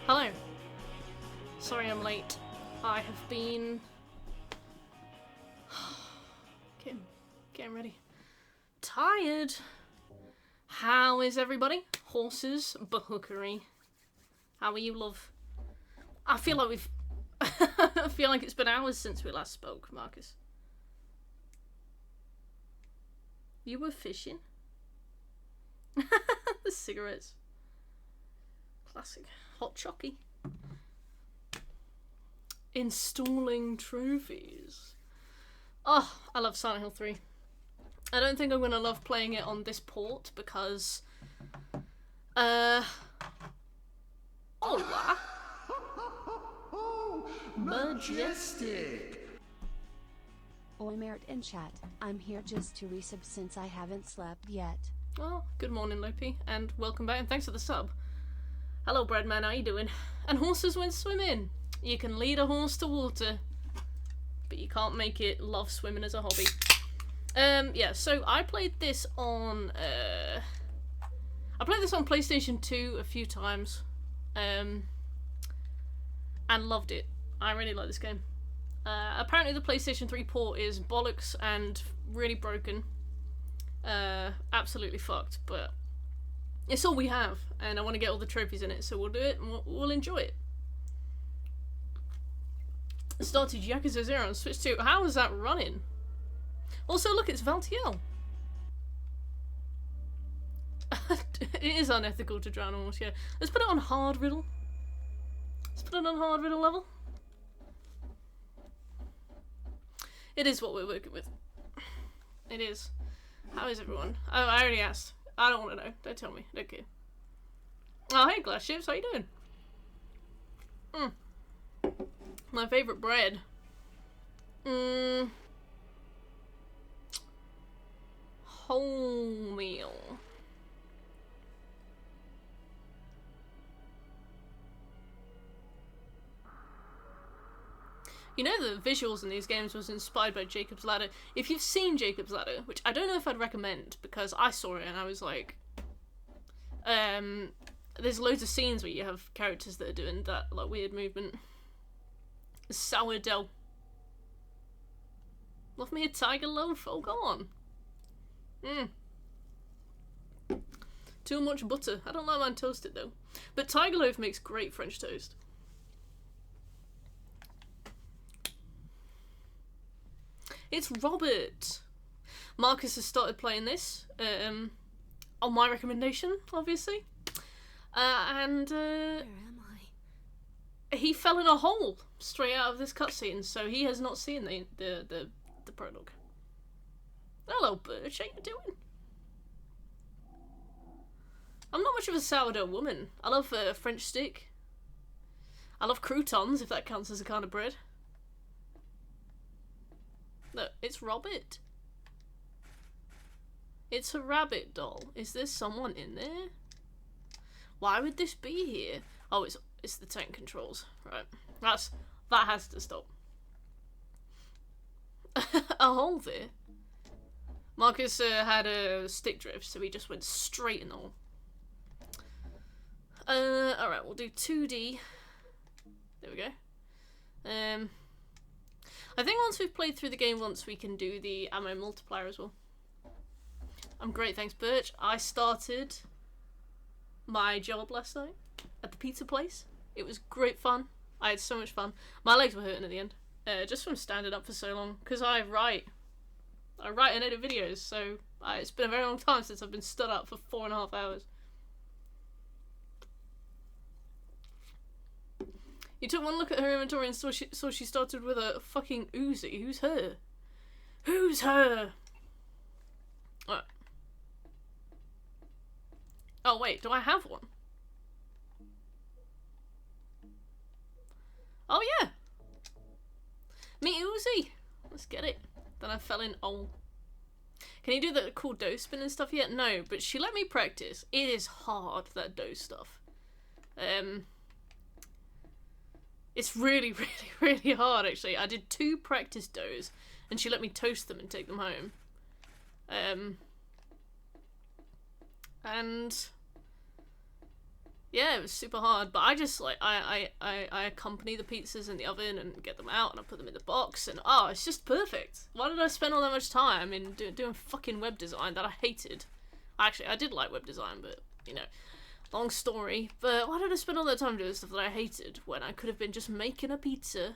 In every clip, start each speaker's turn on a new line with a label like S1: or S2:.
S1: Hello. Sorry I'm late. I have been getting ready. Tired. How is everybody? Horses, bahookery. How are you, love? I feel like we've I feel like it's been hours since we last spoke, Marcus. You were fishing? The cigarettes. Classic. Hot chocky. Installing trophies. Oh, I love Silent Hill 3. I don't think I'm going to love playing it on this port because... Hola!
S2: Majestic!
S3: Oi Merit in chat, I'm here just to resub since I haven't slept yet.
S1: Oh, good morning Lopi, and welcome back, and thanks for the sub. Hello Breadman, how you doing? And horses went swimming. You can lead a horse to water, but you can't make it love swimming as a hobby. Yeah, so I played this on, PlayStation 2 a few times, and loved it. I really like this game. Apparently the PlayStation 3 port is bollocks and really broken. Absolutely fucked, but it's all we have, and I want to get all the trophies in it, so we'll do it, and we'll enjoy it. Started Yakuza 0 on Switch 2. How is that running? Also, look, it's Valtiel. It is unethical to drown a horse, yeah. Let's put it on hard riddle. Let's put it on hard riddle level. It is what we're working with. It is. How is everyone? Oh, I already asked. I don't want to know. Don't tell me. Don't care. Oh, hey, Glass Ships. How you doing? My favourite bread. Wholemeal. You know the visuals in these games was inspired by Jacob's Ladder. If you've seen Jacob's Ladder, which I don't know if I'd recommend because I saw it and I was like, there's loads of scenes where you have characters that are doing that like weird movement. Sourdough. Love me a tiger loaf. Oh, go on. Too much butter. I don't like mine toasted though. But tiger loaf makes great French toast. It's Robert. Marcus has started playing this on my recommendation, obviously. And
S3: Where am I?
S1: he fell in a hole straight out of this cutscene, so he has not seen the prologue. Hello, Birch. How you doing? I'm not much of a sourdough woman. I love French stick. I love croutons, if that counts as a kind of bread. Look, it's Robert. It's a rabbit doll. Is there someone in there? Why would this be here? Oh, it's the tank controls. Right. That has to stop. A hole there. Marcus had a stick drift, so he just went straight in the hole. Alright, we'll do 2D. There we go. I think once we've played through the game once, we can do the ammo multiplier as well. I'm great, thanks, Birch. I started my job last night at the pizza place. It was great fun. I had so much fun. My legs were hurting at the end, just from standing up for so long. Because I write and edit videos, so it's been a very long time since I've been stood up for 4.5 hours. You took one look at her inventory and saw she started with a fucking Uzi. Who's her? Who's her? Alright. Oh wait, do I have one? Oh yeah! Me Uzi! Let's get it. Then I fell in. Oh. Can you do the cool dose spin and stuff yet? No, but she let me practice. It is hard, that dose stuff. It's really, really, really hard, actually. I did 2 practice doughs, and she let me toast them and take them home. And Yeah, it was super hard, but I just like I accompany the pizzas in the oven and get them out and I put them in the box and oh, it's just perfect. Why did I spend all that much time in doing fucking web design that I hated? Actually, I did like web design, but you know, long story. But why did I spend all that time doing stuff that I hated when I could have been just making a pizza?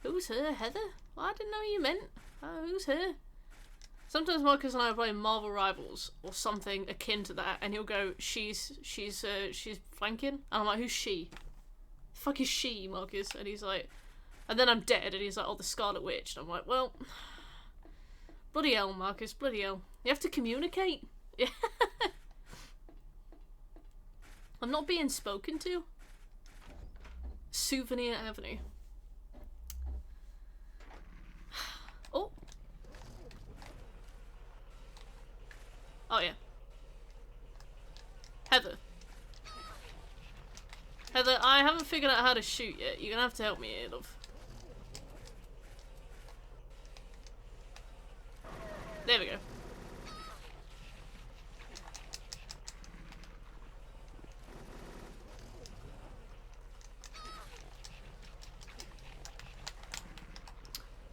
S1: Who's her? Heather? Well, I didn't know you meant. Who's her? Sometimes Marcus and I are playing Marvel Rivals or something akin to that, and he'll go, she's flanking, and I'm like, who's she? The fuck is she, Marcus? And he's like, and then I'm dead, and he's like, oh, the Scarlet Witch, and I'm like, well, bloody hell, Marcus, bloody hell. You have to communicate. Yeah. I'm not being spoken to. Souvenir Avenue. Oh. Oh yeah. Heather. Heather, I haven't figured out how to shoot yet. You're gonna have to help me here, love. There we go.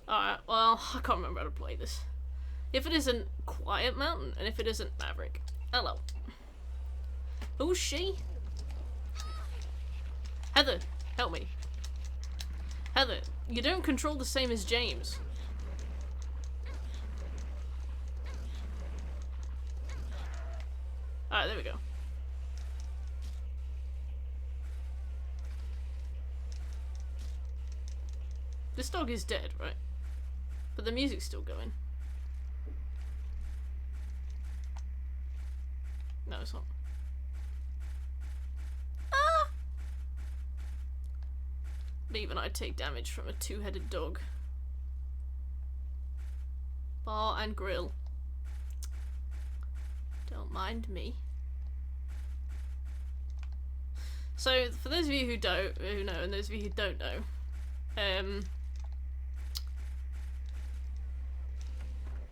S1: Alright, well, I can't remember how to play this. If it isn't Quiet Mountain, and if it isn't Maverick. Hello. Who's she? Heather, help me. Heather, you don't control the same as James. Alright, there we go. This dog is dead, right? But the music's still going. No, it's not. Ah! But even I take damage from a two-headed dog. Bar and grill. Don't mind me. So, for those of you who know, and those of you who don't know,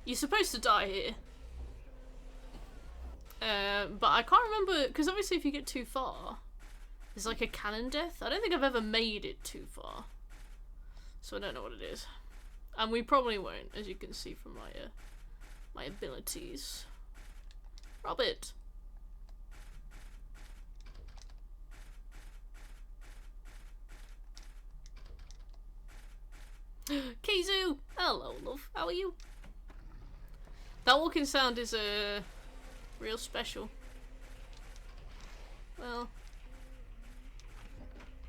S1: you're supposed to die here. But I can't remember, because obviously if you get too far, there's like a cannon death. I don't think I've ever made it too far. So I don't know what it is. And we probably won't, as you can see from my, my abilities. Robert! Kizu! Hello, love. How are you? That walking sound is, real special. Well,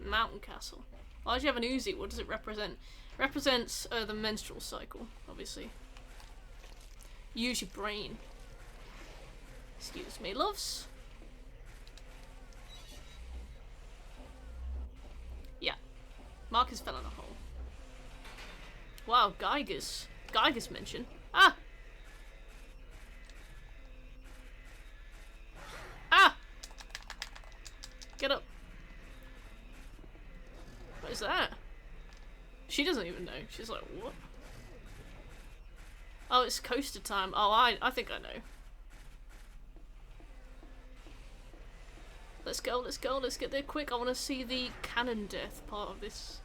S1: Mountain Castle. Why do you have an Uzi? What does it represent? Represents the menstrual cycle, obviously. Use your brain. Excuse me, loves. Yeah. Marcus fell in a hole. Wow, Geiger's. Geiger's mention. Ah! Ah! Get up. What is that? She doesn't even know. She's like, what? Oh, it's coaster time. Oh, I think I know. Let's go, let's go, let's get there quick. I want to see the cannon death part of this.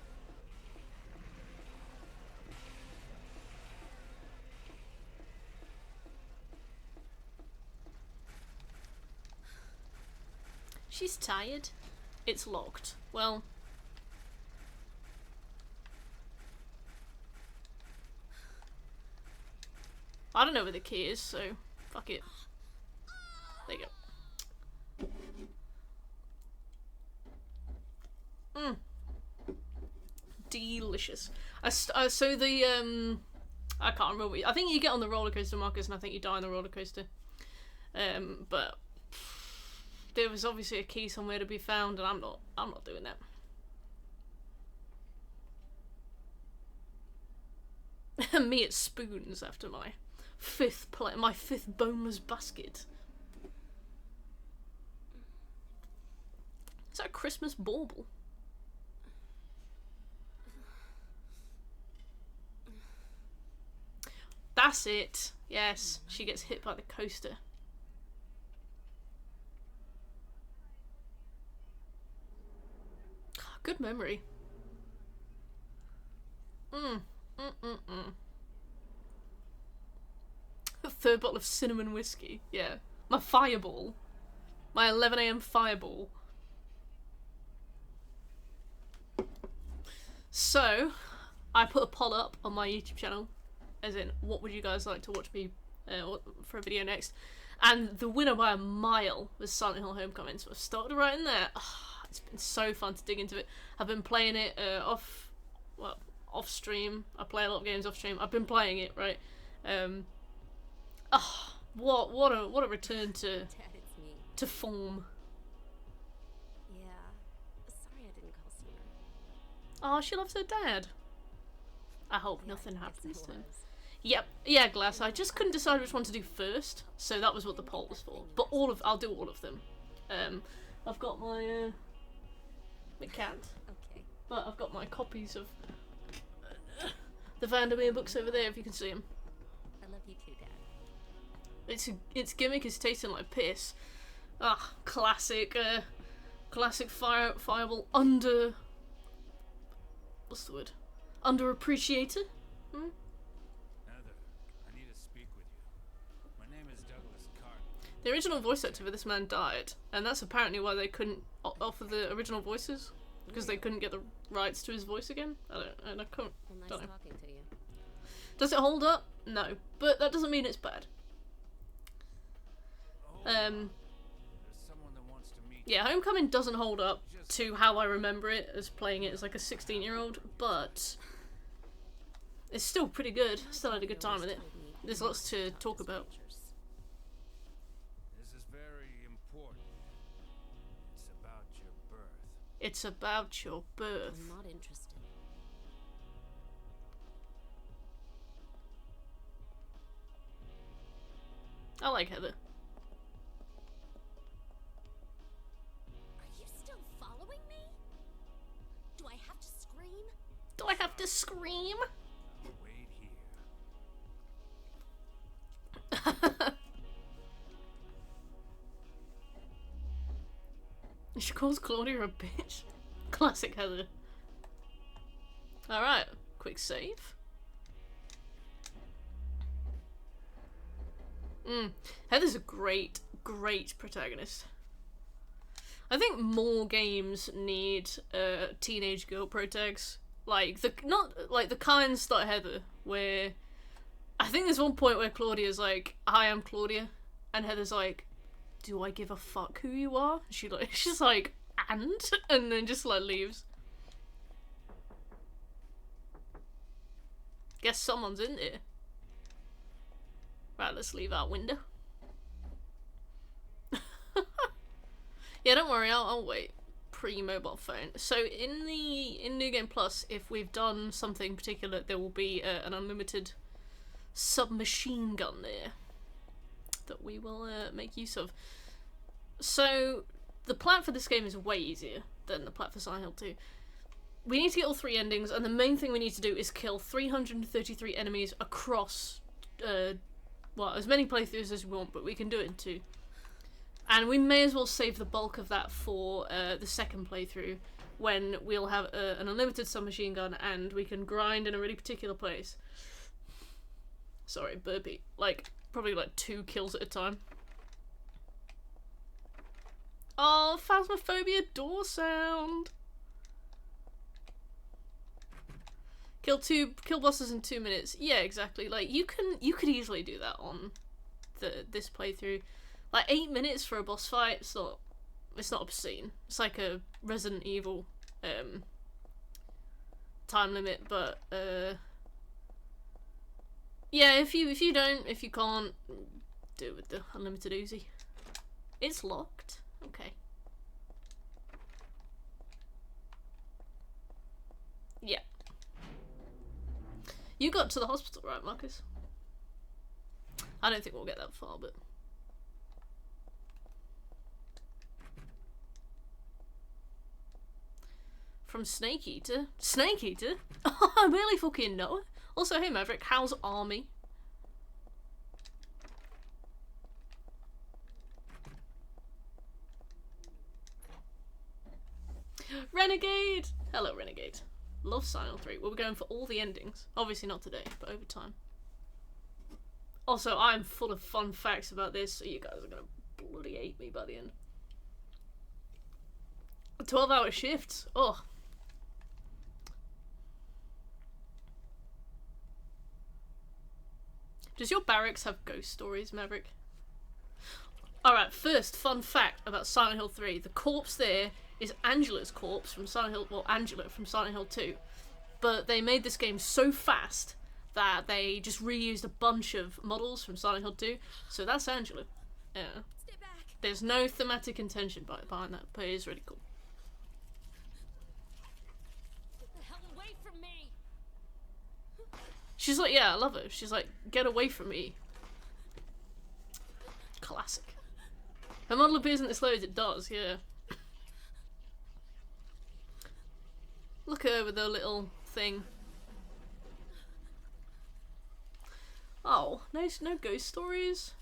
S1: She's tired. It's locked. Well. I don't know where the key is, so fuck it. There you go. Delicious. So the I can't remember. I think you get on the roller coaster, Marcus, and I think you die on the roller coaster. But there was obviously a key somewhere to be found, and I'm not doing that. Me at spoons after my fifth boneless basket. Is that a Christmas bauble? That's it. Yes, she gets hit by the coaster. Good memory. A third bottle of cinnamon whiskey. Yeah. My fireball. My 11 AM fireball. So, I put a poll up on my YouTube channel, as in, what would you guys like to watch me for a video next? And the winner by a mile was Silent Hill Homecoming, so I've started right in there. It's been so fun to dig into it. I've been playing it off stream. I play a lot of games off stream. I've been playing it, right? What a return to
S2: Dad, it's me.
S1: to form.
S2: Yeah. Sorry I didn't call sooner.
S1: Oh, she loves her dad. I hope
S2: Yeah,
S1: nothing
S2: I guess
S1: happens
S2: I
S1: to him.
S2: was.
S1: Yep, yeah, Glass. I just couldn't decide which one to do first, so that was what the poll was for. But I'll do all of them. I've got my my cat,
S2: Okay.
S1: but I've got my copies of the Vandermeer books over there. If you can see them,
S2: I love you too, Dad.
S1: its gimmick is tasting like piss. Classic, fireball under. What's the word? Underappreciated.
S4: Heather, I need to speak with you. My name is Douglas Carter.
S1: The original voice actor for this man died, and that's apparently why they couldn't offer the original voices, because they couldn't get the rights to his voice again. I can't.
S2: Well, nice
S1: Don't know.
S2: talking to you.
S1: Does it hold up? No, but that doesn't mean it's bad.
S4: There's someone that wants to meet
S1: Yeah, Homecoming doesn't hold up to how I remember it as playing it as like a 16-year-old, but it's still pretty good. Still had a good time with it. There's lots to talk about.
S4: This is very important. It's about your birth.
S1: It's about your birth.
S2: I'm not interested.
S1: I like Heather.
S2: Are you still following me? Do I have to scream?
S1: Do I have to scream?
S4: Wait here.
S1: She calls Claudia a bitch. Classic Heather. Alright, quick save. Heather's a great protagonist. I think more games need teenage girl protags. Like not like the kinds that Heather, where I think there's one point where Claudia's like, "Hi, I'm Claudia," and Heather's like, "Do I give a fuck who you are?" She's like, and then just like leaves. Guess someone's in there. Right, let's leave our window. Yeah, don't worry, I'll wait. Pre-mobile phone. So in New Game Plus, if we've done something particular, there will be an unlimited submachine gun there that we will make use of. So the plat for this game is way easier than the plat for Silent Hill 2. We need to get all 3 endings, and the main thing we need to do is kill 333 enemies across as many playthroughs as we want, but we can do it in 2. And we may as well save the bulk of that for the second playthrough, when we'll have an unlimited submachine gun and we can grind in a really particular place. Sorry, burpee. Probably 2 kills at a time. Oh, Phasmophobia door sound! Kill bosses in 2 minutes. Yeah, exactly. You could easily do that on this playthrough. 8 minutes for a boss fight. It's not obscene. It's like a Resident Evil time limit, but yeah. If you can't do it with the unlimited Uzi. It's locked. Okay. Yeah. You got to the hospital, right, Marcus? I don't think we'll get that far, but... From Snake Eater? Snake Eater? Oh, I really fucking know. Also, hey Maverick, how's Army? Rennie! Renegade! Hello, Renegade. Love Silent Hill 3. We're going for all the endings. Obviously not today, but over time. Also, I'm full of fun facts about this, so you guys are gonna bloody hate me by the end. 12-hour shifts. Oh. Does your barracks have ghost stories, Maverick? Alright, first fun fact about Silent Hill 3. The corpse there is Angela's corpse from Silent Hill, well, Angela from Silent Hill 2. But they made this game so fast that they just reused a bunch of models from Silent Hill 2. So that's Angela. Yeah.
S2: Stay back.
S1: There's no thematic intention behind that, but it is really cool.
S2: Get the hell away from me.
S1: She's like, yeah, I love her. She's like, get away from me. Classic. Her model appears in this loads, it does, yeah. Look at her with her little thing. Oh, no ghost stories?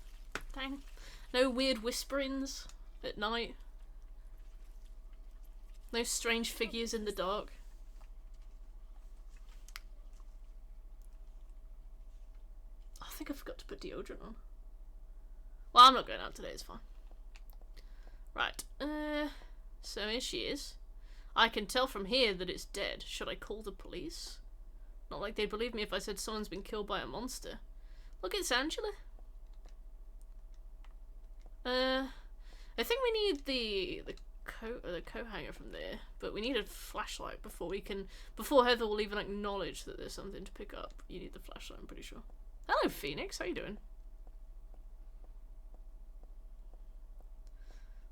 S1: Dang. No weird whisperings at night? No strange figures in the dark? I think I forgot to put deodorant on. Well, I'm not going out today, it's fine. Right, so here she is. I can tell from here that it's dead. Should I call the police? Not like they'd believe me if I said someone's been killed by a monster. Look, it's Angela. I think we need the coat hanger from there, but we need a flashlight before Heather will even acknowledge that there's something to pick up. You need the flashlight, I'm pretty sure. Hello, Phoenix. How you doing?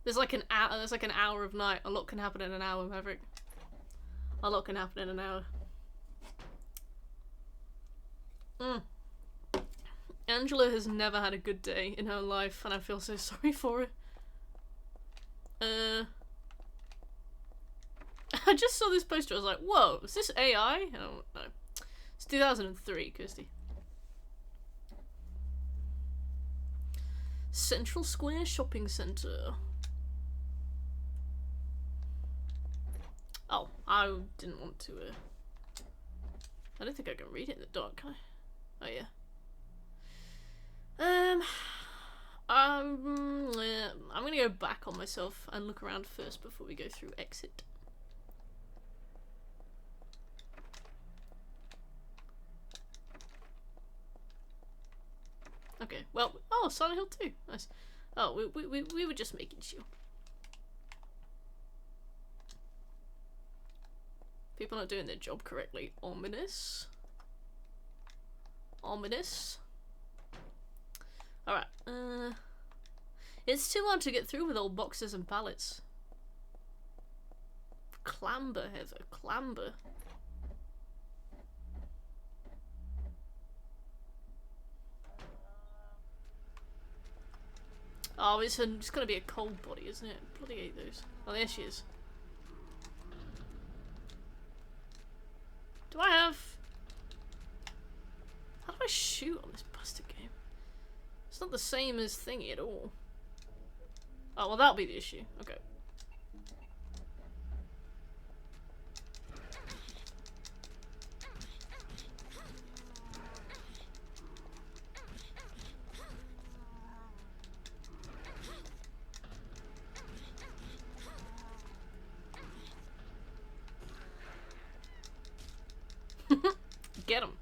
S1: There's like an hour of night. A lot can happen in an hour, Maverick. A lot can happen in an hour. Angela has never had a good day in her life, and I feel so sorry for her. I just saw this poster. I was like, "Whoa, is this AI?" Oh no, it's 2003, Kirsty. Central Square Shopping Centre. Oh, I didn't want to, I don't think I can read it in the dark, can I? Oh, yeah. I'm gonna go back on myself and look around first before we go through exit. Okay, well, oh, Silent Hill 2, nice. Oh, we were just making sure. People not doing their job correctly. Ominous. Ominous. Alright, it's too hard to get through with old boxes and pallets. Clamber, Heather, clamber. Oh, it's gonna be a cold body, isn't it? Bloody hate those. Oh, there she is. Do I have... How do I shoot on this bastard game? It's not the same as Thingy at all. Oh, well, that'll be the issue. Okay. Get him.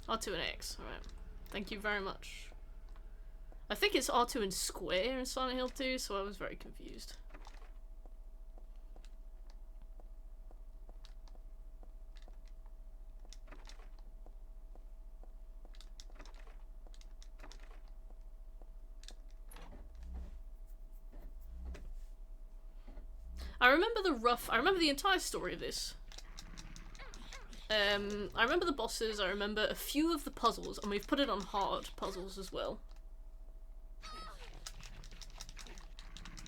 S1: R2 and X. Alright. Thank you very much. I think it's R2 and square in Silent Hill 2, so I was very confused. I remember the entire story of this. I remember the bosses, I remember a few of the puzzles, and we've put it on hard puzzles as well.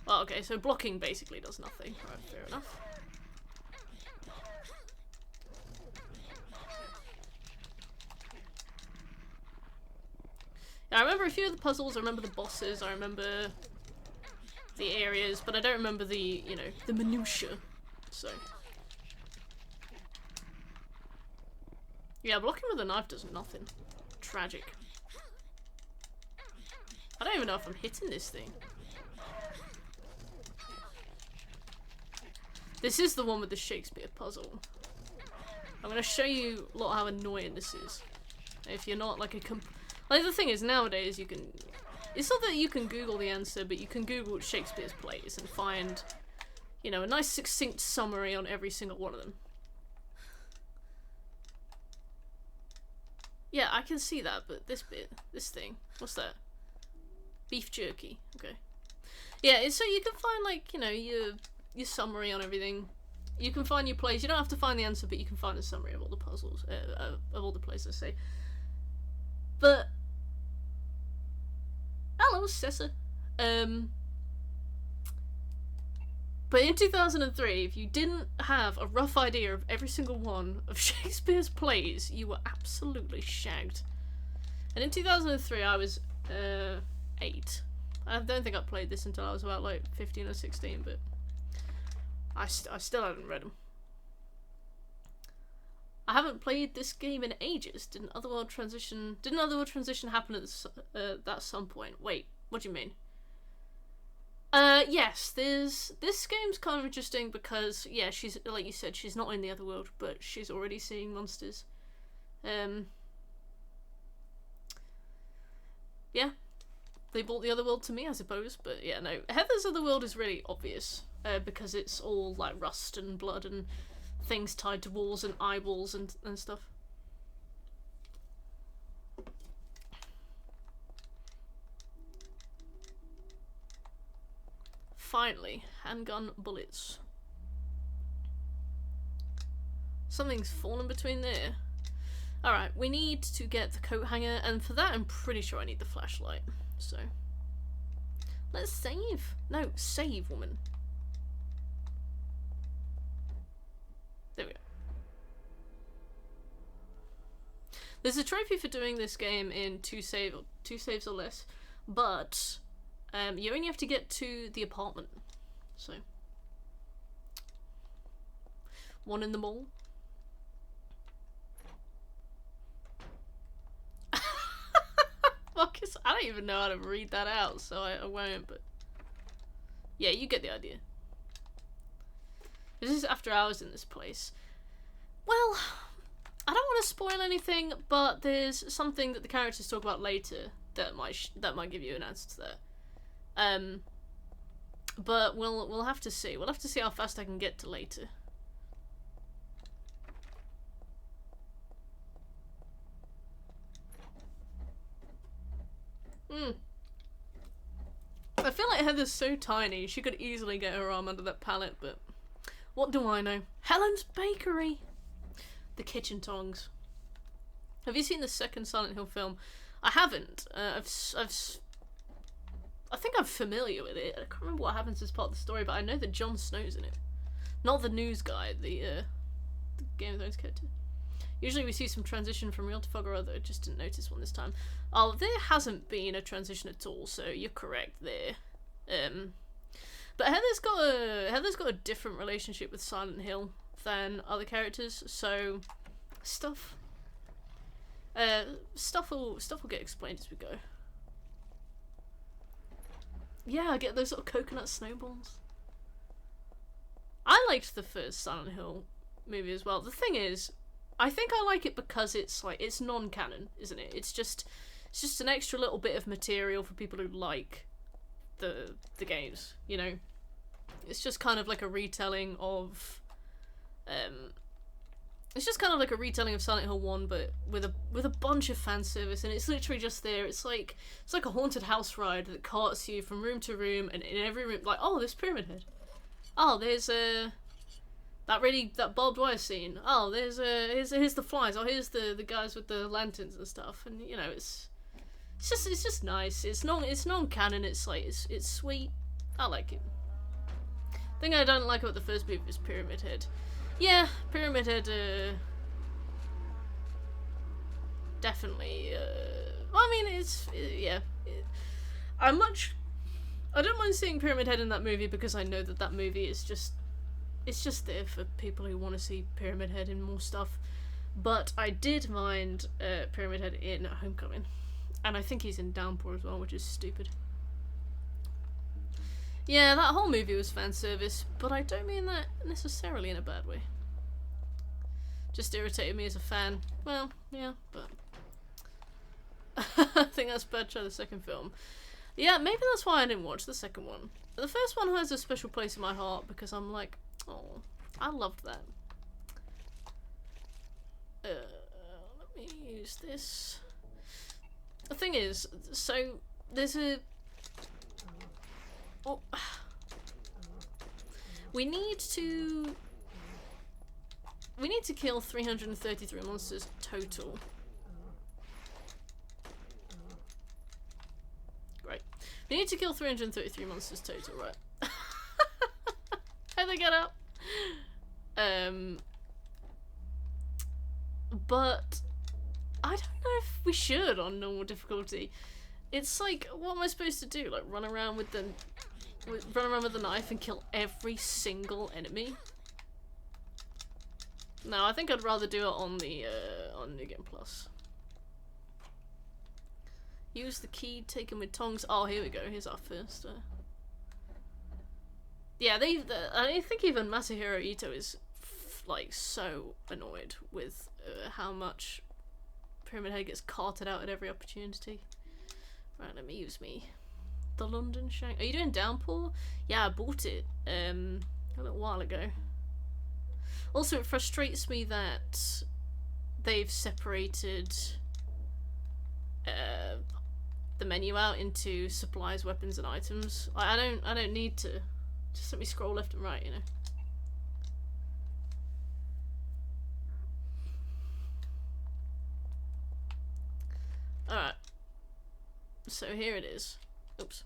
S1: Oh, okay, so blocking basically does nothing. Alright, fair enough. Yeah, I remember a few of the puzzles, I remember the bosses, I remember the areas, but I don't remember the, you know, the minutiae, so... Yeah, blocking with a knife does nothing. Tragic. I don't even know if I'm hitting this thing. This is the one with the Shakespeare puzzle. I'm gonna show you lot how annoying this is. If you're not like like the thing is nowadays you can. It's not that you can Google the answer, but you can Google Shakespeare's plays and find, you know, a nice succinct summary on every single one of them. Yeah, I can see that, but this bit, this thing, what's that? Beef jerky. Okay. Yeah, so you can find like, you know, your summary on everything. You can find your plays. You don't have to find the answer, but you can find a summary of all the puzzles, of all the plays, let's say. But hello, Sessa. But in 2003, if you didn't have a rough idea of every single one of Shakespeare's plays, you were absolutely shagged. And in 2003, I was 8. I don't think I played this until I was about like 15 or 16, but I still hadn't read them. I haven't played this game in ages. Didn't Otherworld Transition happen at some point? Wait, what do you mean? Yes, this game's kind of interesting because, yeah, she's, like you said, she's not in the Otherworld, but she's already seeing monsters. Yeah. They brought the Otherworld to me, I suppose, but yeah, no. Heather's Otherworld is really obvious, because it's all, like, rust and blood and things tied to walls and eyeballs and stuff. Finally, handgun bullets. Something's fallen between there. Alright, we need to get the coat hanger, and for that I'm pretty sure I need the flashlight. So, let's save. No, save, woman. There we go. There's a trophy for doing this game in 2 saves or less, but you only have to get to the apartment. So, 1 in the mall. Marcus, I don't even know how to read that out, so I won't, but yeah, you get the idea. This is after hours in this place. Well, I don't want to spoil anything, but there's something that the characters talk about later that might give you an answer to that. But we'll have to see. We'll have to see how fast I can get to later. I feel like Heather's so tiny, she could easily get her arm under that pallet, but what do I know? Helen's Bakery! The kitchen tongs. Have you seen the second Silent Hill film? I haven't. I think I'm familiar with it. I can't remember what happens as part of the story, but I know that Jon Snow's in it. Not the news guy, the Game of Thrones character. Usually we see some transition from real to fog or other. I just didn't notice one this time. Oh, there hasn't been a transition at all, so you're correct there. But Heather's got a different relationship with Silent Hill than other characters, so stuff will get explained as we go. Yeah, I get those little coconut snowballs. I liked the first Silent Hill movie as well. The thing is, I think I like it because it's non-canon, isn't it? It's just an extra little bit of material for people who like the games, you know? It's just kind of like a retelling of it's just kind of like a retelling of Silent Hill 1, but with a bunch of fan service, and it's literally just there. It's like a haunted house ride that carts you from room to room, and in every room, like, oh, there's Pyramid Head. Oh, there's that barbed wire scene. Oh, here's the flies. Oh, here's the guys with the lanterns and stuff. And you know, it's just nice. It's non-canon. It's like it's sweet. I like it. The thing I don't like about the first movie is Pyramid Head. Yeah, Pyramid Head. Definitely. Well, I mean, yeah. I don't mind seeing Pyramid Head in that movie because I know that movie is just. It's just there for people who want to see Pyramid Head and more stuff. But I did mind Pyramid Head in Homecoming. And I think he's in Downpour as well, which is stupid. Yeah, that whole movie was fan service, but I don't mean that necessarily in a bad way. Just irritated me as a fan. Well, yeah, but I think that's bad. Try the second film. Yeah, maybe that's why I didn't watch the second one. The first one has a special place in my heart because I'm like, oh, I loved that. Let me use this. The thing is, so there's a... Oh, we need to kill 333 monsters total. Great. We need to kill 333 monsters total, right? How'd they get up? But I don't know if we should on normal difficulty. It's like, what am I supposed to do? Like run around with the knife and kill every single enemy? No, I think I'd rather do it on the on New Game Plus. Use the key taken with tongs. Oh, here we go. Here's our first. Yeah, I think even Masahiro Ito is like so annoyed with how much Pyramid Head gets carted out at every opportunity. Right, let me use the London Shank. Are you doing Downpour? Yeah, I bought it a little while ago. Also, it frustrates me that they've separated the menu out into supplies, weapons, and items. I don't need to. Just let me scroll left and right, you know. Alright. So here it is. Oops.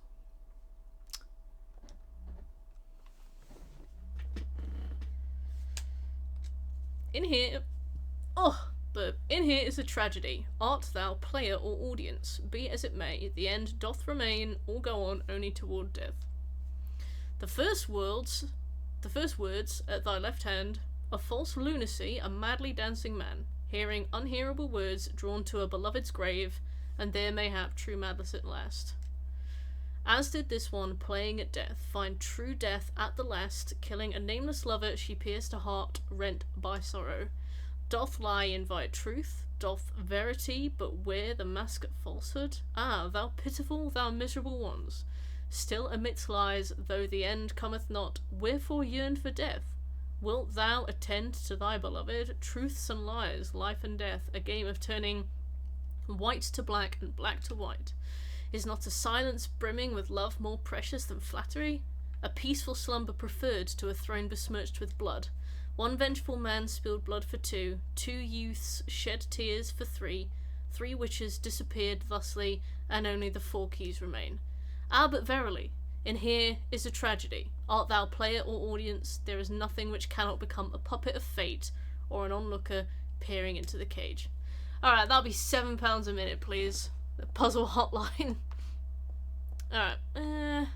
S1: In here... Oh! But in here is a tragedy. Art thou player or audience? Be as it may, the end doth remain, or go on only toward death. The first words at thy left hand, a false lunacy, a madly dancing man, hearing unhearable words drawn to a beloved's grave, and there mayhap true madness at last. As did this one, playing at death, find true death at the last, killing a nameless lover, she pierced a heart rent by sorrow. Doth lie invite truth? Doth verity but wear the mask of falsehood? Ah, thou pitiful, thou miserable ones! Still amidst lies, though the end cometh not, wherefore yearn for death? Wilt thou attend to thy beloved? Truths and lies, life and death, a game of turning white to black and black to white. Is not a silence brimming with love more precious than flattery? A peaceful slumber preferred to a throne besmirched with blood. One vengeful man spilled blood for two, two youths shed tears for three, three witches disappeared thusly, and only the four keys remain. Ah, but verily, in here is a tragedy. Art thou player or audience, there is nothing which cannot become a puppet of fate, or an onlooker peering into the cage. Alright, that'll be £7 a minute, please. The puzzle hotline. Alright,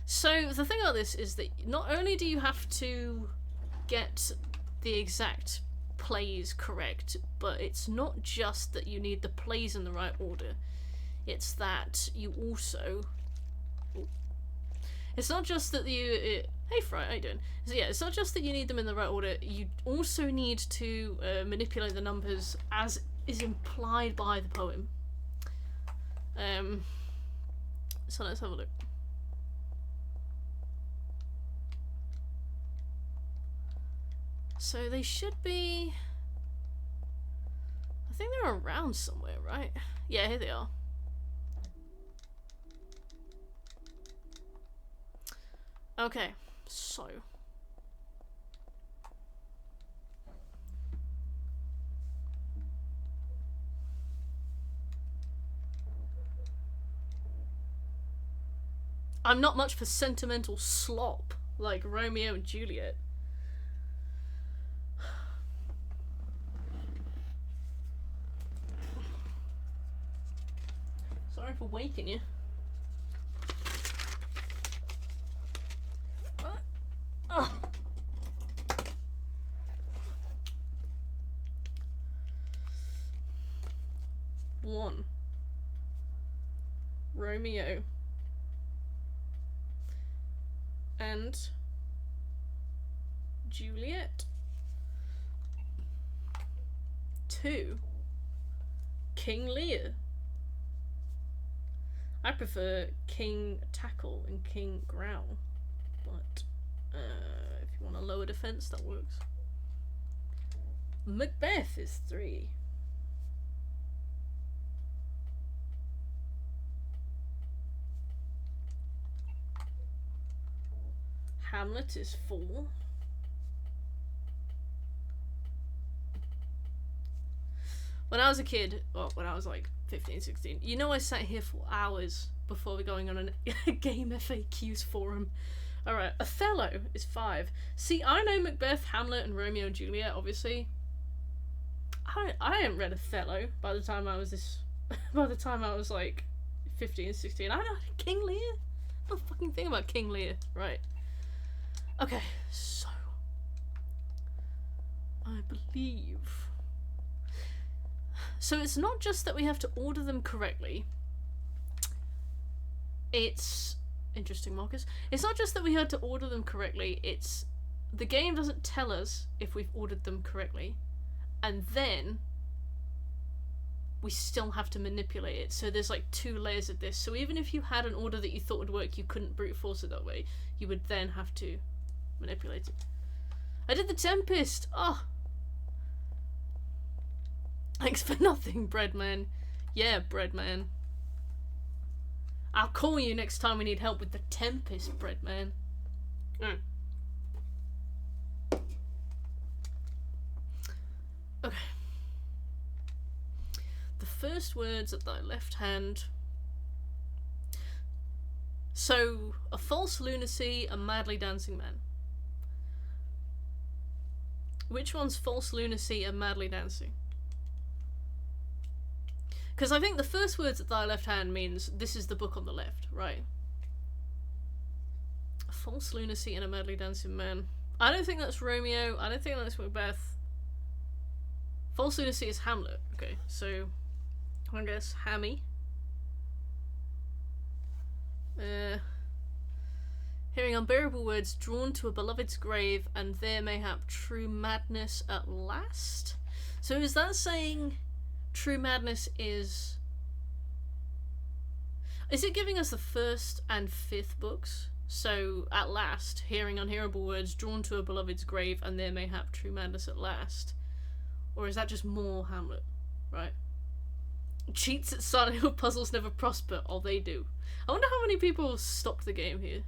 S1: so the thing about this is that not only do you have to get the exact plays correct, but it's not just that you need the plays in the right order. It's that you also... It's not just that you... Hey Fry, how you doing? So yeah, it's not just that you need them in the right order, you also need to manipulate the numbers as is implied by the poem. So let's have a look. So they should be... I think they're around somewhere, right? Yeah, here they are. Okay, so... I'm not much for sentimental slop, like Romeo and Juliet. Sorry for waking you. 1. Romeo and Juliet. 2. King Lear. I prefer King Tackle and King Growl, but if you want a lower defense, that works. Macbeth is 3. Hamlet is 4. When I was a kid, well, when I was like 15, 16, you know I sat here for hours before going on a game FAQs forum. Alright, Othello is 5. See, I know Macbeth, Hamlet, and Romeo and Juliet, obviously. I hadn't read Othello by the time I was by the time I was like 15, 16. I know King Lear? I don't fucking think about King Lear. Right. Okay, so I believe. So it's not just that we have to order them correctly. It's interesting, Marcus. It's not just that we had to order them correctly, it's the game doesn't tell us if we've ordered them correctly, and then we still have to manipulate it. So there's like 2 layers of this. So even if you had an order that you thought would work, you couldn't brute force it that way. You would then have to manipulate it. I did the Tempest! Oh! Thanks for nothing, Breadman. Yeah, Breadman. I'll call you next time we need help with the Tempest, Breadman. Okay. The first words at thy left hand. So, a false lunacy, a madly dancing man. Which one's false lunacy and madly dancing? Because I think the first words at thy left hand means this is the book on the left, right? A false lunacy and a madly dancing man. I don't think that's Romeo. I don't think that's Macbeth. False lunacy is Hamlet. Okay, so I guess Hammy. Hearing unbearable words drawn to a beloved's grave, and there mayhap true madness at last. So is that saying true madness is it giving us the 1st and 5th books? So at last, hearing unhearable words drawn to a beloved's grave, and there mayhap true madness at last. Or is that just more Hamlet? Right. Cheats at Silent Hill puzzles never prosper. Oh, they do. I wonder how many people stopped the game here.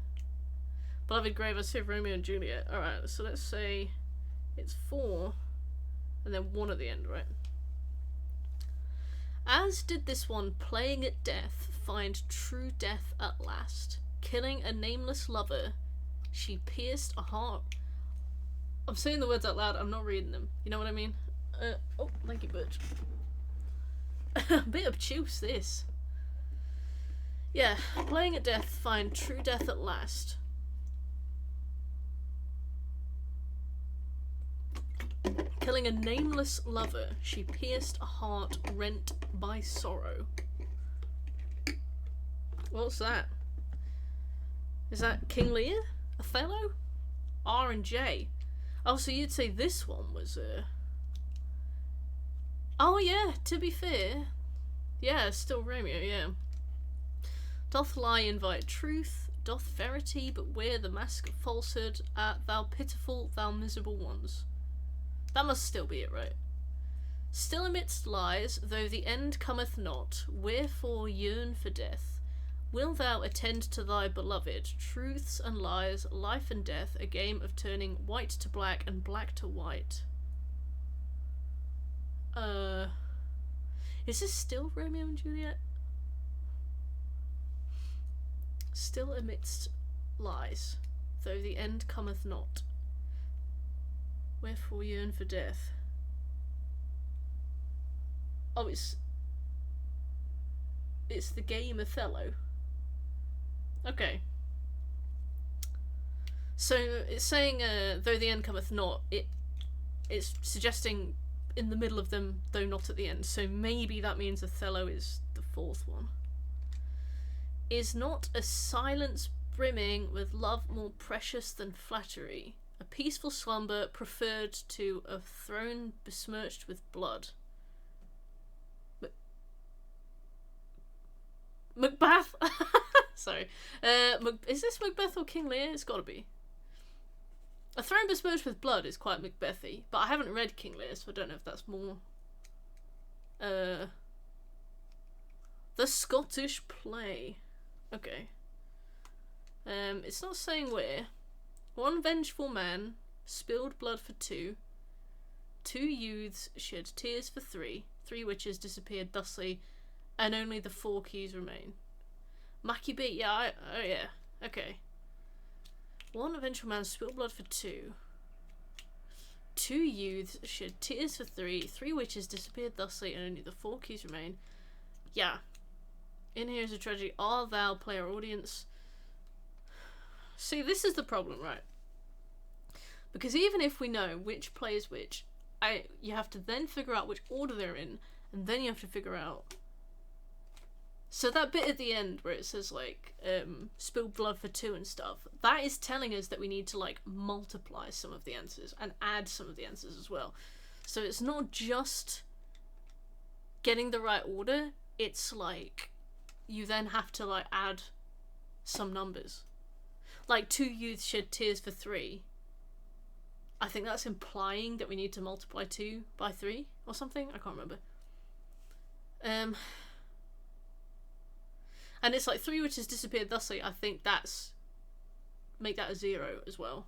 S1: Beloved grave, I say Romeo and Juliet. Alright, so let's say it's 4 and then 1 at the end, right? As did this one, playing at death, find true death at last. Killing a nameless lover, she pierced a heart. I'm saying the words out loud, I'm not reading them. You know what I mean? Oh, thank you, Butch. A bit obtuse, this. Yeah, playing at death, find true death at last. Killing a nameless lover, she pierced a heart rent by sorrow. What's that? Is that King Lear? Othello? R and J. Oh, so you'd say this one was, Oh yeah, to be fair. Yeah, still Romeo, yeah. Doth lie invite truth, doth verity but wear the mask of falsehood, thou pitiful, thou miserable ones. That must still be it, right? Still amidst lies, though the end cometh not, wherefore yearn for death? Will thou attend to thy beloved? Truths and lies, life and death, a game of turning white to black and black to white. Is this still Romeo and Juliet? Still amidst lies, though the end cometh not. Wherefore yearn for death. Oh, it's the game Othello. Okay. So it's saying though the end cometh not, it's suggesting in the middle of them, though not at the end. So maybe that means Othello is the fourth one. Is not a silence brimming with love more precious than flattery, a peaceful slumber preferred to a throne besmirched with blood. Macbeth? Sorry. Is this Macbeth or King Lear? It's gotta be. A throne besmirched with blood is quite Macbethy, but I haven't read King Lear, so I don't know if that's more... The Scottish play. Okay. It's not saying where. One vengeful man spilled blood for two. Two youths shed tears for three. Three witches disappeared thusly, and only the four keys remain. Mackie B, yeah, oh yeah, okay. One vengeful man spilled blood for two. Two youths shed tears for three. Three witches disappeared thusly, and only the four keys remain. Yeah. In here is a tragedy. Are thou, player audience? See, this is the problem, right? Because even if we know which play is which, you have to then figure out which order they're in, and then you have to figure out... So that bit at the end where it says, like, spilled blood for two and stuff, that is telling us that we need to, like, multiply some of the answers and add some of the answers as well. So it's not just getting the right order, it's like, you then have to, like, add some numbers. Like, two youths shed tears for three. I think that's implying that we need to multiply 2 by 3 or something. I can't remember. And it's like 3 witches disappeared thusly. I think that's... make that a 0 as well.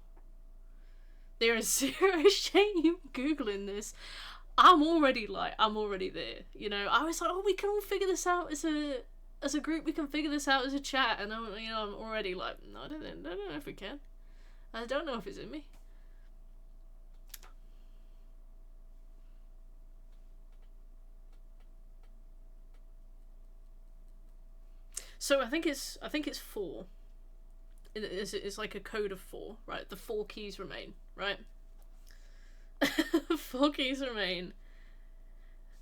S1: There is 0 shame Googling this. I'm already there. You know, I was like, oh, we can all figure this out as a group. We can figure this out as a chat. And I'm already like, no, I don't know if we can. I don't know if it's in me. So I think it's 4. It's like a code of 4, right? The 4 keys remain, right? 4 keys remain.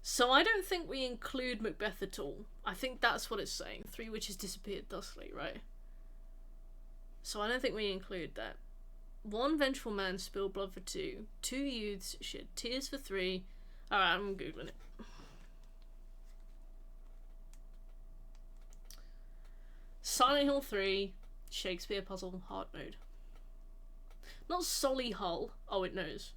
S1: So I don't think we include Macbeth at all. I think that's what it's saying. 3 witches disappeared thusly, right? So I don't think we include that. One vengeful man spilled blood for 2. 2 youths shed tears for 3. Alright, I'm googling it. Silent Hill 3, Shakespeare puzzle, hard mode. Not Solihull. Oh, it knows.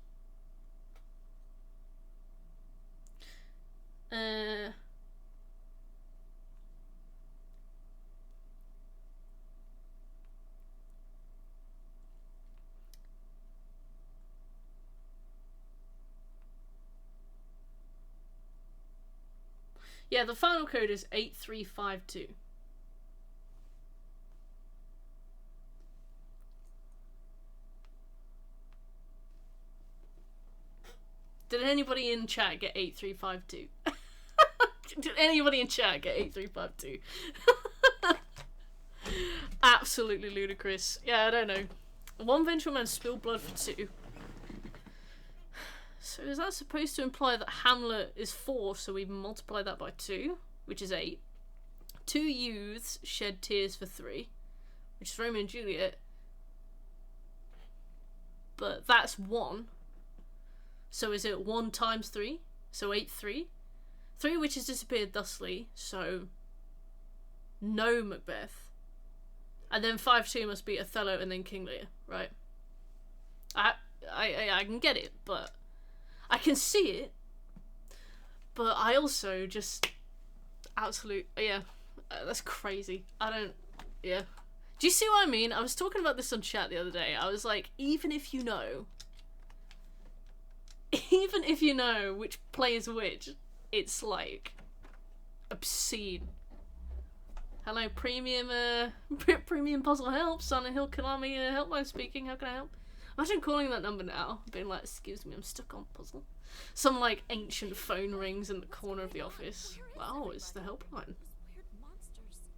S1: Yeah, the final code is 8352. Did anybody in chat get 8352? Did anybody in chat get 8352? Absolutely ludicrous. Yeah, I don't know. One vengeful man spilled blood for 2. So is that supposed to imply that Hamlet is 4, so we multiply that by 2, which is 8. 2 youths shed tears for 3, which is Romeo and Juliet. But that's 1. So is it 1 times 3? So 8, 3. 3 witches disappeared thusly, so no Macbeth. And then 5, 2 must be Othello and then King Lear, right? I can get it, but I can see it. But I also just that's crazy. Do you see what I mean? I was talking about this on chat the other day. I was like, even if you know which play is which, it's like obscene. Hello, premium puzzle help. Silent Hill Konami helpline speaking. How can I help? Imagine calling that number now, being like, "Excuse me, I'm stuck on puzzle." Some like ancient phone rings in the corner of the office. Wow, it's the helpline.
S2: Weird monsters.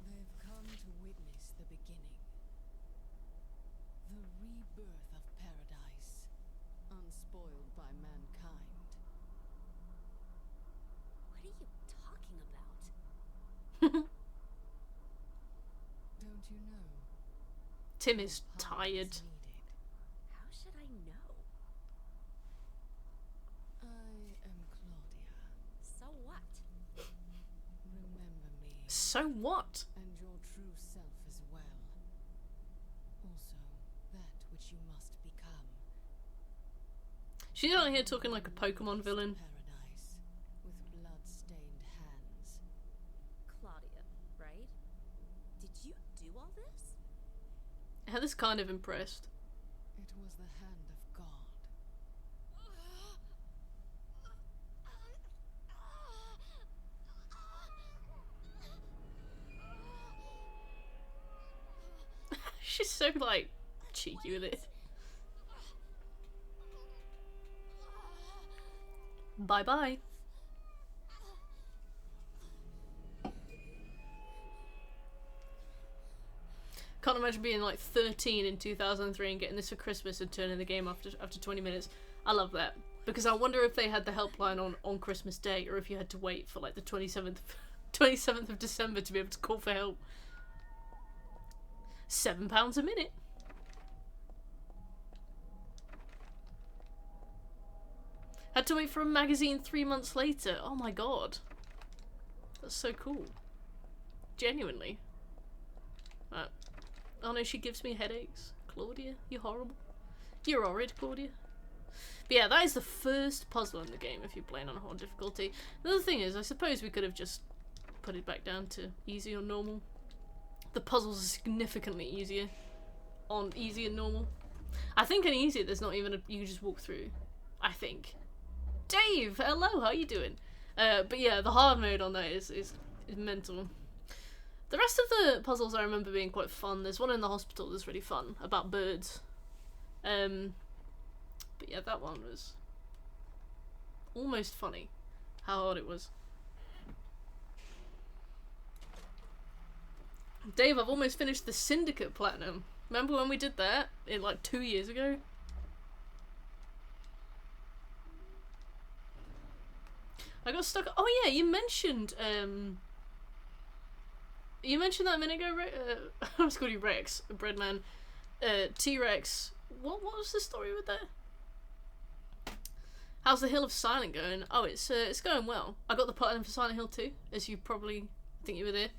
S5: They've come to witness the beginning. The rebirth of paradise. spoiled by mankind.
S2: What are you talking about?
S5: Don't you know?
S1: Tim is
S5: Power
S1: tired.
S5: is needed.
S2: How should I know?
S5: I am Claudia.
S2: So what?
S5: Remember me.
S1: So what?
S5: And your true self as well. Also, that which you must become.
S1: She's out here talking like a Pokemon villain.
S5: Paradise, with blood-stained hands.
S2: Claudia, right? Did you do all this?
S1: Heather's kind of impressed.
S5: It was the hand of God.
S1: She's so like cheeky with it. Bye bye. Can't imagine being like 13 in 2003 and getting this for Christmas and turning the game after 20 minutes. I love that. Because I wonder if they had the helpline on Christmas Day or if you had to wait for like the 27th of December to be able to call for help. £7 a minute. Had to wait for a magazine 3 months later. Oh my god. That's so cool. Genuinely. Oh no, she gives me headaches. Claudia, you're horrible. You're horrid, Claudia. But yeah, that is the first puzzle in the game if you're playing on hard difficulty. The other thing is, I suppose we could have just put it back down to easy or normal. The puzzles are significantly easier on easy and normal. I think on easy there's not even you just walk through. I think. Dave, hello, how you doing? But yeah, the hard mode on that is mental. The rest of the puzzles I remember being quite fun. There's one in the hospital that's really fun, about birds. But yeah, that one was almost funny, how hard it was. Dave, I've almost finished the Syndicate Platinum. Remember when we did that? Like 2 years ago? I got stuck. Oh yeah, you mentioned that a minute ago. I was calling you Rex, Breadman, T-Rex. What was the story with that? How's the Hill of Silent going? Oh, it's going well. I got the platinum for Silent Hill 2, as you probably think you were there.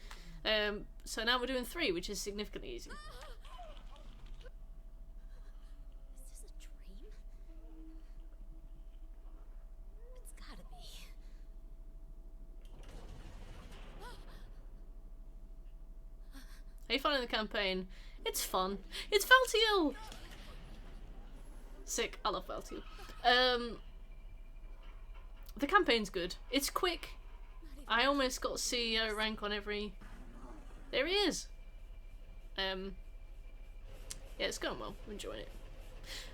S1: So now we're doing 3, which is significantly easier.
S2: Is this a dream? It's gotta be.
S1: How you finding the campaign? It's fun. It's Valtiel! Sick. I love Valtiel. The campaign's good. It's quick. I almost got CEO rank on every... There he is! Yeah, it's going well. I'm enjoying it.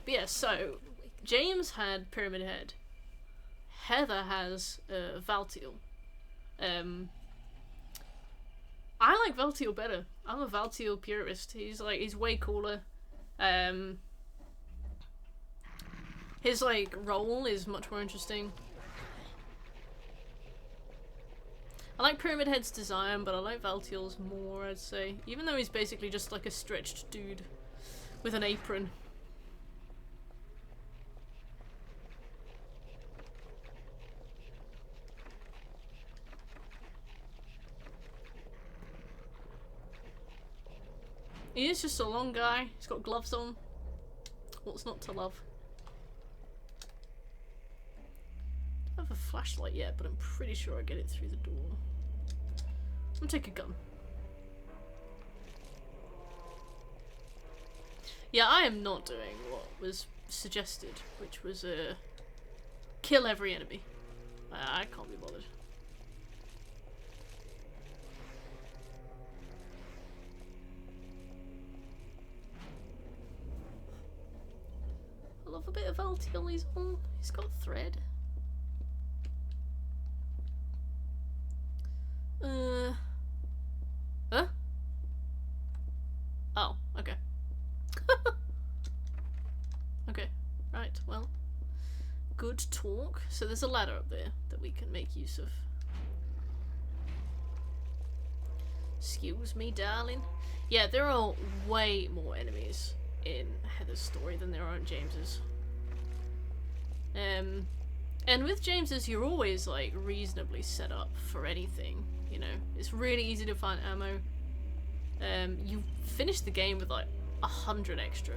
S1: But yeah, so... James had Pyramid Head. Heather has Valtiel. I like Valtiel better. I'm a Valtiel purist. He's way cooler. His role is much more interesting. I like Pyramid Head's design, but I like Valtiel's more, I'd say. Even though he's basically just like a stretched dude with an apron. He is just a long guy. He's got gloves on. What's not to love? I don't have a flashlight yet, but I'm pretty sure I get it through the door. I'm gonna take a gun. Yeah, I am not doing what was suggested, which was kill every enemy. I can't be bothered. I love a bit of Valtiel. He's got thread. Huh? Oh, okay. Okay, right, well. good talk. So there's a ladder up there that we can make use of. Excuse me, darling. Yeah, there are way more enemies in Heather's story than there are in James's. And with James's, you're always like reasonably set up for anything. You know, it's really easy to find ammo. You finish the game with like 100 extra,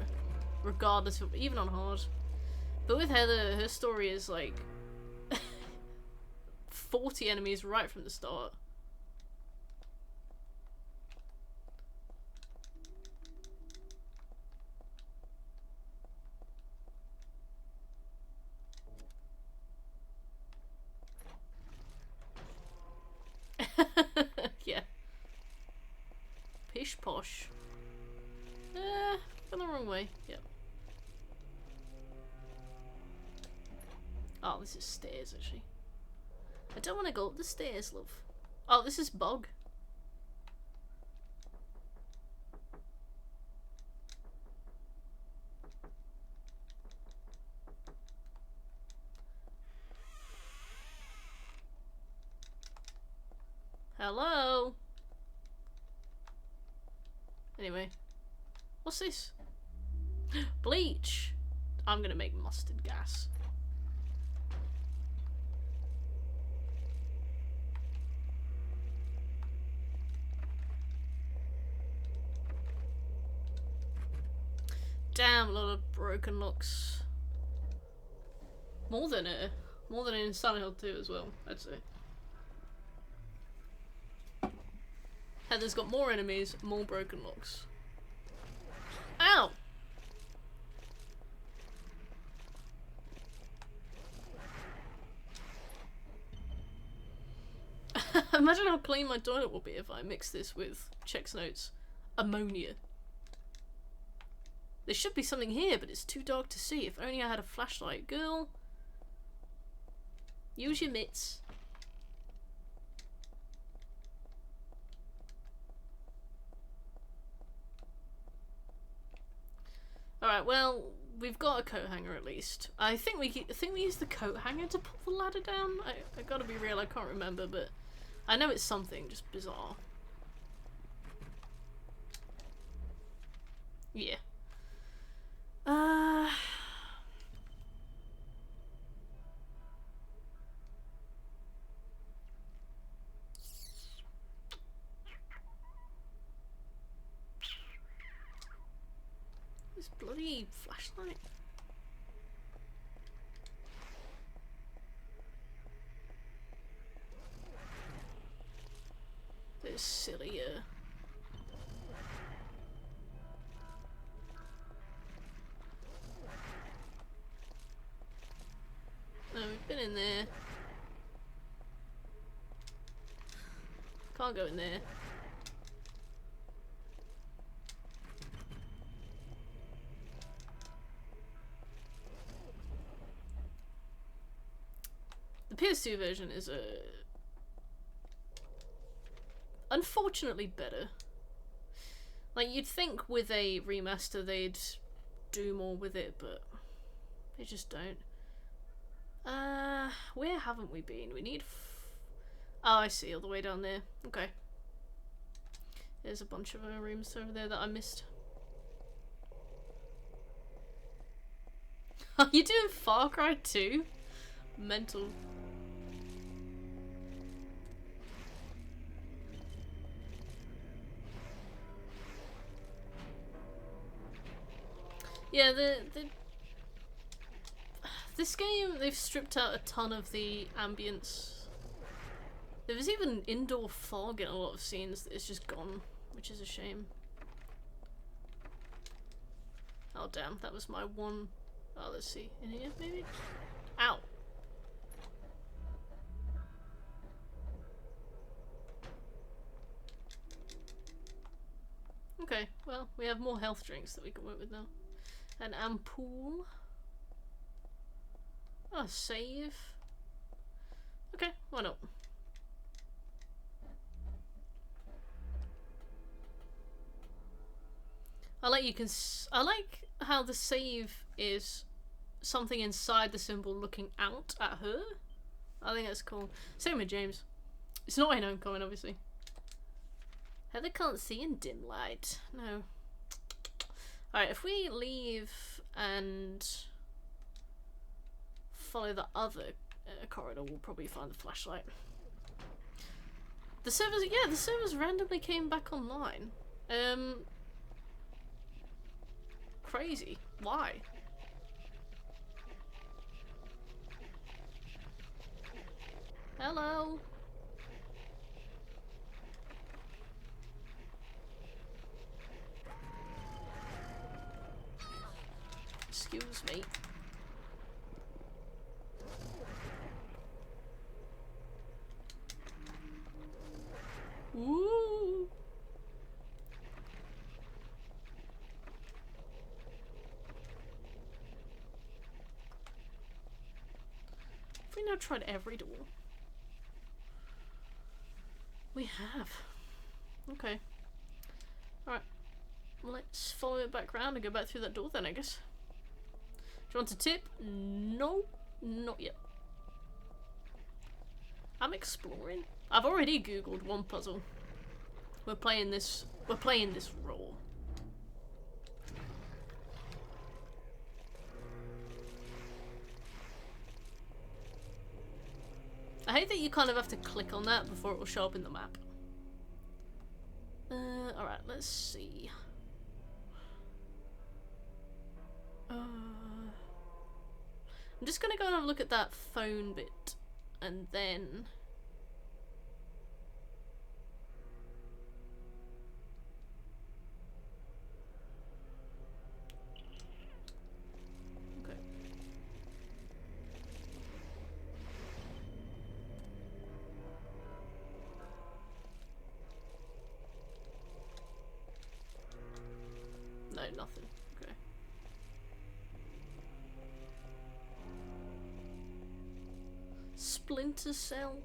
S1: regardless of, even on hard. But with Heather, her story is like 40 enemies right from the start. Yeah. Pish posh. Gone the wrong way. Yep. Oh, this is stairs, actually. I don't want to go up the stairs, love. Oh, this is bog. Hello? Anyway. What's this? Bleach! I'm gonna make mustard gas. Damn, a lot of broken locks. More than in Silent Hill 2 as well, I'd say. Heather's got more enemies, more broken locks. Ow! Imagine how clean my toilet will be if I mix this with Chex Notes ammonia. There should be something here, but it's too dark to see. If only I had a flashlight. Girl, use your mitts. Alright, well, we've got a coat hanger at least. I think we use the coat hanger to pull the ladder down. I gotta be real, I can't remember, but I know it's something just bizarre. Yeah. This bloody flashlight. This silly, No, we've been in there. Can't go in there. The PS2 version is unfortunately better. Like, you'd think with a remaster they'd do more with it, but they just don't. Where haven't we been? We need oh, I see, all the way down there. Okay. There's a bunch of rooms over there that I missed. Are you doing Far Cry 2? Mental. Yeah, this game, they've stripped out a ton of the ambience. There was even indoor fog in a lot of scenes that is just gone, which is a shame. Oh damn, that was my one. Oh, let's see. In here, maybe? Ow! Okay, well, we have more health drinks that we can work with now. An ampoule. Oh, save. Okay, why not? I like how the save is something inside the symbol looking out at her. I think that's cool. Same with James. It's not in Homecoming, obviously. Heather can't see in dim light. No. Alright, if we leave and follow the other corridor, we'll probably find the flashlight. The servers, yeah, the servers randomly came back online. Crazy. Why? Hello. Excuse me. Woo! Have we now tried every door? We have. Okay. Alright. Let's follow it back around and go back through that door then, I guess. Do you want a tip? No, not yet. I'm exploring. I've already googled one puzzle. We're playing this raw. I hate that you kind of have to click on that before it will show up in the map. Alright, let's see. I'm just gonna go and have a look at that phone bit, and then... Okay. No, nothing. Okay. Splinter Cell.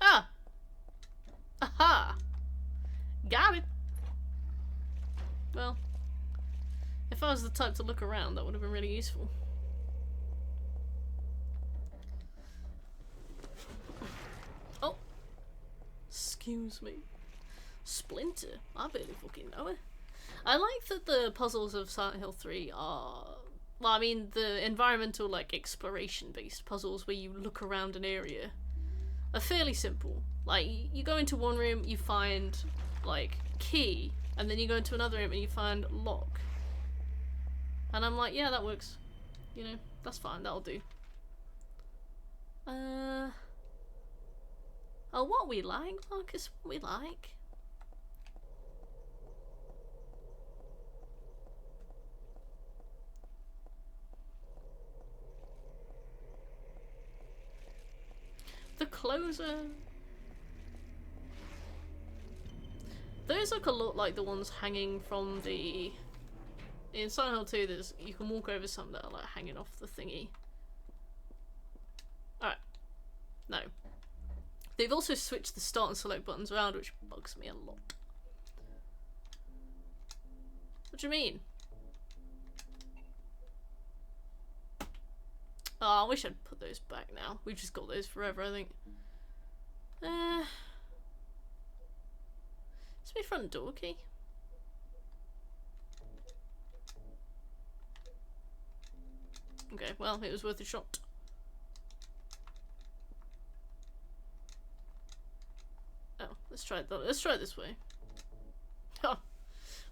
S1: Ah! Aha! Got it! Well, if I was the type to look around, that would have been really useful. Oh! Excuse me. Splinter? I barely fucking know it. I like that the puzzles of Silent Hill 3 are... Well, I mean, the environmental, like, exploration-based puzzles where you look around an area are fairly simple. Like, you go into one room, you find, like, key, and then you go into another room and you find lock. And I'm like, yeah, that works. You know, that's fine, that'll do. Oh, what we like, Marcus? What we like? The closer. Those look a lot like the ones hanging from the... In Silent Hill 2, there's, you can walk over some that are like hanging off the thingy. Alright. No. They've also switched the start and select buttons around, which bugs me a lot. What do you mean? Oh, I wish I'd put those back now. We've just got those forever, I think. It's my front door key. Okay, well, it was worth a shot. Oh, let's try it. Let's try it this way. Oh, I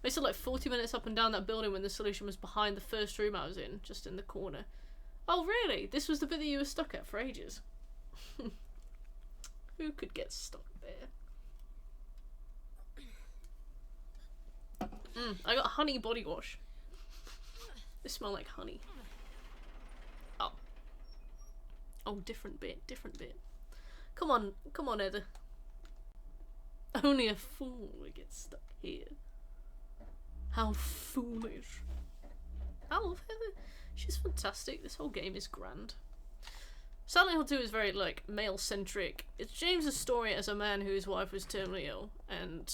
S1: wasted like 40 minutes up and down that building when the solution was behind the first room I was in, just in the corner. Oh, really? This was the bit that you were stuck at for ages. Who could get stuck there? I got honey body wash. They smell like honey. Oh. Oh, different bit, different bit. Come on, Heather. Only a fool would get stuck here. How foolish. I love Heather. She's fantastic. This whole game is grand. Silent Hill 2 is very, like, male-centric. It's James's story as a man whose wife was terminally ill, and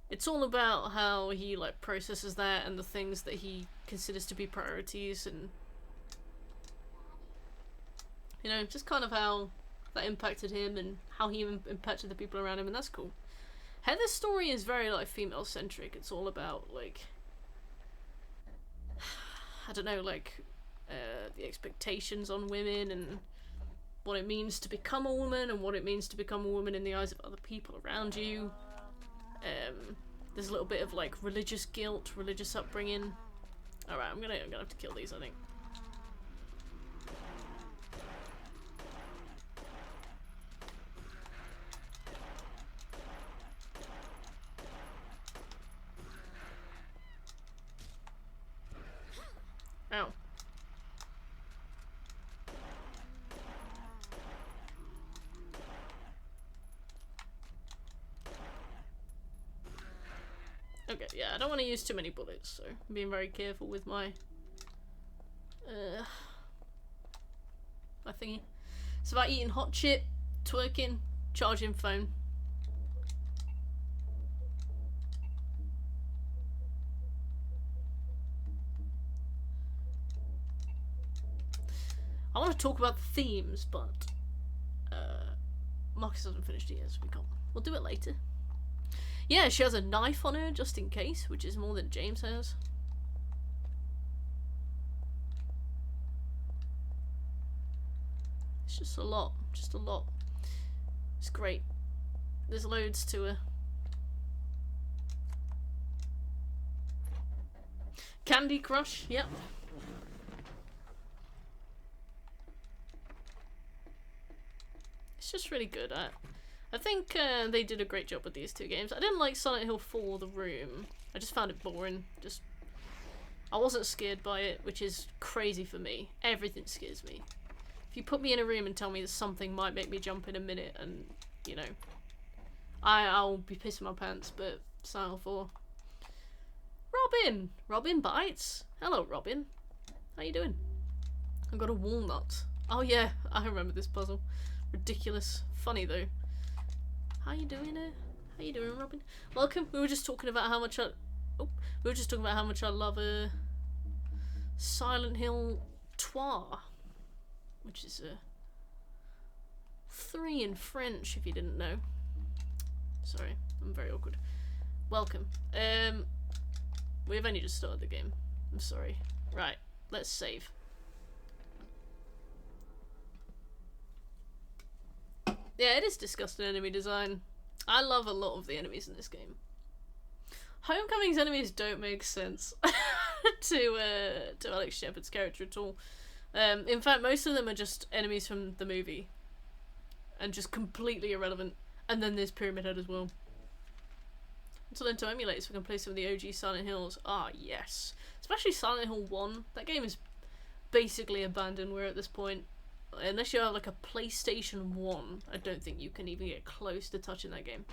S1: It's all about how he like processes that and the things that he considers to be priorities, and you know, just kind of how that impacted him and how he impacted the people around him, and that's cool. Heather's story is very like female centric. It's all about like, I don't know, like the expectations on women and what it means to become a woman and what it means to become a woman in the eyes of other people around you. There's a little bit of like religious guilt, religious upbringing. Alright, I'm gonna have to kill these, I think. Ow. Okay, yeah, I don't want to use too many bullets, so I'm being very careful with my thingy. It's about eating hot chip, twerking, charging phone. I want to talk about the themes, but Marcus hasn't finished it yet, so we can't. We'll do it later. Yeah, she has a knife on her, just in case, which is more than James has. It's just a lot. Just a lot. It's great. There's loads to her. Candy Crush, yep. It's just really good. I think they did a great job with these two games. I didn't like Silent Hill 4 The Room. I just found it boring. I wasn't scared by it, which is crazy for me. Everything scares me. If you put me in a room and tell me that something might make me jump in a minute, and, you know, I'll be pissing my pants, but Silent Hill 4. Robin! Robin Bites? Hello, Robin. How you doing? I got a walnut. Oh yeah, I remember this puzzle. Ridiculous. Funny though. How you doing there? How you doing, Robin? Welcome. We were just talking about how much I love Silent Hill 3, which is 3 in French, if you didn't know. Sorry, I'm very awkward. Welcome. We've only just started the game. I'm sorry. Right, let's save. Yeah, it is disgusting enemy design. I love a lot of the enemies in this game. Homecoming's enemies don't make sense to Alex Shepard's character at all. In fact, most of them are just enemies from the movie. And just completely irrelevant. And then there's Pyramid Head as well. Until then, to emulate, so we can play some of the OG Silent Hills. Ah, yes. Especially Silent Hill 1. That game is basically abandonware at this point. Unless you have like a PlayStation 1, I don't think you can even get close to touching that game.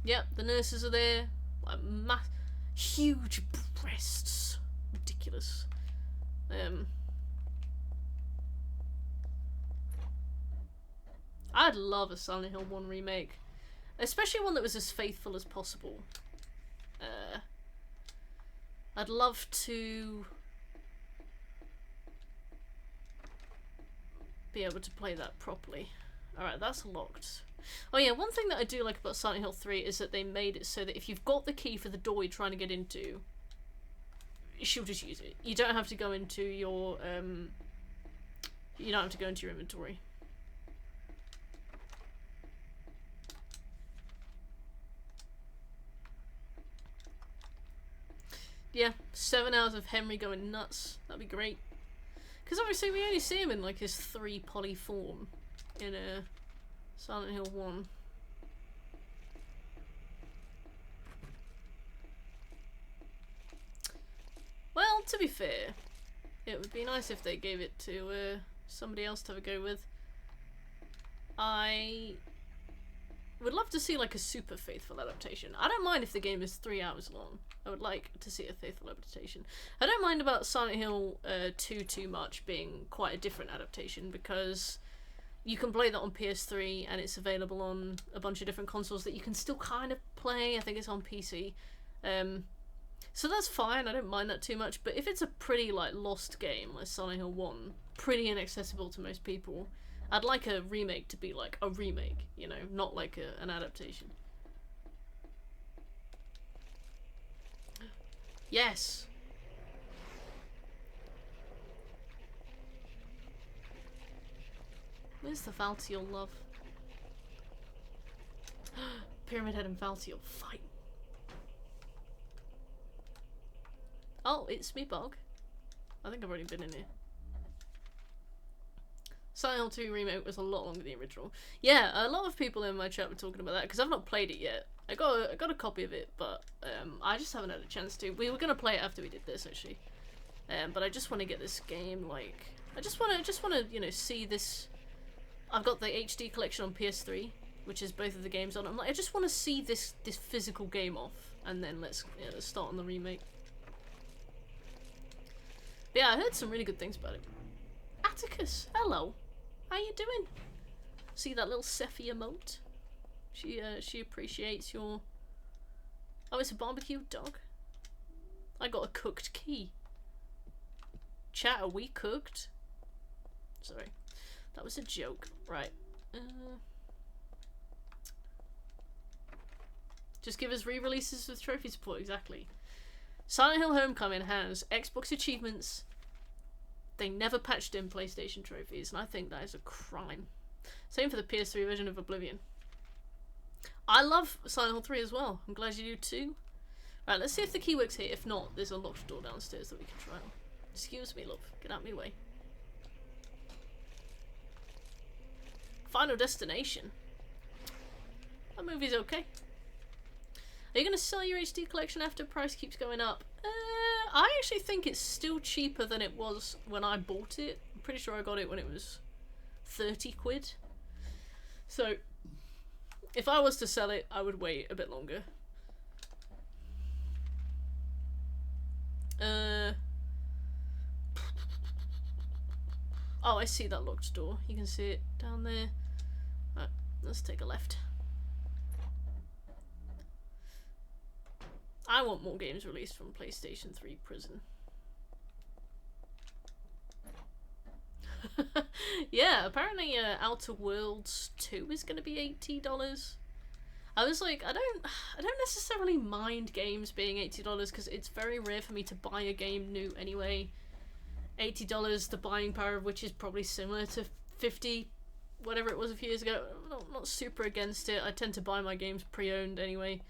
S1: Yep, the nurses are there. Like huge breasts. Ridiculous. I'd love a Silent Hill 1 remake. Especially one that was as faithful as possible. I'd love to be able to play that properly. Alright, that's locked. Oh yeah, one thing that I do like about Silent Hill 3 is that they made it so that if you've got the key for the door you're trying to get into, she'll just use it. You don't have to go into your inventory. Yeah, 7 hours of Henry going nuts. That'd be great. Because obviously we only see him in like his 3 poly form in Silent Hill 1. Well, to be fair, it would be nice if they gave it to somebody else to have a go with. I would love to see like a super faithful adaptation. I don't mind if the game is 3 hours long. I would like to see a faithful adaptation. I don't mind about Silent Hill 2 too much being quite a different adaptation, because you can play that on PS3, and it's available on a bunch of different consoles that you can still kind of play. I think it's on PC. So that's fine, I don't mind that too much, but if it's a pretty, like, lost game, like Silent Hill 1, pretty inaccessible to most people, I'd like a remake to be, like, a remake, you know, not like an adaptation. Yes! Where's the Valtiel love? Pyramid Head and Valtiel fight. Oh, it's me, Bog. I think I've already been in here. Silent Hill 2 remake was a lot longer than the original. Yeah, a lot of people in my chat were talking about that because I've not played it yet. I got a copy of it, but I just haven't had a chance to. We were gonna play it after we did this actually, but I just want to get this game. Like, I just want to you know, see this. I've got the HD collection on PS3, which is both of the games on. I'm like, I just want to see this physical game off, and then let's start on the remake. But yeah, I heard some really good things about it. Atticus, hello. How you doing? See that little Sephi emote? She appreciates your... Oh, it's a barbecue dog? I got a cooked key. Chat, are we cooked? Sorry. That was a joke. Right. Just give us re-releases with trophy support, exactly. Silent Hill Homecoming has Xbox achievements. They never patched in PlayStation trophies, and I think that is a crime. Same for the PS3 version of Oblivion. I love Silent Hill 3 as well. I'm glad you do too. Right, let's see if the key works here. If not, there's a locked door downstairs that we can try on. Excuse me, love. Get out of my way. Final Destination. That movie's okay. Are you going to sell your HD collection after price keeps going up? I actually think it's still cheaper than it was when I bought it. I'm pretty sure I got it when it was 30 quid. So, if I was to sell it, I would wait a bit longer. Oh, I see that locked door. You can see it down there. Right, let's take a left. I want more games released from PlayStation 3 Prison. Yeah, apparently Outer Worlds 2 is going to be $80. I was like, I don't necessarily mind games being $80 because it's very rare for me to buy a game new anyway. $80, the buying power of which is probably similar to 50, whatever it was a few years ago. I'm not super against it. I tend to buy my games pre-owned anyway.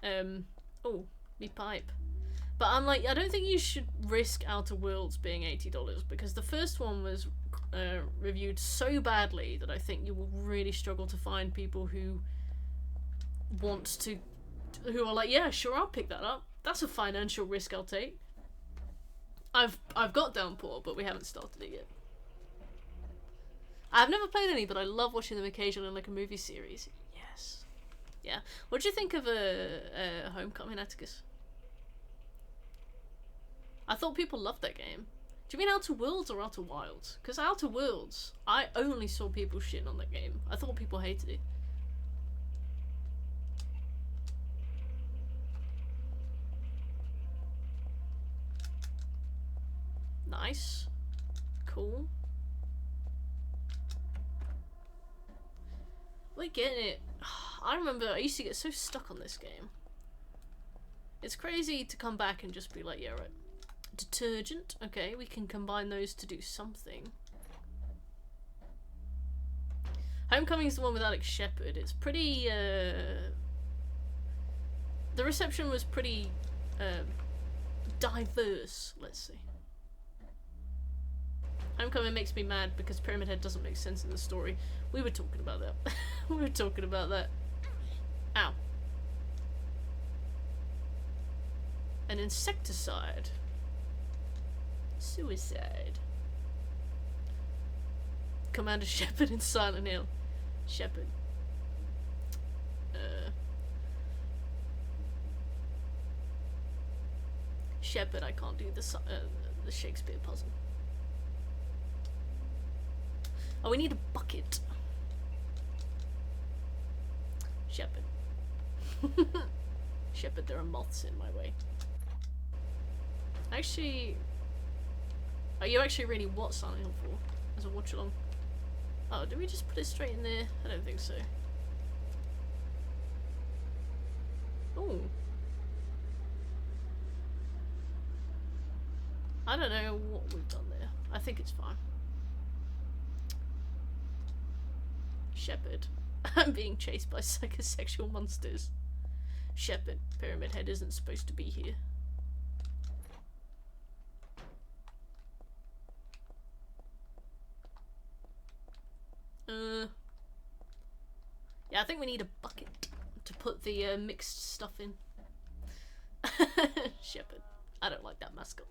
S1: Oh, me pipe. But I'm like, I don't think you should risk Outer Worlds being $80 because the first one was reviewed so badly that I think you will really struggle to find people who are like, yeah, sure, I'll pick that up. That's a financial risk I'll take. I've got Downpour, but we haven't started it yet. I've never played any, but I love watching them occasionally in like a movie series. Yes. Yeah. What do you think of Homecoming, Atticus? I thought people loved that game. Do you mean Outer Worlds or Outer Wilds? Because Outer Worlds, I only saw people shitting on that game. I thought people hated it. Nice. Cool. We're getting it. I remember I used to get so stuck on this game. It's crazy to come back and just be like, yeah, right. Detergent. Okay, we can combine those to do something. Homecoming is the one with Alex Shepard. It's pretty, the reception was pretty, diverse, let's see. Homecoming makes me mad because Pyramid Head doesn't make sense in the story. We were talking about that. We were talking about that. Ow. An insecticide. Suicide. Commander Shepard in Silent Hill. Shepard. Shepard, I can't do the Shakespeare puzzle. Oh, we need a bucket. Shepard. Shepard, there are moths in my way. Actually, are you actually really what signing up for as a watch along? Oh, did we just put it straight in there? I don't think so. Oh. I don't know what we've done there. I think it's fine. Shepard. I'm being chased by psychosexual monsters. Shepard, Pyramid Head isn't supposed to be here. Yeah, I think we need a bucket to put the mixed stuff in. Shepard. I don't like that mascot.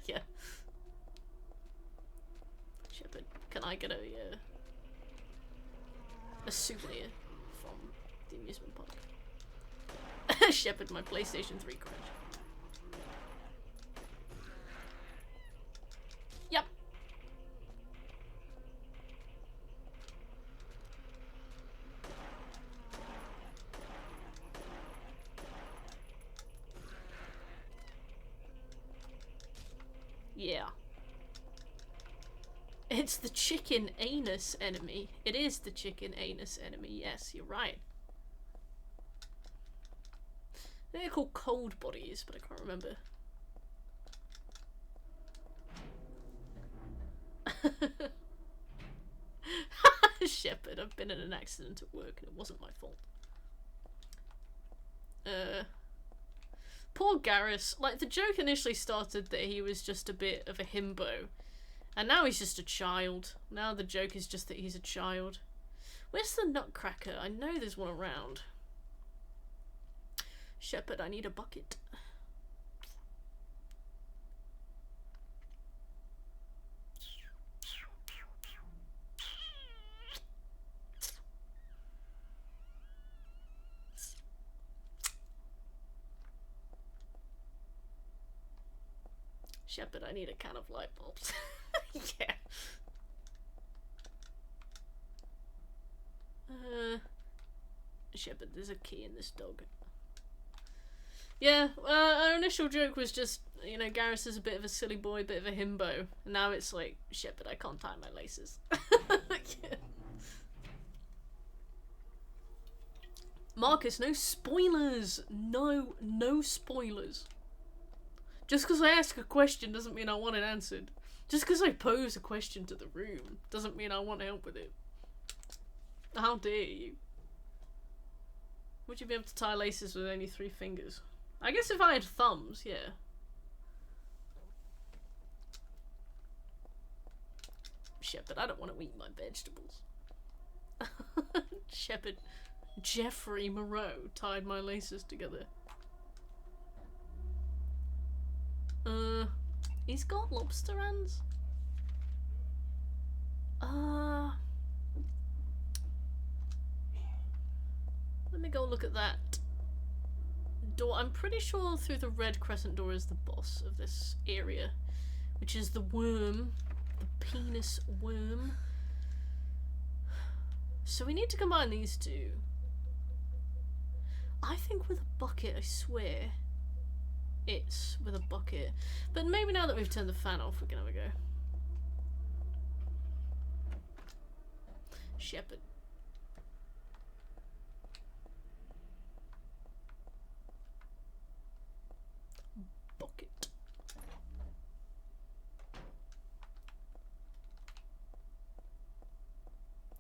S1: Yeah. Shepard, can I get a souvenir from the amusement park? Shepard, my PlayStation 3 crash. Yep. Yeah. It's the chicken anus enemy. It is the chicken anus enemy. Yes, you're right. I think they're called cold bodies, but I can't remember. Shepard, I've been in an accident at work and it wasn't my fault. Poor Garrus. Like, the joke initially started that he was just a bit of a himbo. And now he's just a child. Now the joke is just that he's a child. Where's the Nutcracker? I know there's one around. Shepard, I need a bucket. Shepard, I need a can of light bulbs. Yeah. Shepard, there's a key in this dog. Yeah, our initial joke was just, you know, Garrus is a bit of a silly boy, bit of a himbo. And now it's like, Shepard, I can't tie my laces. Yeah. Marcus, no spoilers! No spoilers. Just because I ask a question doesn't mean I want it answered. Just because I pose a question to the room doesn't mean I want help with it. How dare you? Would you be able to tie laces with only 3 fingers? I guess if I had thumbs, yeah. Shepard, I don't want to eat my vegetables. Shepard, Jeffrey Moreau tied my laces together. He's got lobster hands? Let me go look at that door. I'm pretty sure through the red crescent door is the boss of this area, which is the worm, the penis worm. So we need to combine these two. I think with a bucket, I swear. It's with a bucket. But maybe now that we've turned the fan off, we can have a go. Shepard. Bucket.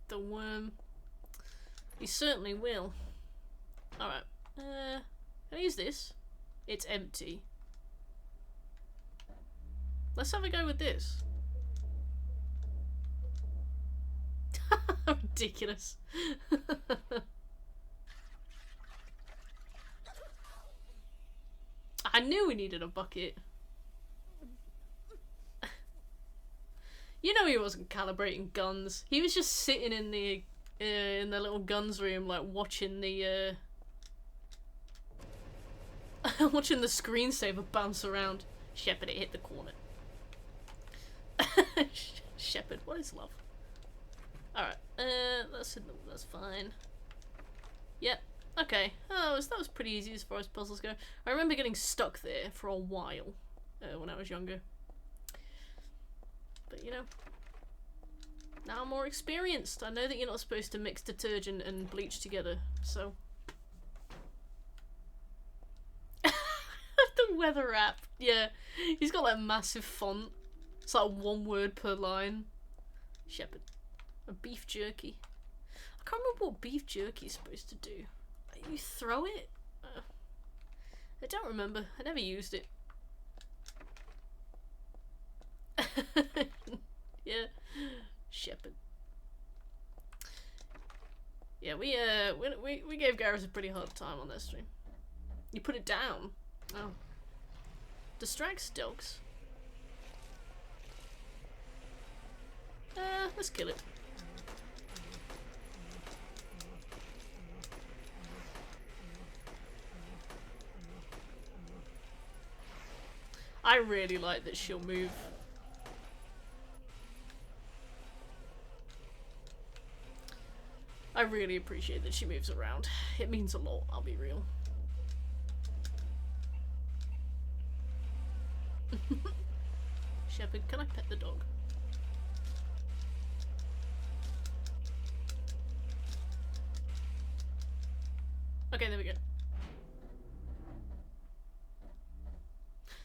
S1: The worm. He certainly will. Alright. Can I use this? It's empty. Let's have a go with this. Ridiculous. I knew we needed a bucket. You know he wasn't calibrating guns. He was just sitting in the little guns room, like watching the watching the screensaver bounce around. Shepard, it hit the corner. Shepard, what is love? Alright, that's fine. Yep, okay. Oh, that was pretty easy as far as puzzles go. I remember getting stuck there for a while when I was younger. But you know, now I'm more experienced. I know that you're not supposed to mix detergent and bleach together, so. The weather app, yeah. He's got like massive font. It's like one word per line. Shepherd. A beef jerky. I can't remember what beef jerky is supposed to do. You throw it? I don't remember. I never used it. Yeah. Shepherd. Yeah, we gave Garrus a pretty hard time on that stream. You put it down. Oh. Distracts dogs. Let's kill it. I really like that she'll move. I really appreciate that she moves around. It means a lot, I'll be real. Shepherd, can I pet the dog? Okay, there we go.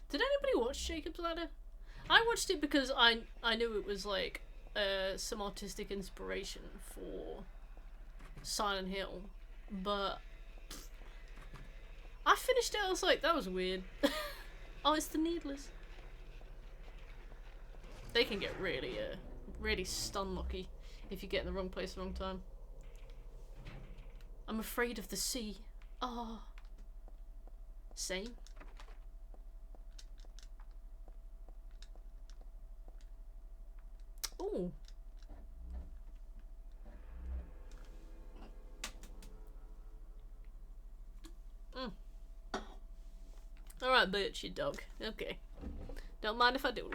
S1: Did anybody watch Jacob's Ladder? I watched it because I knew it was like some artistic inspiration for Silent Hill, but I finished it, I was like, that was weird. Oh, it's the Needlers. They can get really, really stun lucky if you get in the wrong place at the wrong time. I'm afraid of the sea. Oh. Same. Ooh. Alright, bitch, you dog. Okay. Don't mind if I do.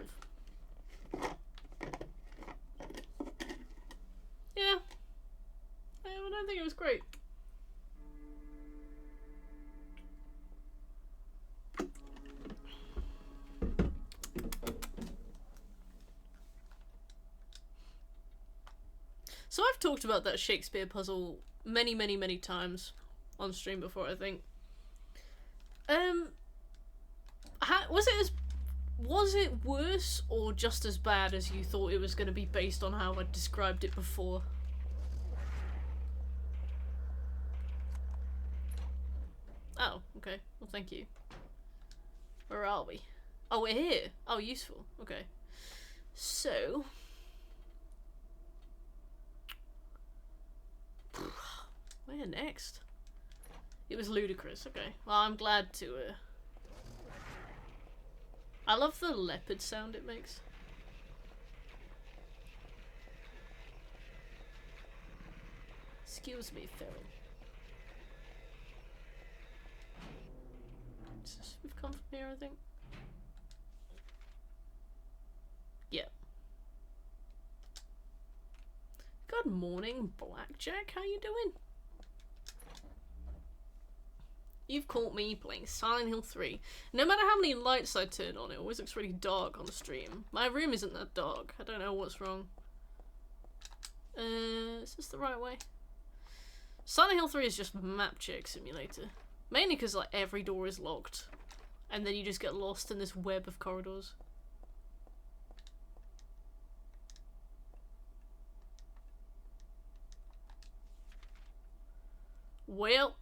S1: Yeah. I don't think it was great. So I've talked about that Shakespeare puzzle many times on stream before, I think. Was it worse or just as bad as you thought it was going to be based on how I described it before? Oh, okay. Well, thank you. Where are we? Oh, we're here. Oh, useful. Okay. So... where next? It was ludicrous. Okay. Well, I'm glad to, I love the leopard sound it makes. Excuse me, Feral. We've come from here, I think. Yeah. Good morning, Blackjack. How you doing? You've caught me playing Silent Hill 3. No matter how many lights I turn on, it always looks really dark on the stream. My room isn't that dark. I don't know what's wrong. Is this the right way? Silent Hill 3 is just Map Check Simulator. Mainly because like every door is locked. And then you just get lost in this web of corridors. Well...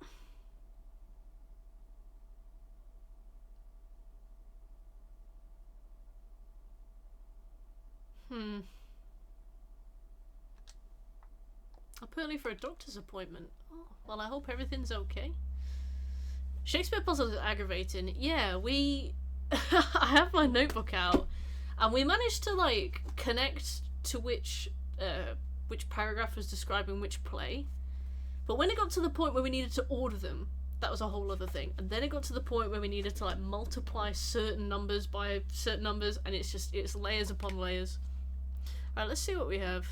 S1: Up early for a doctor's appointment. Oh, well, I hope everything's okay. Shakespeare puzzles are aggravating. Yeah, I have my notebook out, and we managed to, like, connect to which paragraph was describing which play. But when it got to the point where we needed to order them, that was a whole other thing. And then it got to the point where we needed to, like, multiply certain numbers by certain numbers, and it's layers upon layers. Alright, let's see what we have.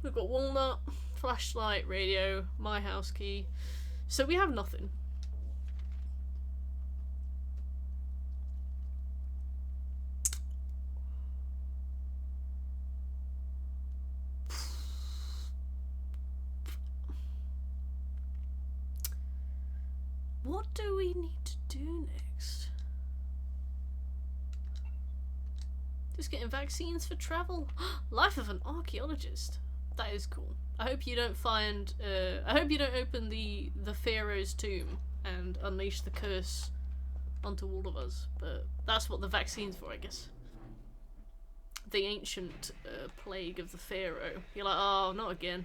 S1: We've got walnut, flashlight, radio, my house key. So we have nothing. What do we need to do next? Just getting vaccines for travel. Life of an archaeologist. That is cool. I hope you don't find. I hope you don't open the pharaoh's tomb and unleash the curse onto all of us. But that's what the vaccine's for, I guess. The ancient plague of the pharaoh. You're like, oh, not again.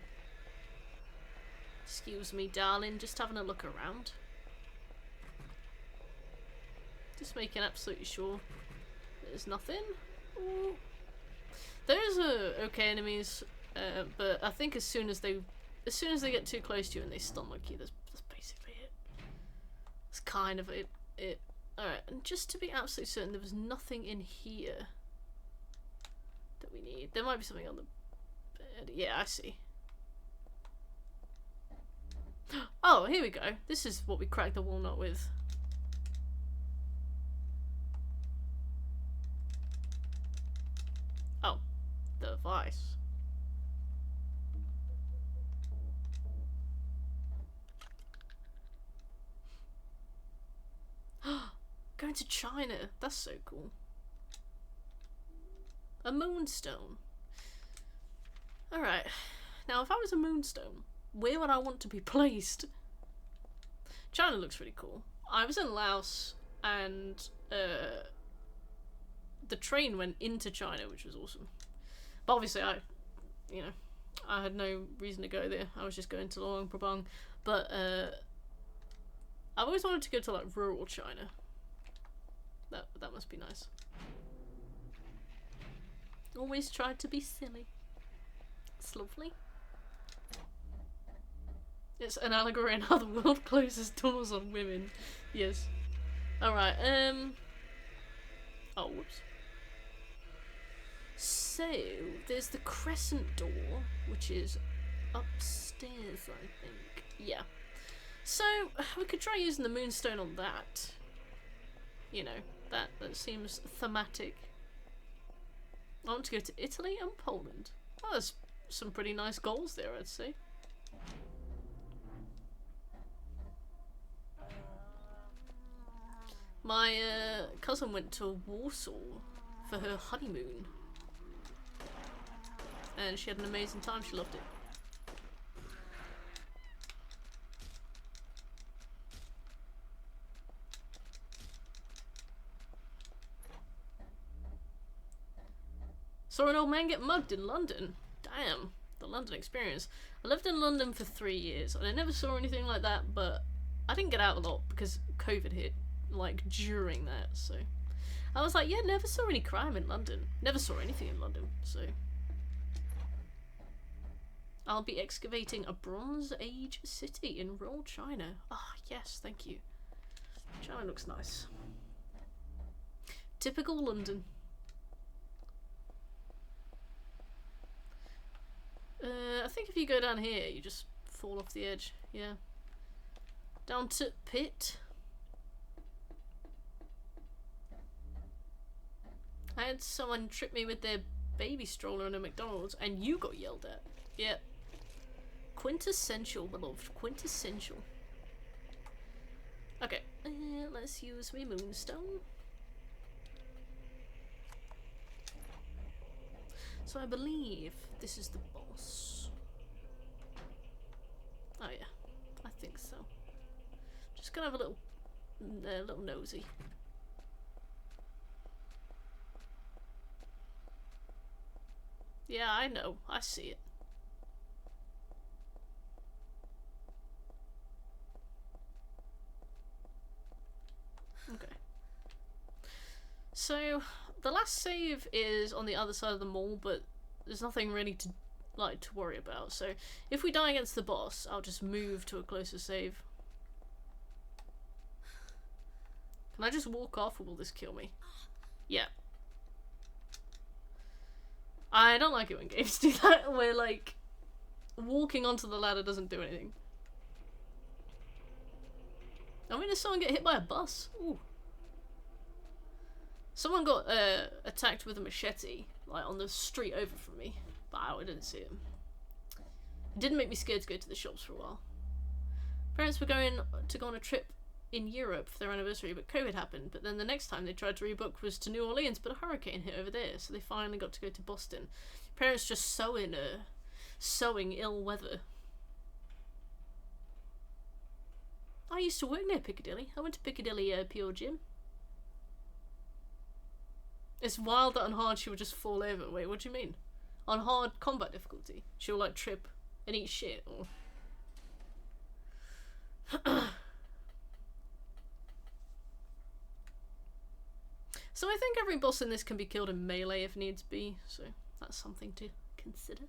S1: Excuse me, darling. Just having a look around. Just making absolutely sure there's nothing. Ooh. Those are okay enemies, but I think as soon as they get too close to you and they stomach you, that's basically it. It's kind of it. Alright, and just to be absolutely certain, there was nothing in here that we need. There might be something on the bed. Yeah, I see. Oh, here we go. This is what we cracked the walnut with. Oh, device. Going to China. That's so cool. A moonstone. Alright. Now, if I was a moonstone, where would I want to be placed? China looks really cool. I was in Laos and the train went into China, which was awesome. But obviously I had no reason to go there. I was just going to Luang Prabang. But I've always wanted to go to like rural China. That must be nice. Always tried to be silly. It's lovely. It's an allegory in how the world closes doors on women. Yes. Alright, oh, whoops. So, there's the crescent door, which is upstairs, I think. Yeah. So, we could try using the moonstone on that. You know, that seems thematic. I want to go to Italy and Poland. Oh, there's some pretty nice goals there, I'd say. My cousin went to Warsaw for her honeymoon. And she had an amazing time, she loved it. Saw an old man get mugged in London. Damn, the London experience. I lived in London for 3 years and I never saw anything like that, but I didn't get out a lot because COVID hit, like, during that, so. I was like, yeah, never saw any crime in London. Never saw anything in London, so. I'll be excavating a Bronze Age city in rural China. Ah, yes, thank you. China looks nice. Typical London. I think if you go down here, you just fall off the edge. Yeah. Down to pit. I had someone trip me with their baby stroller in a McDonald's, and you got yelled at. Yeah. Quintessential, beloved. Quintessential. Okay. Let's use my moonstone. So I believe this is the boss. Oh yeah, I think so. Just gonna have a little nosy. Yeah, I know. I see it. Okay. So the last save is on the other side of the mall, but there's nothing really to worry about. So if we die against the boss, I'll just move to a closer save. Can I just walk off, or will this kill me? Yeah. I don't like it when games do that, where like walking onto the ladder doesn't do anything. I mean, did someone get hit by a bus? Ooh. Someone got attacked with a machete, like on the street over from me, but I didn't see him. It didn't make me scared to go to the shops for a while. Parents were going to go on a trip in Europe for their anniversary, but COVID happened. But then the next time they tried to rebook was to New Orleans, but a hurricane hit over there, so they finally got to go to Boston. Parents just sowing ill weather. I used to work near Piccadilly. I went to Piccadilly Pure Gym. It's wild that on hard she would just fall over. Wait, what do you mean? On hard combat difficulty, she'll like trip and eat shit, or... So I think every boss in this can be killed in melee if needs be, so that's something to consider.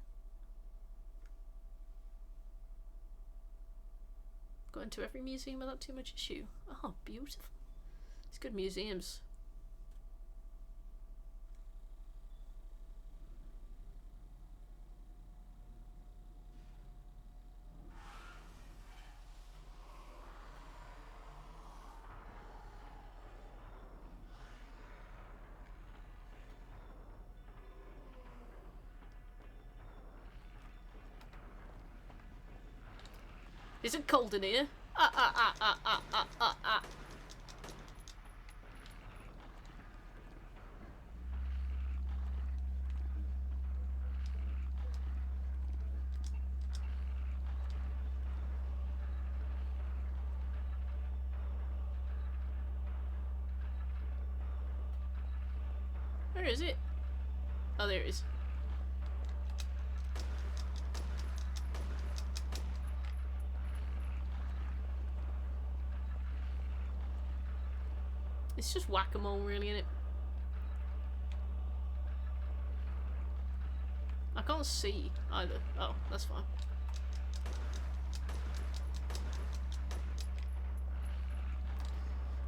S1: Go into every museum without too much issue. Oh, beautiful. It's good museums. Is it cold in here? Where is it? Oh, there it is. It's just whack-a-mole, really, isn't it? I can't see either. Oh, that's fine.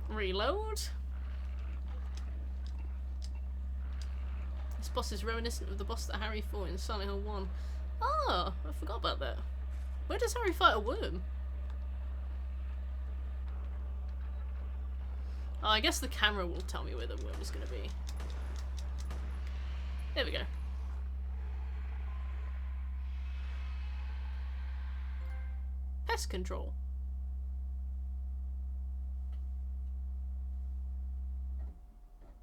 S1: Reload. This boss is reminiscent of the boss that Harry fought in Silent Hill 1. Oh, I forgot about that. Where does Harry fight a worm? Oh, I guess the camera will tell me where the worm is going to be. There we go. Pest control.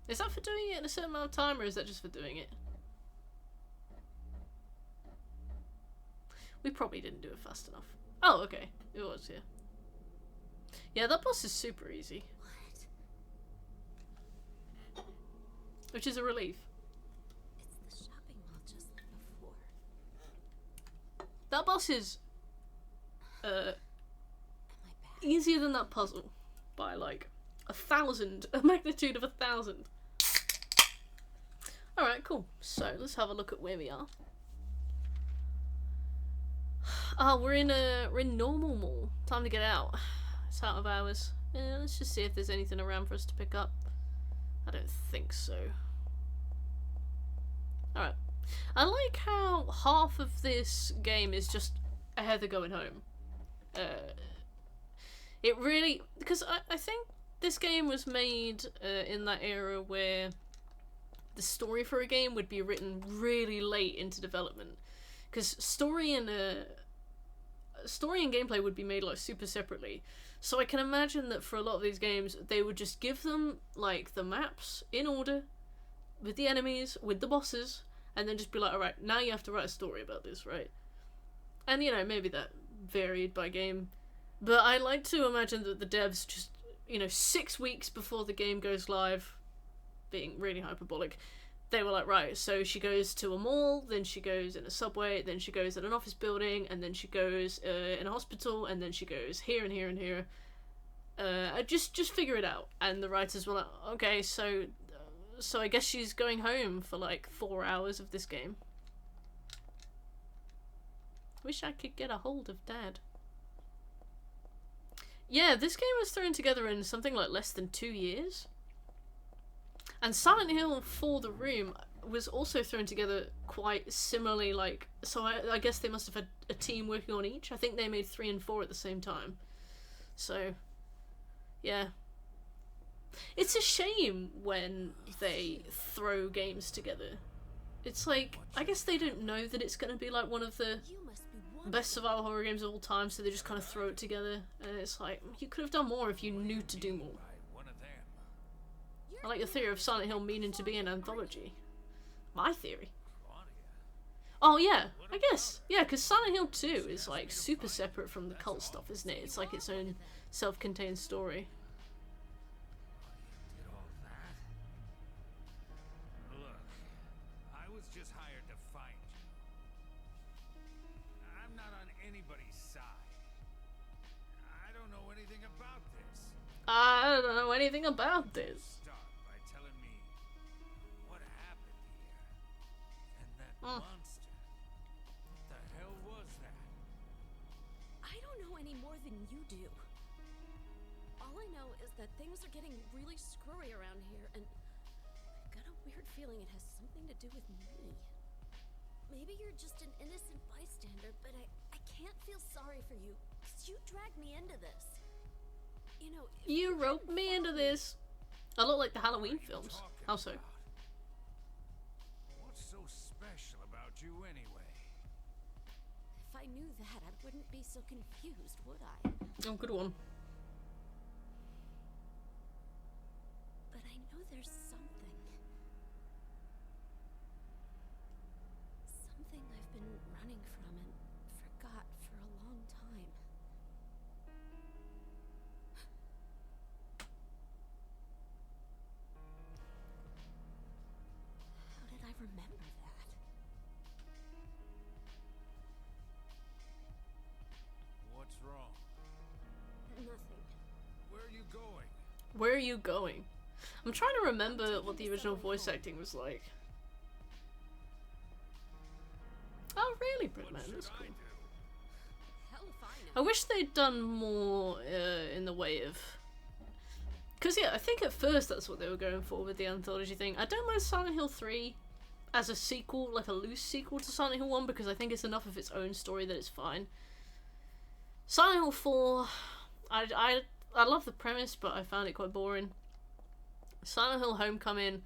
S1: Is that for doing it in a certain amount of time, or is that just for doing it? We probably didn't do it fast enough. Oh, okay. It was, yeah. Yeah, that boss is super easy. Which is a relief.
S2: It's the shopping mall just like before.
S1: That boss is
S2: Am I bad?
S1: easier than that puzzle by like 1,000, a magnitude of 1,000. Alright, cool. So let's have a look at where we are. Ah, we're in normal mall. Time to get out. It's out of hours. Yeah, let's just see if there's anything around for us to pick up. I don't think so. Alright. I like how half of this game is just a Heather going home. It really... Because I think this game was made in that era where the story for a game would be written really late into development. Because story and gameplay would be made like super separately. So I can imagine that for a lot of these games, they would just give them like the maps in order, with the enemies, with the bosses, and then just be like, alright, now you have to write a story about this, right? And you know, maybe that varied by game. But I like to imagine that the devs just, you know, 6 weeks before the game goes live, being really hyperbolic, they were like, right, so she goes to a mall, then she goes in a subway, then she goes in an office building, and then she goes in a hospital, and then she goes here and here and here. Just figure it out. And the writers were like, okay, so I guess she's going home for like 4 hours of this game. Wish I could get a hold of Dad. Yeah, this game was thrown together in something like less than 2 years. And Silent Hill for the Room, was also thrown together quite similarly, like, so I guess they must have had a team working on each. I think they made 3 and 4 at the same time. So, yeah. It's a shame when they throw games together. It's like, I guess they don't know that it's going to be like one of the
S2: You must be one.
S1: best survival horror games of all time, so they just kind of throw it together. And it's like, you could have done more if you knew to do more.
S4: By one of them.
S1: I like the theory of Silent Hill meaning to be an anthology. My theory.
S4: Claudia.
S1: Oh yeah, I guess. Yeah, because Silent Hill 2 is like super separate from the cult stuff, isn't it? It's like its own self-contained story.
S4: Did all that? Look, I was just hired to find you. I'm not on anybody's side. I don't know anything about this.
S1: I don't know anything about this.
S4: Start by telling me what happened here. And that monster. What the hell was that?
S2: I don't know any more than you do. All I know is that things are getting really screwy around here, and I've got a weird feeling it has something to do with me. Maybe you're just an innocent bystander, but I can't feel sorry for you, because you dragged me into this. You know, if
S1: You
S2: hadn't
S1: roped me into
S2: followed me-
S1: this. I look like the Halloween films.
S4: Talking
S1: How so?
S4: about? What's so special about you anyway?
S2: If I knew that, I wouldn't be so confused, would I?
S1: Oh, good one.
S2: But I know there's something. Something I've been running from and forgot for a long time. How did I remember that?
S4: What's wrong?
S2: Nothing.
S4: Where are you going?
S1: Where are you going? I'm trying to remember what the original voice acting was like. Oh, really, Britman? That's
S4: Should I
S1: cool.
S4: do?
S2: Hell if I
S1: I
S2: know.
S1: wish they'd done more in the way of... Because, yeah, I think at first that's what they were going for with the anthology thing. I don't mind Silent Hill 3 as a sequel, like a loose sequel to Silent Hill 1, because I think it's enough of its own story that it's fine. Silent Hill 4, I love the premise, but I found it quite boring. Silent Hill Homecoming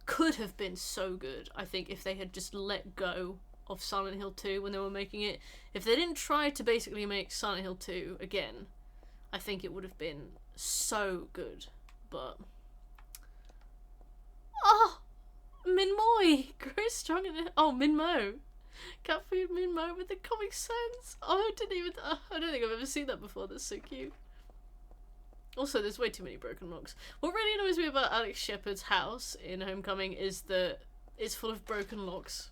S1: could have been so good, I think, if they had just let go of Silent Hill 2 when they were making it. If they didn't try to basically make Silent Hill 2 again, I think it would have been so good. But... Oh! Minmoy! Grow strong in it. Oh, Minmo! Cat food Minmo with the Comic Sans! Oh, I didn't even... I don't think I've ever seen that before. That's so cute. Also, there's way too many broken locks. What really annoys me about Alex Shepard's house in Homecoming is that it's full of broken locks.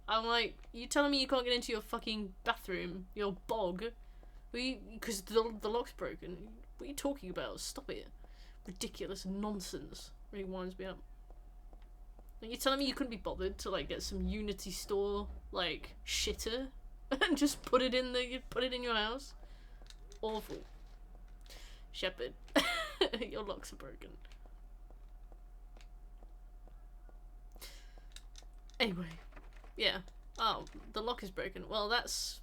S1: I'm like, you telling me you can't get into your fucking bathroom, your bog, because the lock's broken? What are you talking about? Stop it. Ridiculous nonsense. Really winds me up. Like, you telling me you couldn't be bothered to like get some Unity store like shitter and just put it in your house? Awful. Shepard, your locks are broken. Anyway, yeah. Oh, the lock is broken. Well, that's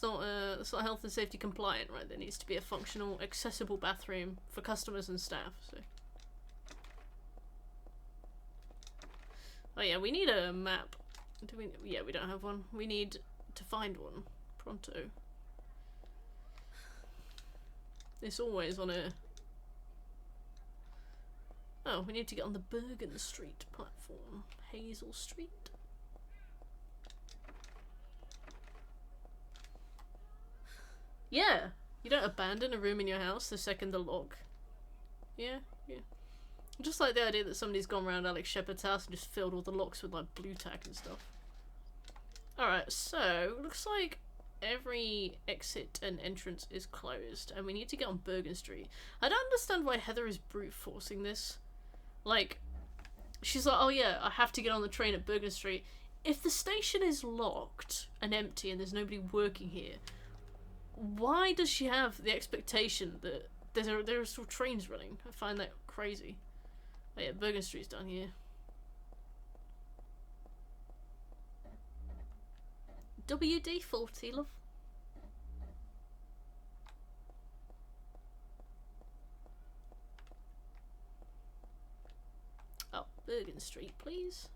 S1: not health and safety compliant, right? There needs to be a functional, accessible bathroom for customers and staff. So. Oh yeah, we need a map. Do we? Yeah, we don't have one. We need to find one pronto. It's always on a... Oh, we need to get on the Bergen Street platform. Hazel Street. Yeah, you don't abandon a room in your house the second the lock. Yeah. Just like the idea that somebody's gone around Alex Shepard's house and just filled all the locks with like blue tack and stuff. Alright, so looks like every exit and entrance is closed, and we need to get on Bergen Street. I don't understand why Heather is brute forcing this. Like, she's like, oh yeah, I have to get on the train at Bergen Street. If the station is locked and empty and there's nobody working here, why does she have the expectation that there are still trains running? I find that crazy. Oh yeah, Bergen Street's down here. WD-40, love. Oh, Bergen Street, please.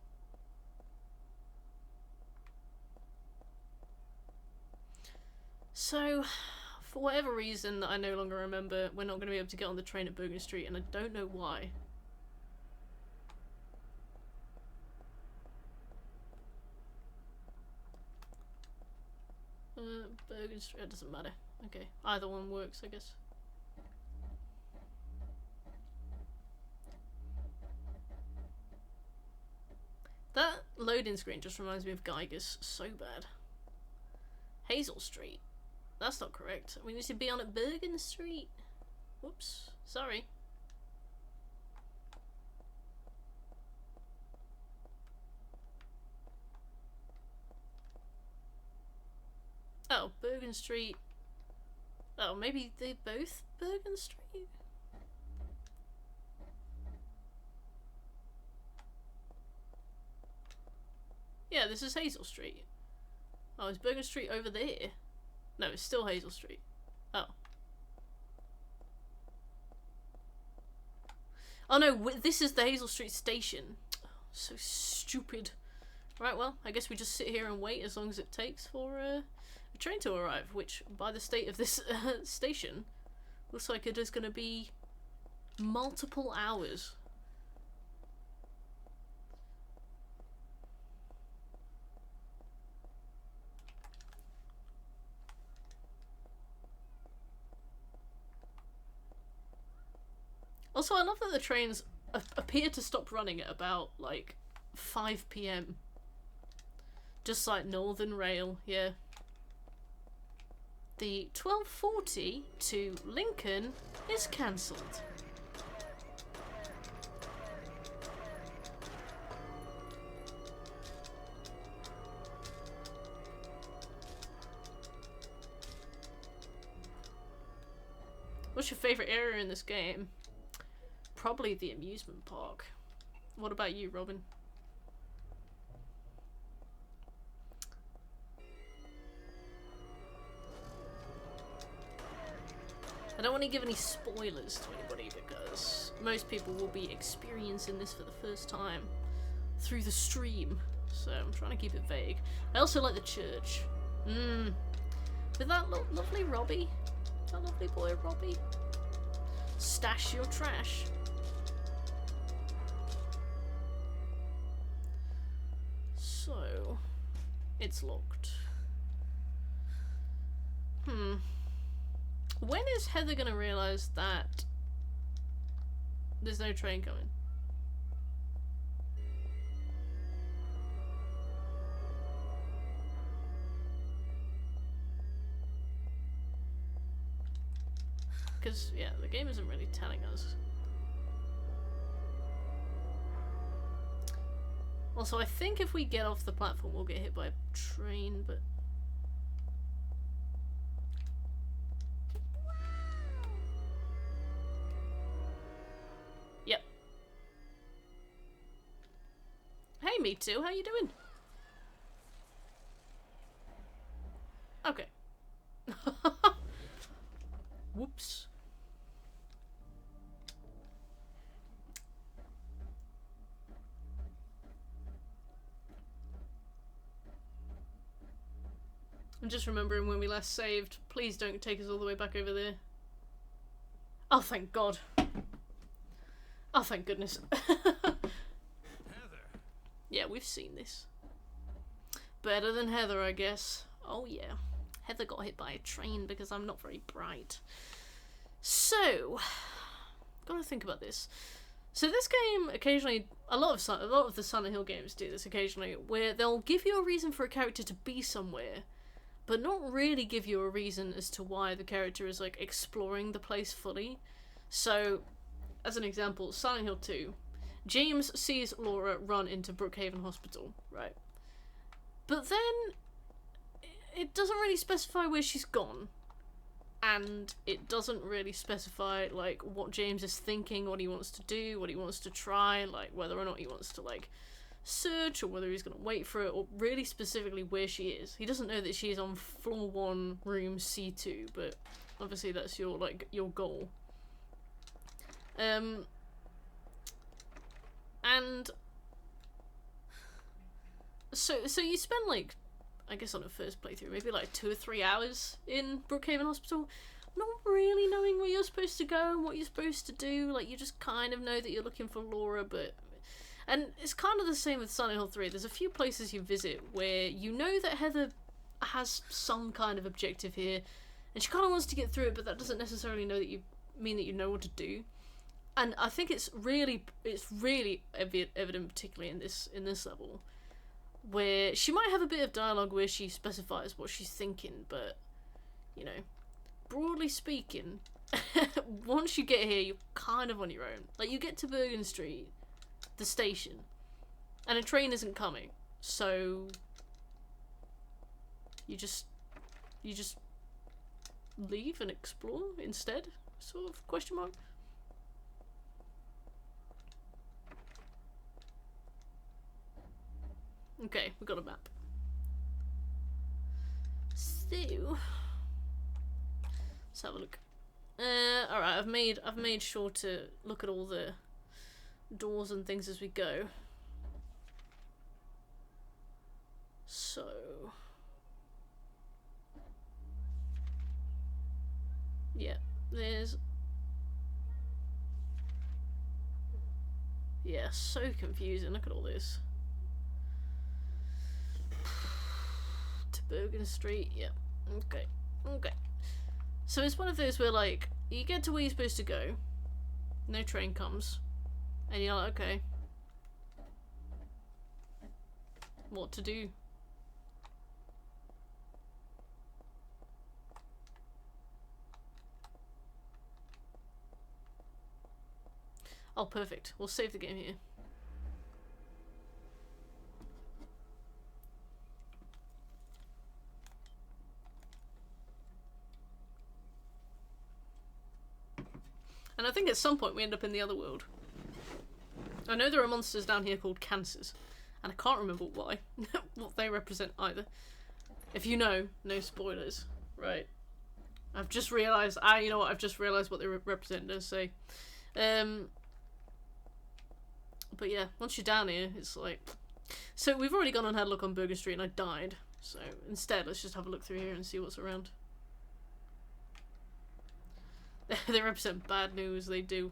S1: So, for whatever reason that I no longer remember, we're not going to be able to get on the train at Bergen Street, and I don't know why. Bergen Street, it doesn't matter. Okay, either one works, I guess. That loading screen just reminds me of Geiger's so bad. Hazel Street. That's not correct. We need to be on at Bergen Street. Whoops. Sorry. Oh, Bergen Street. Oh, maybe they both Bergen Street? Yeah, this is Hazel Street. Oh, is Bergen Street over there? No, it's still Hazel Street. Oh. Oh no, this is the Hazel Street station. Oh, so stupid. Right, well, I guess we just sit here and wait as long as it takes for a train to arrive, which, by the state of this station, looks like it is going to be multiple hours. Also, I love that the trains appear to stop running at about, like, 5 PM. Just like Northern Rail, yeah. The 12:40 to Lincoln is cancelled. What's your favourite area in this game? Probably the amusement park. What about you, Robin? I don't want to give any spoilers to anybody because most people will be experiencing this for the first time through the stream, so I'm trying to keep it vague. I also like the church. With that lovely Robbie, that lovely boy Robbie. Stash your trash. So, it's locked. When is Heather gonna realise that there's no train coming? Because, yeah, the game isn't really telling us. Also, I think if we get off the platform, we'll get hit by a train, but... Yep. Hey, me too. How you doing? Okay. Whoops. I'm just remembering when we last saved. Please don't take us all the way back over there. Oh, thank God. Oh, thank goodness.
S4: Heather.
S1: Yeah, we've seen this. Better than Heather, I guess. Oh, yeah. Heather got hit by a train because I'm not very bright. So, gotta think about this. So this game occasionally, a lot of the Silent Hill games do this occasionally, where they'll give you a reason for a character to be somewhere, but not really give you a reason as to why the character is, like, exploring the place fully. So, as an example, Silent Hill 2, James sees Laura run into Brookhaven Hospital, right? But then, it doesn't really specify where she's gone. and it doesn't really specify like what James is thinking, what he wants to do, what he wants to try, like whether or not he wants to like search or whether he's gonna wait for it, or really specifically where she is. He doesn't know that she is on floor 1, room C2, but obviously that's your like your goal. And so you spend like, I guess on a first playthrough, maybe like 2 or 3 hours in Brookhaven Hospital, not really knowing where you're supposed to go and what you're supposed to do. Like, you just kind of know that you're looking for Laura, but... And it's kind of the same with Silent Hill 3. There's a few places you visit where you know that Heather has some kind of objective here, and she kind of wants to get through it, but that doesn't necessarily mean that you know what to do. And I think it's really evident, particularly in this level, where she might have a bit of dialogue where she specifies what she's thinking, but, you know, broadly speaking, once you get here, you're kind of on your own. Like, you get to Bergen Street, the station, and a train isn't coming, so you just leave and explore instead, sort of, question mark. Okay, we got a map. So let's have a look. Alright, I've made sure to look at all the doors and things as we go. So yeah, so confusing. Look at all this. To Bergen Street, yeah. Okay. So it's one of those where, like, you get to where you're supposed to go, no train comes, and you're like, okay, what to do? Oh, perfect. We'll save the game here. And I think at some point we end up in the other world. I know there are monsters down here called cancers, and I can't remember why, what they represent either. If you know, no spoilers, right? I've just realised, you know what, I've just realised what they represent, let's say. But yeah, once you're down here, it's like... So we've already gone and had a look on Bergen Street and I died, so instead let's just have a look through here and see what's around. They represent bad news, they do.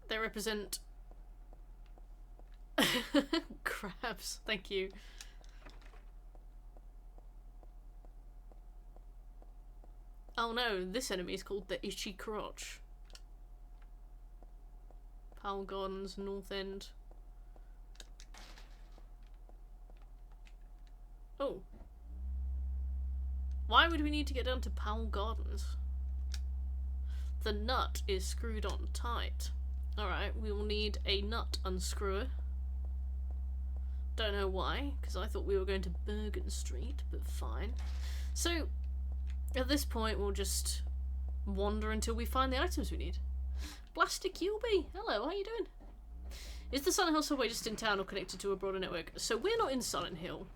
S1: They represent... crabs, thank you. Oh no, this enemy is called the Itchy Crotch. Powell Gardens, North End. Oh. Why would we need to get down to Powell Gardens? The nut is screwed on tight. Alright, we will need a nut unscrewer. Don't know why, because I thought we were going to Bergen Street, but fine. So, at this point we'll just wander until we find the items we need. Blastic Yulby! Hello, how you doing? Is the Silent Hill subway just in town or connected to a broader network? So we're not in Silent Hill.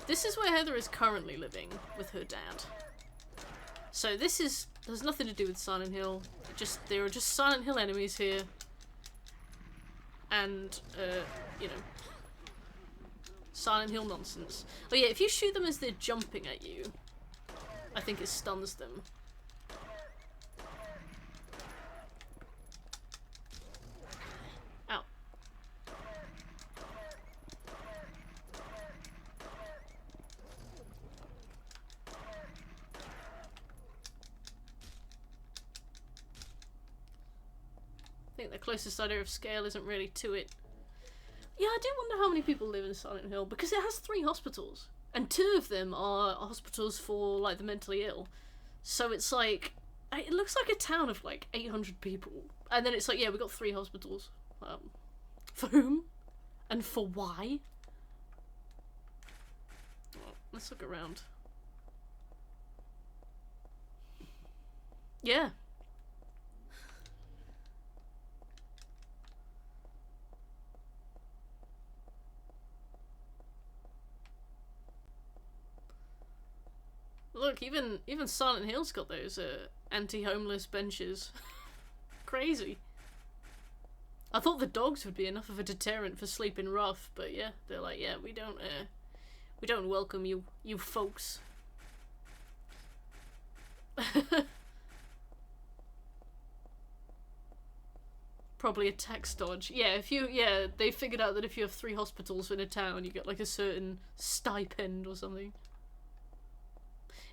S1: This is where Heather is currently living with her dad. So this has nothing to do with Silent Hill. There are just Silent Hill enemies here. And, you know, Silent Hill nonsense. Oh yeah, if you shoot them as they're jumping at you, I think it stuns them. Ow. I think the closest idea of scale isn't really to it. Yeah, I do wonder how many people live in Silent Hill, because it has 3 hospitals, and 2 of them are hospitals for, like, the mentally ill. So it's like, it looks like a town of, like, 800 people. And then it's like, yeah, we got 3 hospitals. For whom? And for why? Let's look around. Yeah. Look, even Silent Hill's got those anti-homeless benches. Crazy. I thought the dogs would be enough of a deterrent for sleeping rough, but yeah, they're like, yeah, we don't welcome you folks. Probably a tax dodge. Yeah, they figured out that if you have 3 hospitals in a town, you get like a certain stipend or something.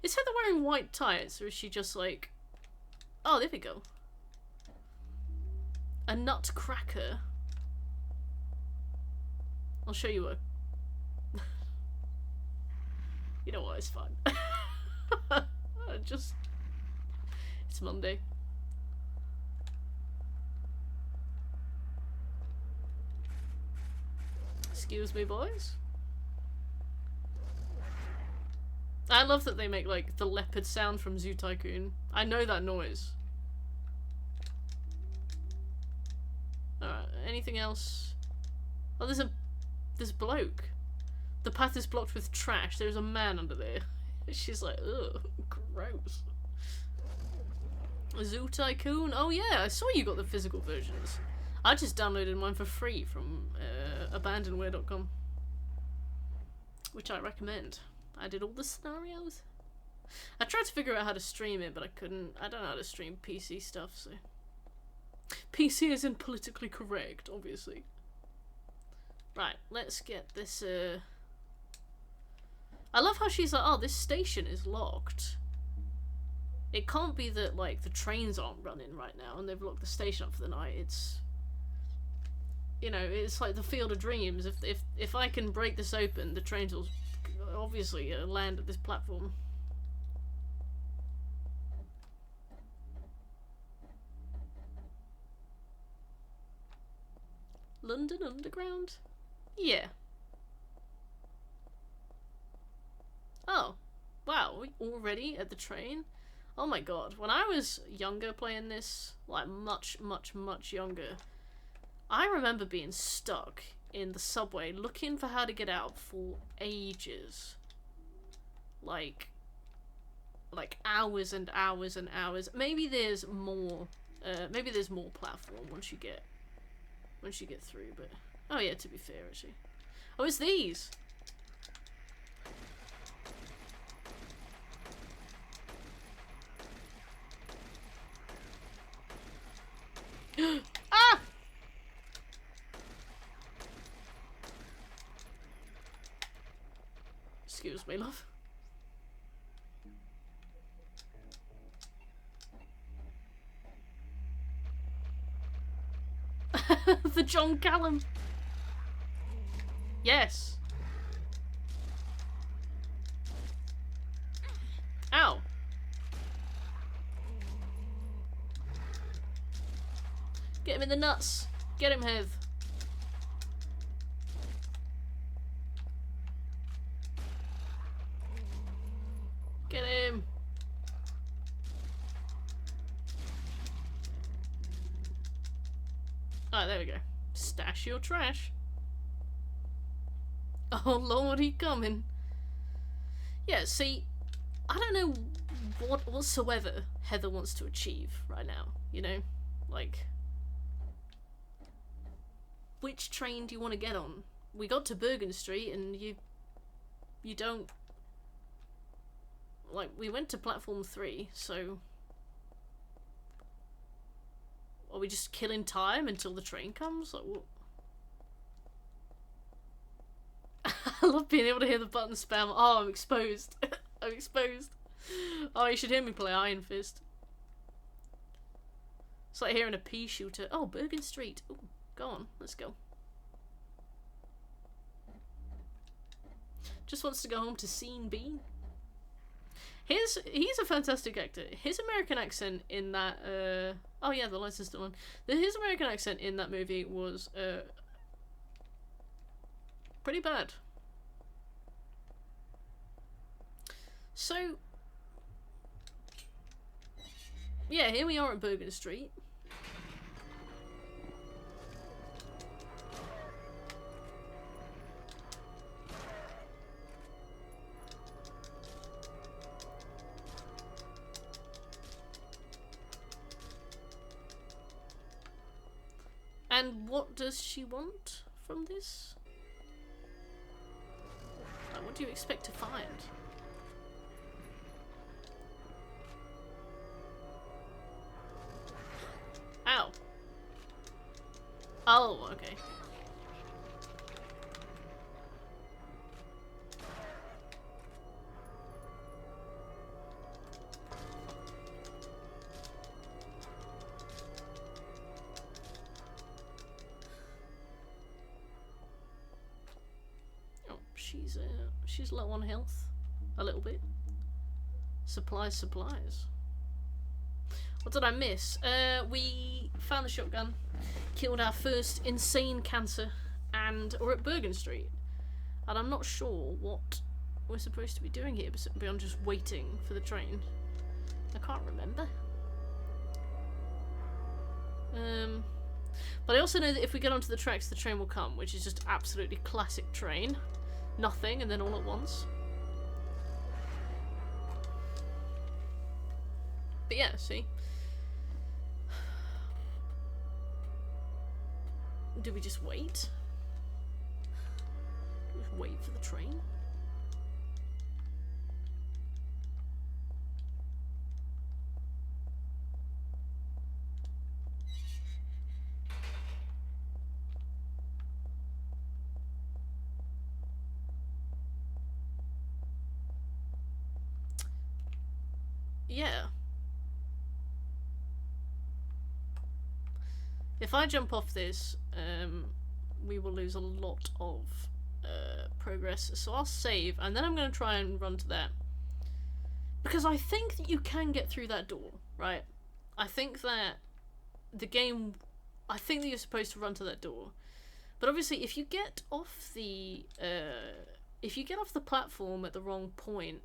S1: Is Heather wearing white tights, or is she just like... Oh, there we go. A nutcracker. I'll show you a... You know what, it's fine. Just... It's Monday. Excuse me, boys. I love that they make, like, the leopard sound from Zoo Tycoon. I know that noise. Alright, anything else? Oh, there's a bloke. The path is blocked with trash. There's a man under there. She's like, ugh, gross. Zoo Tycoon? Oh yeah, I saw you got the physical versions. I just downloaded mine for free from abandonware.com, which I recommend. I did all the scenarios. I tried to figure out how to stream it, but I couldn't. I don't know how to stream PC stuff, so... PC isn't politically correct, obviously. Right, let's get this, I love how she's like, oh, this station is locked. It can't be that, like, the trains aren't running right now and they've locked the station up for the night. It's... You know, it's like the Field of Dreams. If I can break this open, the trains will obviously land at this platform. London Underground? Yeah. Oh. Wow, we already at the train? Oh my god. When I was younger playing this, like much, much, much younger, I remember being stuck in the subway looking for how to get out for ages. Like hours and hours and hours. Maybe there's more platform once you get through, but oh yeah, to be fair, actually. Oh, it's these. Ah! Excuse me, love. The John Callum. Yes. Ow. Get him in the nuts. Get him, Heath. Get him. Oh, there we go. Stash your trash. Oh lord, he coming. Yeah, see, I don't know what whatsoever Heather wants to achieve right now, you know? Like, which train do you want to get on? We got to Bergen Street and you don't... Like, we went to platform 3, so... Are we just killing time until the train comes? Like, what? I love being able to hear the button spam. Oh, I'm exposed. I'm exposed. Oh, you should hear me play Iron Fist. It's like hearing a pea shooter. Oh, Bergen Street. Ooh, go on, let's go. Just wants to go home to Scene B. He's a fantastic actor. His American accent in that, oh yeah, the lights are still on. His American accent in that movie was, pretty bad. So, yeah, here we are at Bergen Street. And what does she want from this? Like, what do you expect to find? Ow. Oh, okay. Oh, she's low on health. A little bit. Supplies. What did I miss? We found the shotgun, killed our first insane cancer, and we're at Bergen Street. And I'm not sure what we're supposed to be doing here beyond just waiting for the train. I can't remember. But I also know that if we get onto the tracks, the train will come, which is just absolutely classic train. Nothing, and then all at once. But yeah, see? Do we just wait? Just wait for the train? Yeah. If I jump off this, we will lose a lot of progress. So I'll save, and then I'm going to try and run to that. Because I think that you can get through that door, right? I think that the game... I think that you're supposed to run to that door. But obviously, if you get off the... if you get off the platform at the wrong point,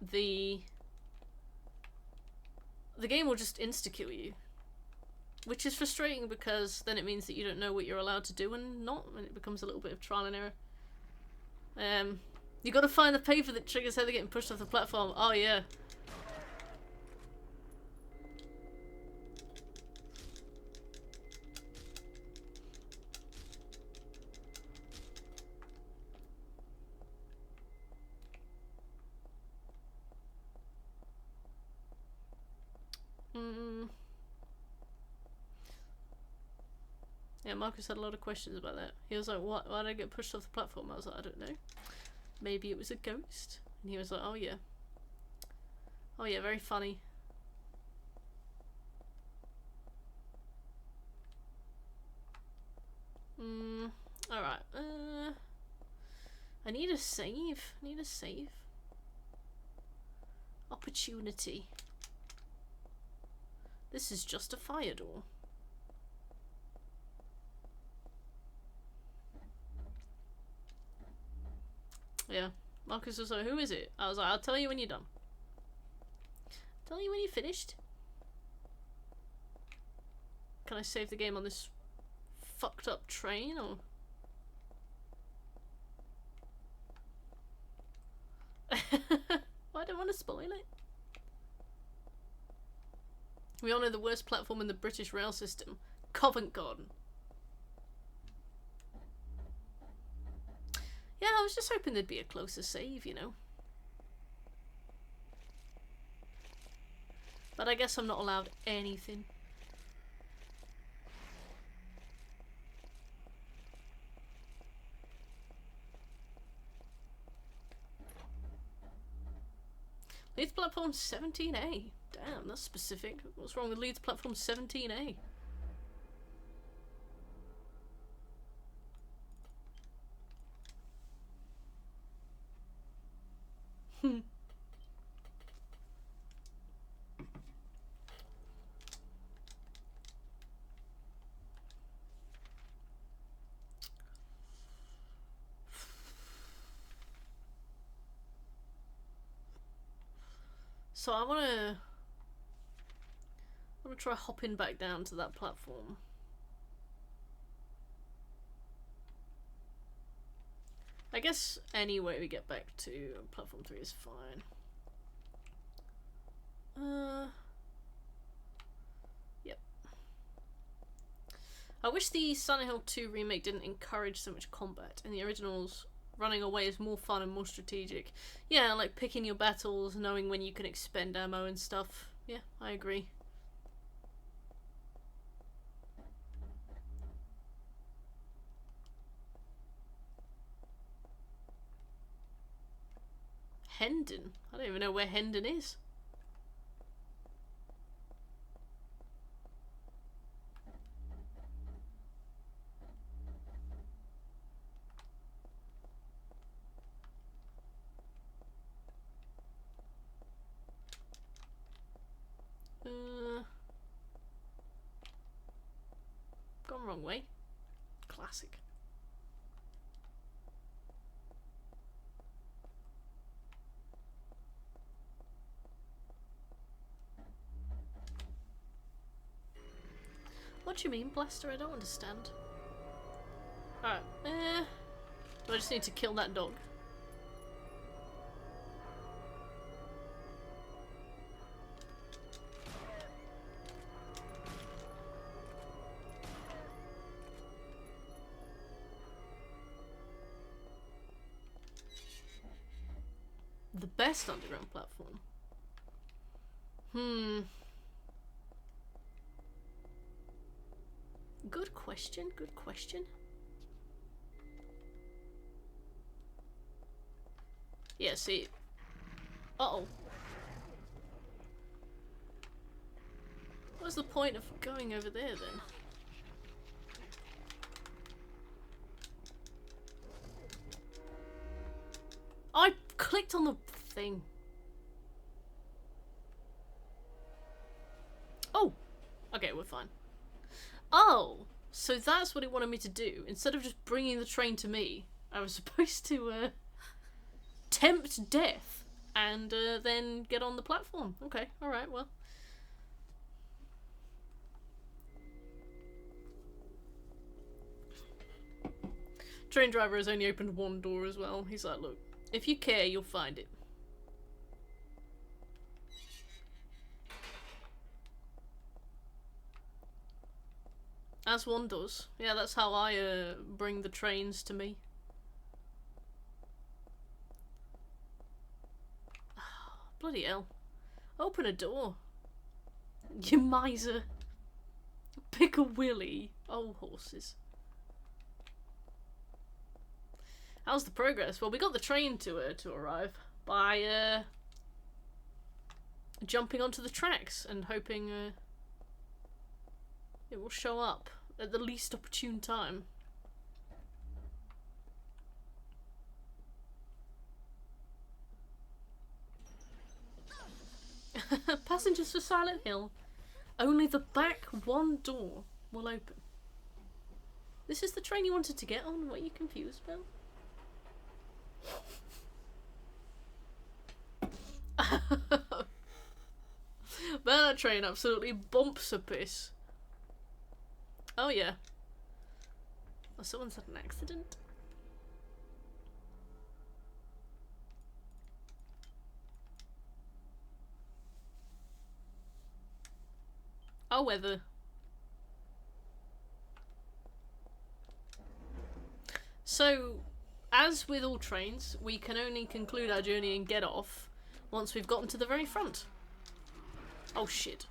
S1: the game will just insta-kill you. Which is frustrating because then it means that you don't know what you're allowed to do and not, and it becomes a little bit of trial and error. You gotta find the paper that triggers Heather getting pushed off the platform. Oh yeah. Yeah, Marcus had a lot of questions about that. He was like, why did I get pushed off the platform? I was like, I don't know. Maybe it was a ghost. And he was like, oh yeah. Oh yeah, very funny. Alright. I need a save. Opportunity. This is just a fire door. Yeah. Marcus was like, who is it? I was like, I'll tell you when you're done. Tell you when you're finished. Can I save the game on this fucked up train, or... I don't want to spoil it. We all know the worst platform in the British rail system. Covent Garden. Yeah, I was just hoping there'd be a closer save, you know. But I guess I'm not allowed anything. Leeds platform 17A. Damn, that's specific. What's wrong with Leeds platform 17A? So I wanna try hopping back down to that platform. I guess any way we get back to platform 3 is fine. Yep. I wish the Silent Hill 2 remake didn't encourage so much combat. In the originals, running away is more fun and more strategic. Yeah, like picking your battles, knowing when you can expend ammo and stuff. Yeah, I agree. Hendon? I don't even know where Hendon is. Gone wrong way. Classic. What do you mean, Blaster? I don't understand. Alright, do I just need to kill that dog? The best underground platform? Good question, good question. Yeah, see. Uh-oh. What's the point of going over there, then? I clicked on the thing. Oh! Okay, we're fine. Oh! So that's what it wanted me to do. Instead of just bringing the train to me, I was supposed to, tempt death and, then get on the platform. Okay, alright, well. Train driver has only opened one door as well. He's like, look, if you care, you'll find it. As one does. Yeah, that's how I, bring the trains to me. Bloody hell. Open a door. You miser. Pick a willy. Oh, horses. How's the progress? Well, we got the train to arrive by, jumping onto the tracks and hoping, it will show up at the least opportune time. Passengers for Silent Hill. Only the back one door will open. This is the train you wanted to get on? What are you confused about? Man, that train absolutely bumps a piss. Oh yeah. Oh, someone's had an accident. Oh, weather. So, as with all trains, we can only conclude our journey and get off once we've gotten to the very front. Oh shit.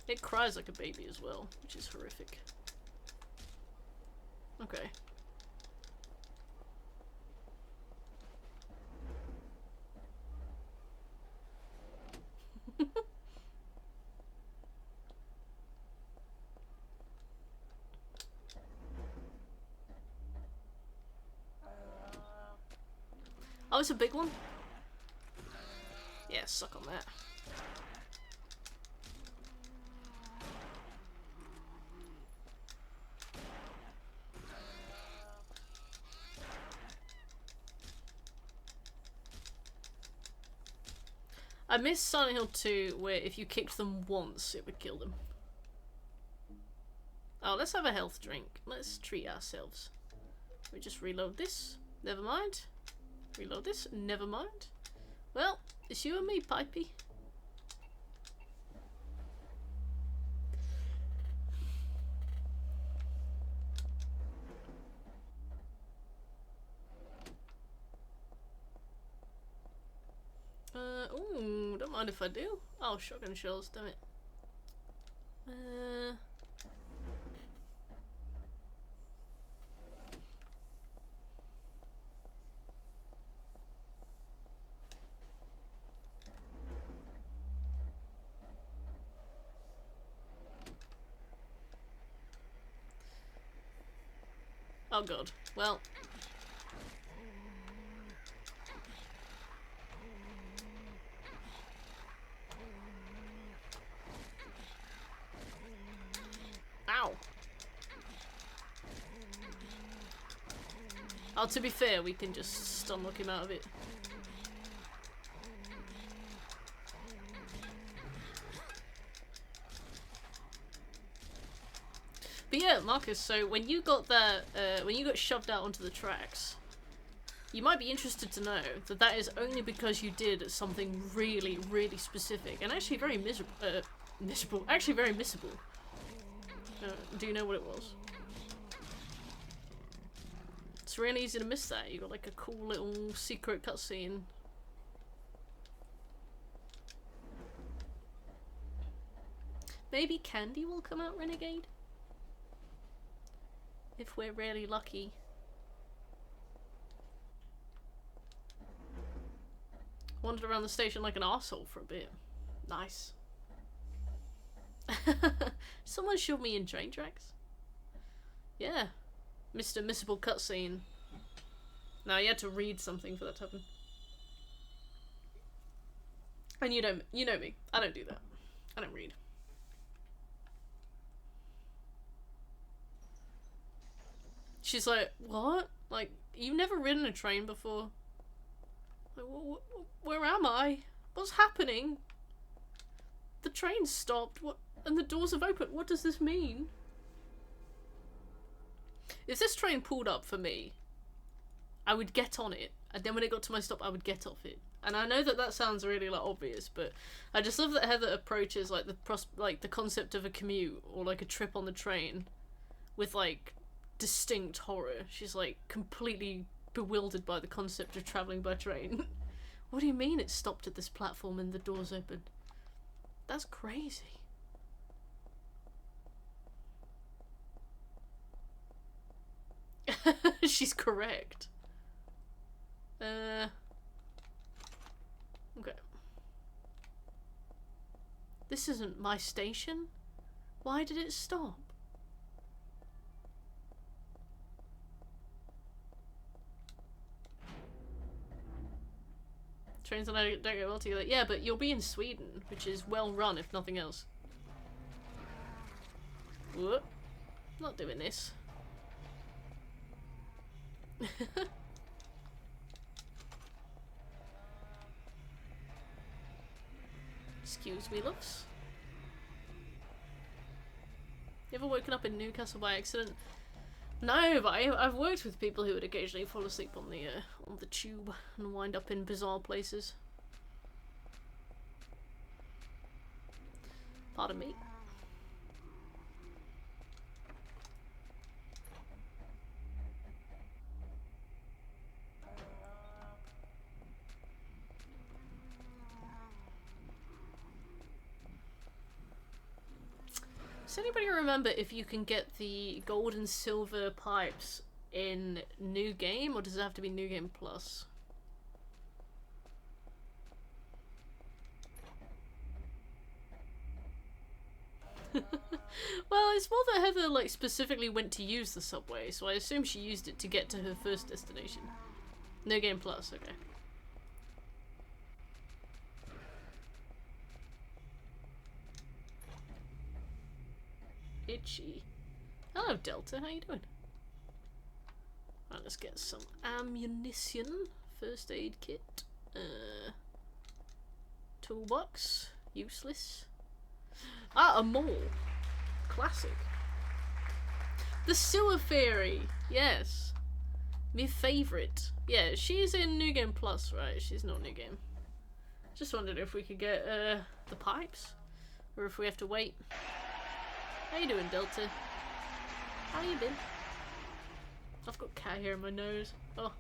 S1: It cries like a baby as well, which is horrific. Okay. Oh, it's a big one? Yeah, suck on that. I miss Silent Hill 2 where if you kicked them once it would kill them. Oh, let's have a health drink. Let's treat ourselves. We just reload this. Never mind. Reload this. Never mind. Well, it's you and me, Pipey. Ooh, don't mind if I do. Oh, shotgun shells, damn it. Oh god. Well. Ow. Oh, to be fair, we can just stun lock him out of it. But yeah, Marcus, so when you got that, when you got shoved out onto the tracks, you might be interested to know that that is only because you did something really, really specific, and actually very miserable, actually very missable. Do you know what it was? It's really easy to miss that. You got like a cool little secret cutscene. Maybe Candy will come out Renegade? If we're really lucky. Wandered around the station like an arsehole for a bit. Nice. Someone showed me in train tracks. Yeah. Mr. Missable cutscene. Now you had to read something for that to happen. And you know me. I don't do that. I don't read. She's like, what? Like, you've never ridden a train before? Like, where am I? What's happening? The train stopped. What? And the doors have opened. What does this mean? If this train pulled up for me, I would get on it, and then when it got to my stop, I would get off it. And I know that that sounds really like obvious, but I just love that Heather approaches like the concept of a commute or like a trip on the train with like distinct horror. She's like completely bewildered by the concept of traveling by train. What do you mean it stopped at this platform and the doors opened? That's crazy. She's correct. Okay. This isn't my station. Why did it stop? Trains and I don't go well together. Yeah, but you'll be in Sweden, which is well run if nothing else. Whoop. Not doing this. Excuse me, loves. You ever woken up in Newcastle by accident? No, but I've worked with people who would occasionally fall asleep on the tube and wind up in bizarre places. Pardon me. Does anybody remember if you can get the gold and silver pipes in New Game, or does it have to be New Game Plus? Well, it's more that Heather like specifically went to use the subway, so I assume she used it to get to her first destination. New Game Plus, okay. Itchy. Hello, Delta. How you doing? Right, let's get some ammunition. First aid kit. Toolbox. Useless. Ah, a mole. Classic. The Sewer Fairy. Yes. My favourite. Yeah, she's in New Game Plus, right? She's not New Game. Just wondered if we could get the pipes. Or if we have to wait. How you doing, Delta? How you been? I've got cat hair in my nose. Oh.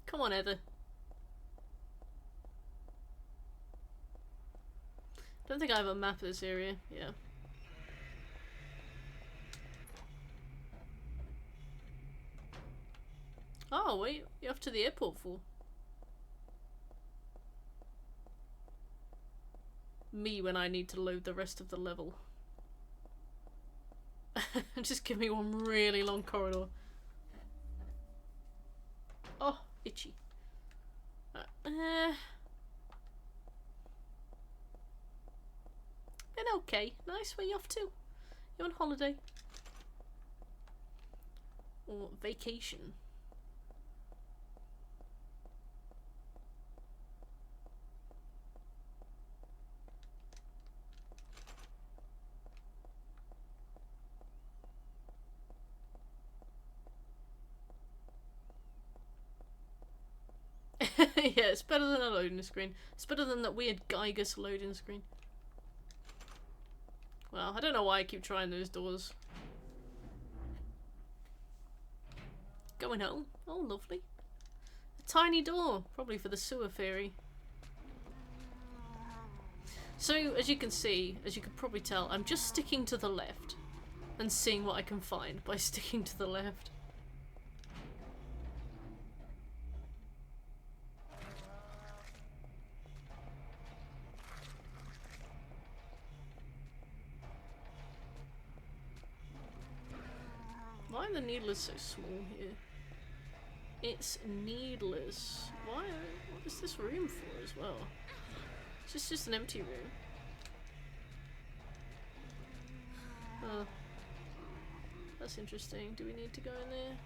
S1: Come on, Heather. Don't think I have a map of this area. Yeah. Oh, wait. You're off to the airport for? Me when I need to load the rest of the level. Just give me one really long corridor. Oh, itchy. Been okay. Nice. Where you off to? You on holiday? Or vacation? Yeah, it's better than a loading screen. It's better than that weird Gygus loading screen. Well, I don't know why I keep trying those doors. Going home. Oh, lovely. A tiny door. Probably for the Sewer Fairy. So, as you can see, as you can probably tell, I'm just sticking to the left. And seeing what I can find by sticking to the left. Why are the needlers so small here? It's needless. Why? What is this room for as well? It's just an empty room. Oh. That's interesting. Do we need to go in there?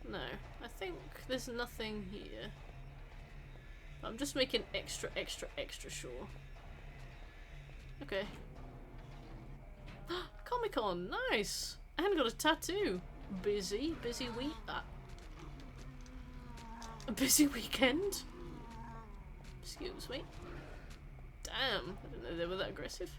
S1: Or... No. I think there's nothing here. I'm just making extra sure. Okay. Comic-Con, nice! And got a tattoo. Busy week. A busy weekend? Excuse me. Damn, I didn't know they were that aggressive.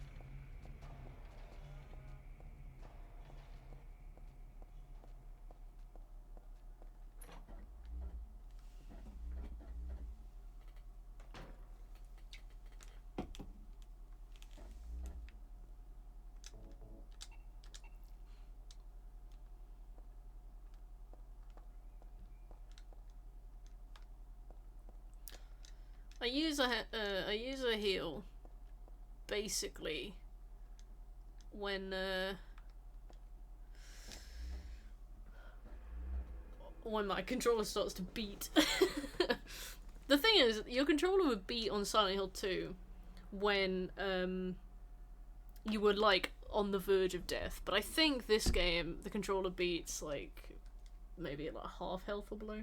S1: I use a heal basically when my controller starts to beat. The thing is, your controller would beat on Silent Hill 2 when you were like on the verge of death, but I think this game the controller beats like maybe at like half health or below.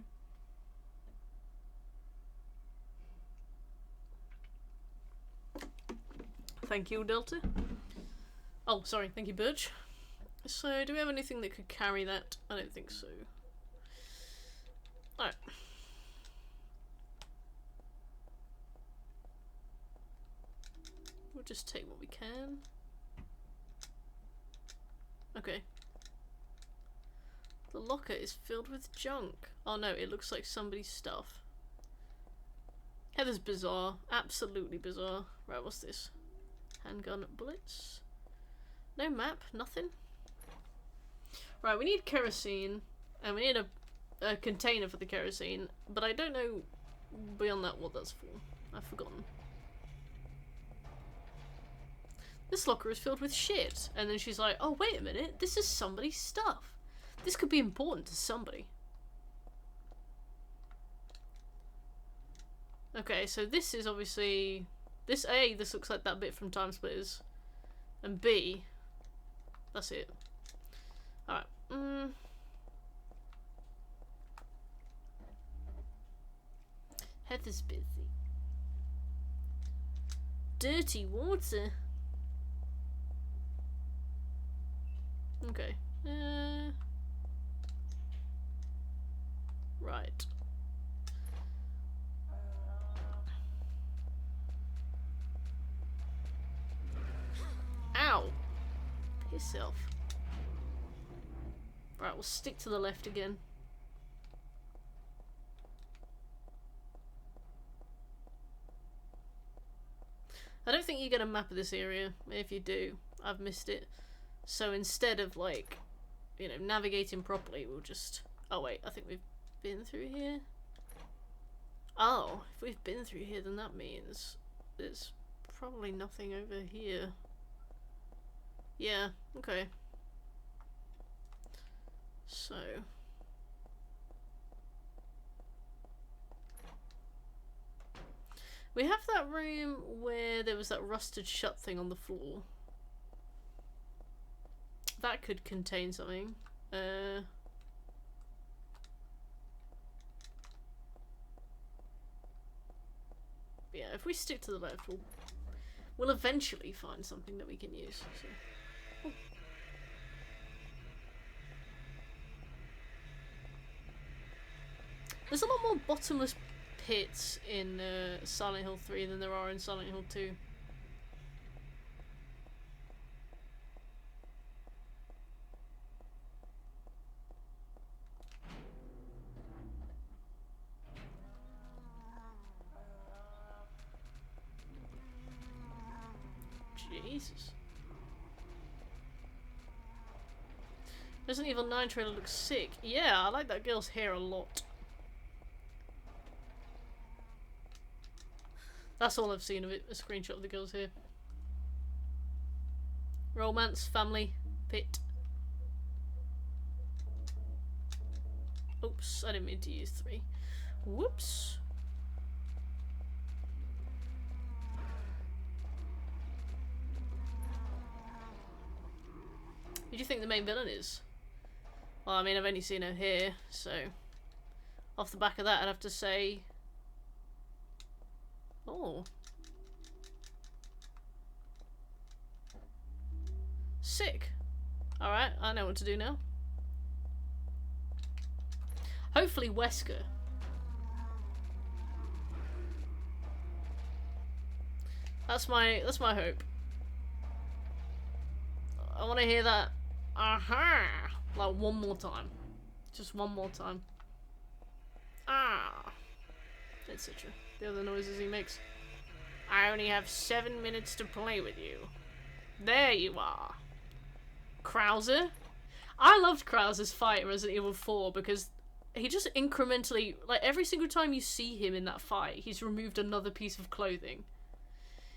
S1: Thank you, Delta. Oh, sorry, thank you, Birch. So, do we have anything that could carry that? I don't think so. Alright. We'll just take what we can. Okay. The locker is filled with junk. Oh no, it looks like somebody's stuff. Heather's bizarre. Absolutely bizarre. Right, what's this? Handgun bullets. No map, nothing. Right, we need kerosene, and we need a container for the kerosene, but I don't know beyond that what that's for. I've forgotten. This locker is filled with shit. And then she's like, oh wait a minute, this is somebody's stuff. This could be important to somebody. Okay, so this is obviously... This looks like that bit from Time Splitters. And B, that's it. Alright. Heather's busy. Dirty water. Okay. Right. Ow! Piss off. Right, we'll stick to the left again. I don't think you get a map of this area. If you do, I've missed it. So instead of, like, you know, navigating properly, we'll just... Oh wait, I think we've been through here. Oh, if we've been through here, then that means there's probably nothing over here. Yeah, okay. So... we have that room where there was that rusted shut thing on the floor. That could contain something. Yeah, if we stick to the left, we'll eventually find something that we can use. So. Oh. There's a lot more bottomless pits in Silent Hill 3 than there are in Silent Hill 2. Jesus. Resident Evil 9 trailer looks sick. Yeah, I like that girl's hair a lot. That's all I've seen of it, a screenshot of the girl's hair. Romance, family, pit. Oops, I didn't mean to use 3. Whoops. Who do you think the main villain is? Well, I mean, I've only seen her here, so... off the back of that, I'd have to say... oh. Sick. Alright, I know what to do now. Hopefully Wesker. That's my hope. I want to hear that aha like one more time. Just one more time. Ah, etc. The other noises he makes. I only have 7 minutes to play with you. There you are. Krauser. I loved Krauser's fight in Resident Evil 4 because he just incrementally, like every single time you see him in that fight, he's removed another piece of clothing.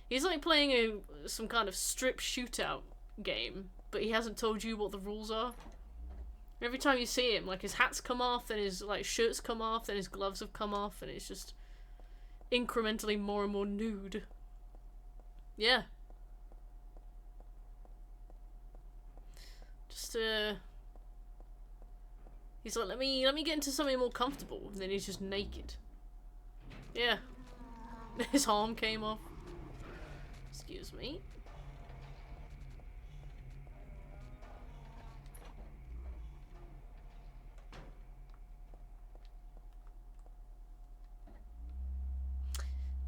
S1: He's like playing some kind of strip shootout game, but he hasn't told you what the rules are. Every time you see him, like his hat's come off, then his like shirt's come off, then his gloves have come off, and it's just incrementally more and more nude. Yeah. Just he's like, let me get into something more comfortable, and then he's just naked. Yeah. His arm came off. Excuse me.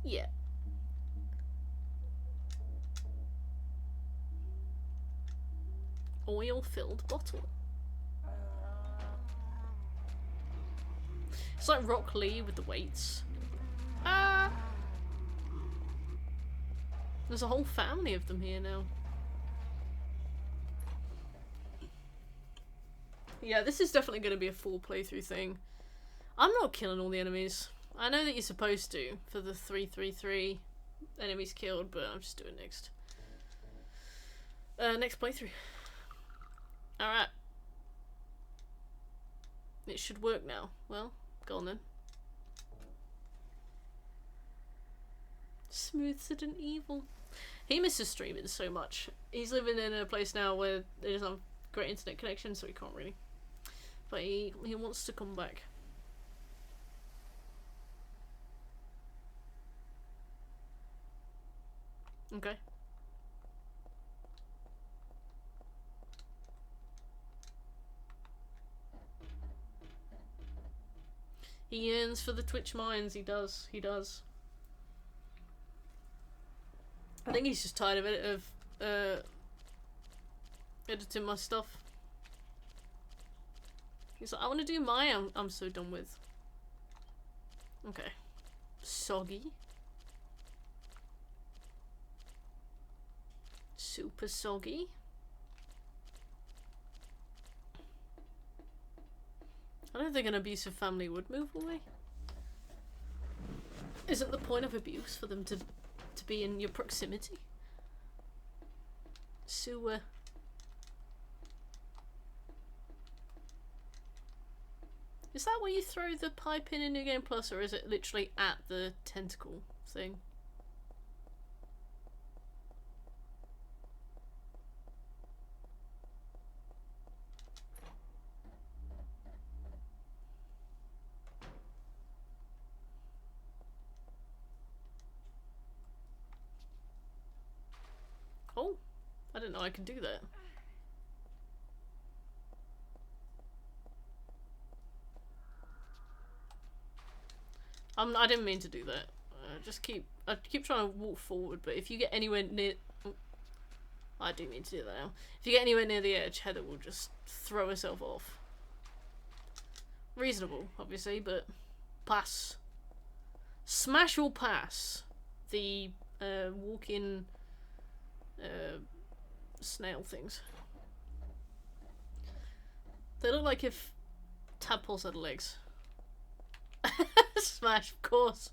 S1: Yeah. Oil-filled bottle. It's like Rock Lee with the weights. Ah! There's a whole family of them here now. Yeah, this is definitely going to be a full playthrough thing. I'm not killing all the enemies. I know that you're supposed to for the 333 enemies killed, but I'm just doing next. Next playthrough. Alright. It should work now. Well, go on then. Smooth Resident Evil. He misses streaming so much. He's living in a place now where there doesn't have great internet connection, so he can't really. But he wants to come back. Okay. He yearns for the Twitch mines. He does. He does. I think he's just tired of it, of editing my stuff. He's like, I want to do my. I'm so done with. Okay. Soggy. Super soggy. I don't think an abusive family would move away. Isn't the point of abuse for them to be in your proximity? So, is that where you throw the pipe in New Game Plus, or is it literally at the tentacle thing? Oh, I didn't know I could do that. I didn't mean to do that. I keep trying to walk forward, but if you get anywhere near, I do mean to do that now. If you get anywhere near the edge, Heather will just throw herself off. Reasonable, obviously, but pass. Smash or pass the walk-in snail things. They look like if tadpoles had legs. Smash, of course.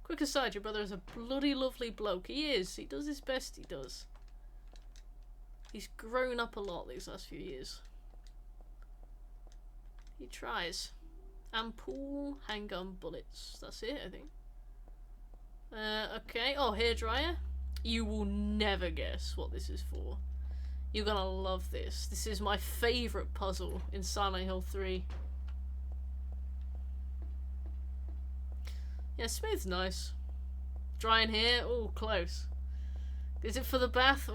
S1: Quick aside, your brother is a bloody lovely bloke. He is. He does his best, he does. He's grown up a lot these last few years. He tries. Ampoule, handgun, bullets. That's it, I think. Okay. Oh, hairdryer. You will never guess what this is for. You're gonna love this. This is my favourite puzzle in Silent Hill 3. Yeah, smooth's nice. Drying hair. Oh, close. Is it for the bath?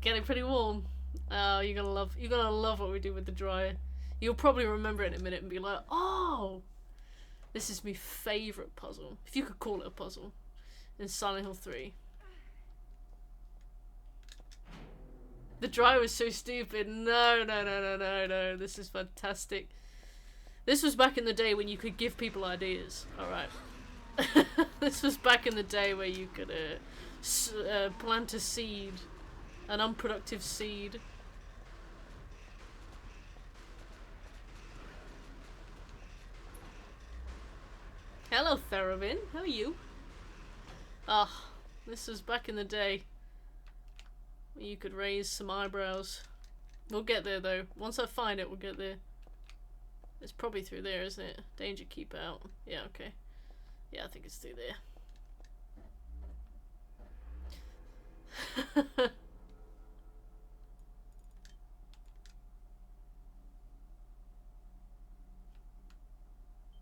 S1: Getting pretty warm. Oh, you're gonna love what we do with the dryer. You'll probably remember it in a minute and be like, oh, this is my favourite puzzle, if you could call it a puzzle, in Silent Hill 3. The dryer was so stupid. No, this is fantastic. This was back in the day when you could give people ideas, alright? This was back in the day where you could plant a seed, an unproductive seed. Hello, Theravin. How are you? Ah, this was back in the day where you could raise some eyebrows. We'll get there, though. Once I find it, we'll get there. It's probably through there, isn't it? Danger, keep out. Yeah, okay. Yeah, I think it's through there.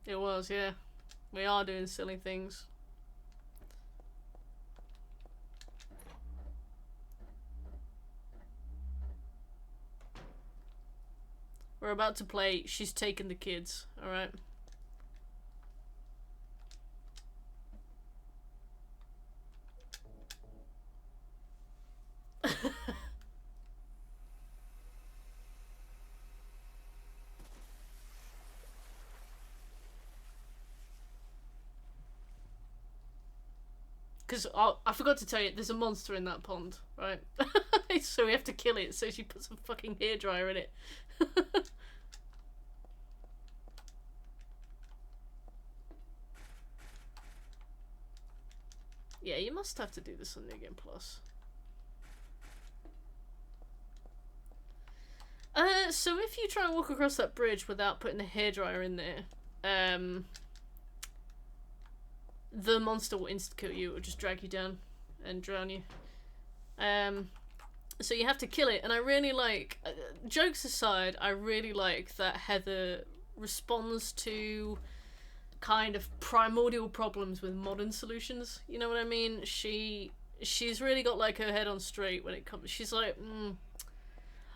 S1: It was, yeah. We are doing silly things. We're about to play She's Taken the Kids, alright? Because I forgot to tell you, there's a monster in that pond, right? So we have to kill it, so she puts a fucking hairdryer in it. Yeah, you must have to do this on New Game Plus. So if you try and walk across that bridge without putting the hairdryer in there, the monster will insta-kill you or just drag you down and drown you. So you have to kill it, and I really like, jokes aside, I really like that Heather responds to kind of primordial problems with modern solutions. You know what I mean? She's really got like her head on straight when it comes. She's like,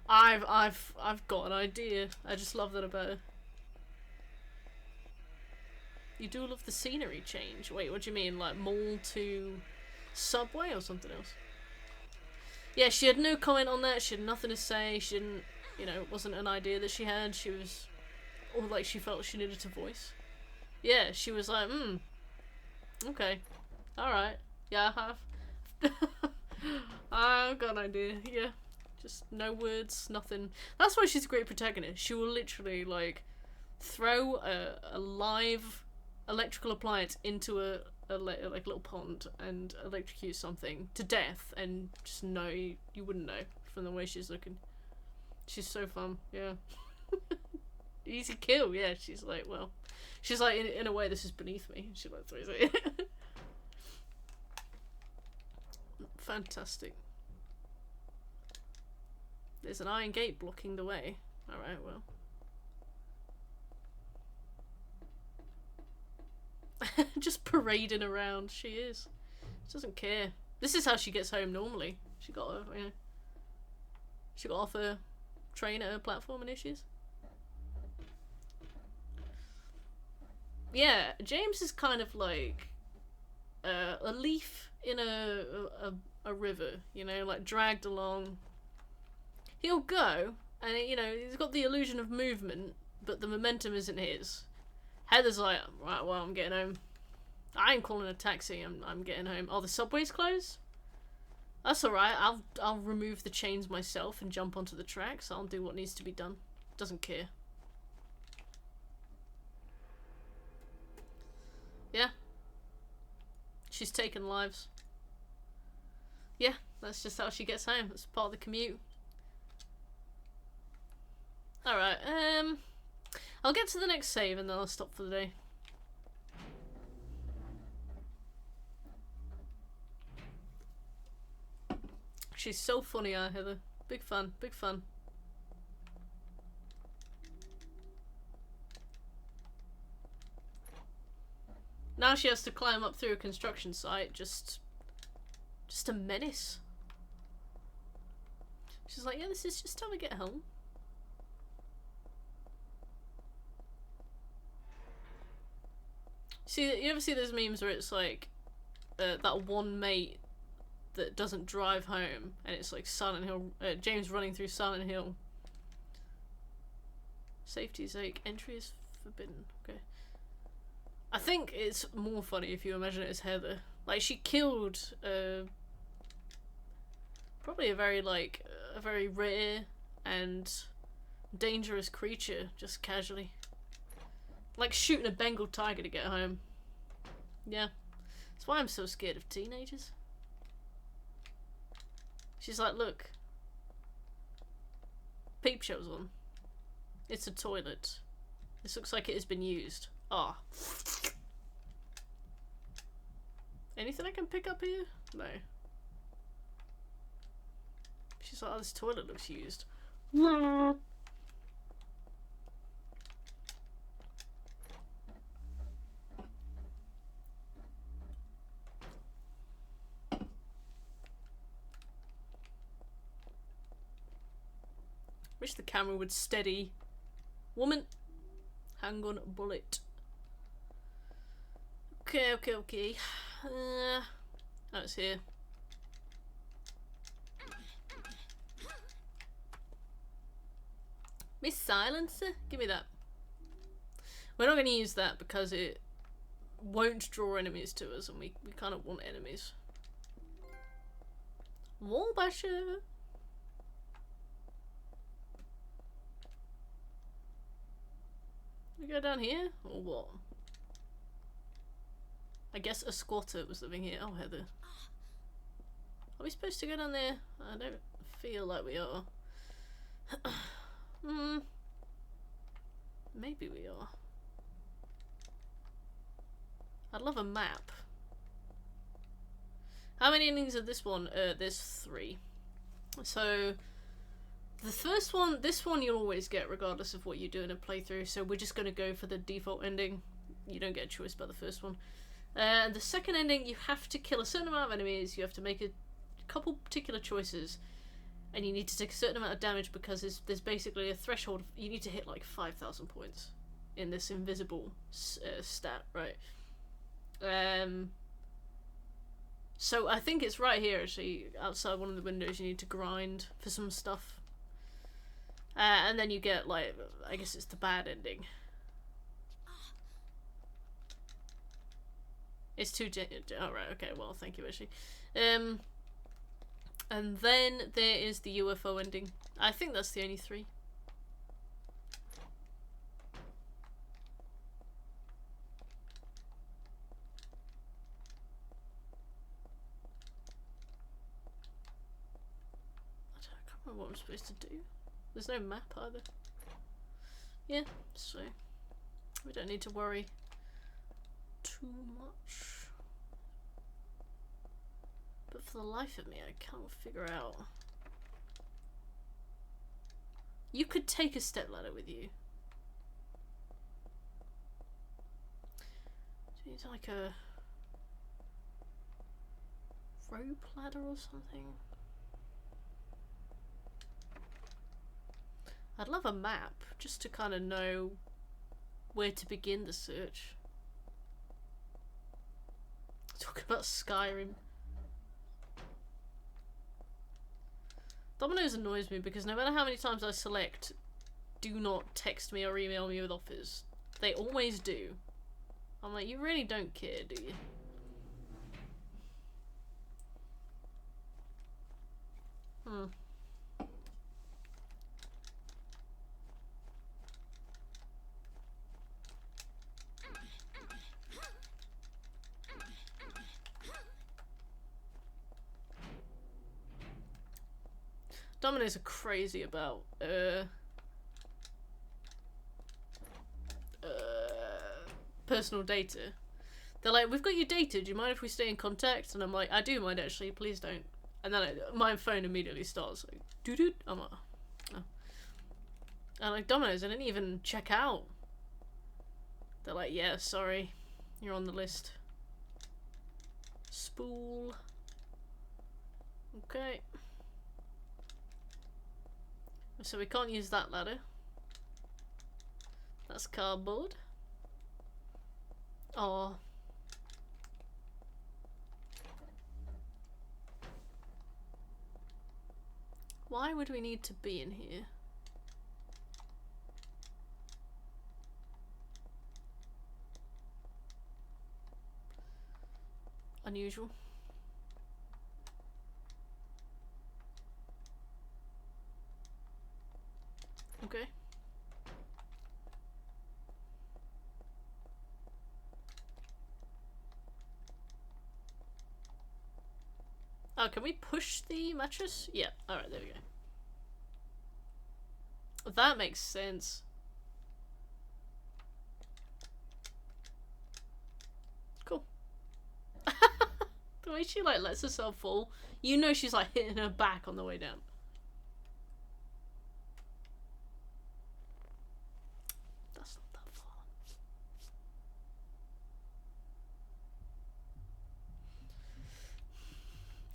S1: I've got an idea. I just love that about her. You do love the scenery change. Wait, what do you mean? Like mall to subway or something else? Yeah, she had no comment on that. She had nothing to say. She didn't, you know, it wasn't an idea that she had. She was, or like she felt she needed to voice. Yeah, she was like, okay, alright, yeah, I have. I've got an idea, yeah. Just no words, nothing. That's why she's a great protagonist. She will literally, like, throw a live electrical appliance into a little pond and electrocute something to death, and just know you wouldn't know from the way she's looking. She's so fun, yeah. Easy kill, yeah. She's like, well, she's like, in a way, this is beneath me. She like throws it. Fantastic. There's an iron gate blocking the way. Alright, well. Just parading around. She is. She doesn't care. This is how she gets home normally. She got off her train at her platform and issues. Yeah, James is kind of like a leaf in a river, you know, like dragged along. He'll go, and you know, he's got the illusion of movement, but the momentum isn't his. Heather's like, right, well, I'm getting home. I ain't calling a taxi. I'm getting home. Oh, the subway's closed? That's alright. I'll remove the chains myself and jump onto the tracks. I'll do what needs to be done. Doesn't care. Yeah. She's taken lives. Yeah, that's just how she gets home. That's part of the commute. Alright, I'll get to the next save and then I'll stop for the day. She's so funny, Heather. Big fan, big fan. Now she has to climb up through a construction site, just a menace. She's like, yeah, this is just how we get home. See, you ever see those memes where it's like that one mate that doesn't drive home, and it's like Silent Hill, James running through Silent Hill. Safety's sake, entry is forbidden. Okay. I think it's more funny if you imagine it as Heather. Like, she killed probably a very rare and dangerous creature just casually. Like shooting a Bengal tiger to get home. Yeah. That's why I'm so scared of teenagers. She's like, look. Peep show's on. It's a toilet. This looks like it has been used. Ah. Anything I can pick up here? No. She's like, oh, this toilet looks used. Wish the camera would steady. Woman, hang on, bullet. Okay. Oh, it's here. Miss Silencer? Give me that. We're not going to use that because it won't draw enemies to us, and we kind of want enemies. Wall basher. We go down here, or what? I guess a squatter was living here. Oh, Heather. Are we supposed to go down there? I don't feel like we are. maybe we are. I'd love a map. How many endings of this one? There's 3. So the first one, this one you'll always get regardless of what you do in a playthrough, so we're just going to go for the default ending. You don't get a choice by the first one. And the second ending, you have to kill a certain amount of enemies, you have to make a couple particular choices, and you need to take a certain amount of damage because there's basically a threshold. You need to hit like 5,000 points in this invisible stat, right? So I think it's right here actually, outside one of the windows. You need to grind for some stuff. And then you get like, I guess it's the bad ending. It's too oh right, okay, well thank you actually. And then there is the UFO ending. I think that's the only 3. I can't remember what I'm supposed to do. There's no map either. Yeah, so we don't need to worry too much. But for the life of me, I can't figure out. You could take a stepladder with you. Do you need like a rope ladder or something? I'd love a map, just to kind of know where to begin the search. Talk about Skyrim. Domino's annoys me because no matter how many times I select do not text me or email me with offers, they always do. I'm like, you really don't care, do you? Domino's are crazy about personal data. They're like, we've got your data, do you mind if we stay in contact? And I'm like, I do mind actually, please don't. And then my phone immediately starts like, doo-doo. I'm like, oh. And like, Domino's, I didn't even check out. They're like, yeah, sorry, you're on the list. Spool. Okay. So we can't use that ladder. That's cardboard. Oh. Why would we need to be in here? Unusual. Okay. Oh, can we push the mattress? Yeah, alright, there we go. That makes sense. Cool. The way she like lets herself fall, you know she's like hitting her back on the way down. That's not that far.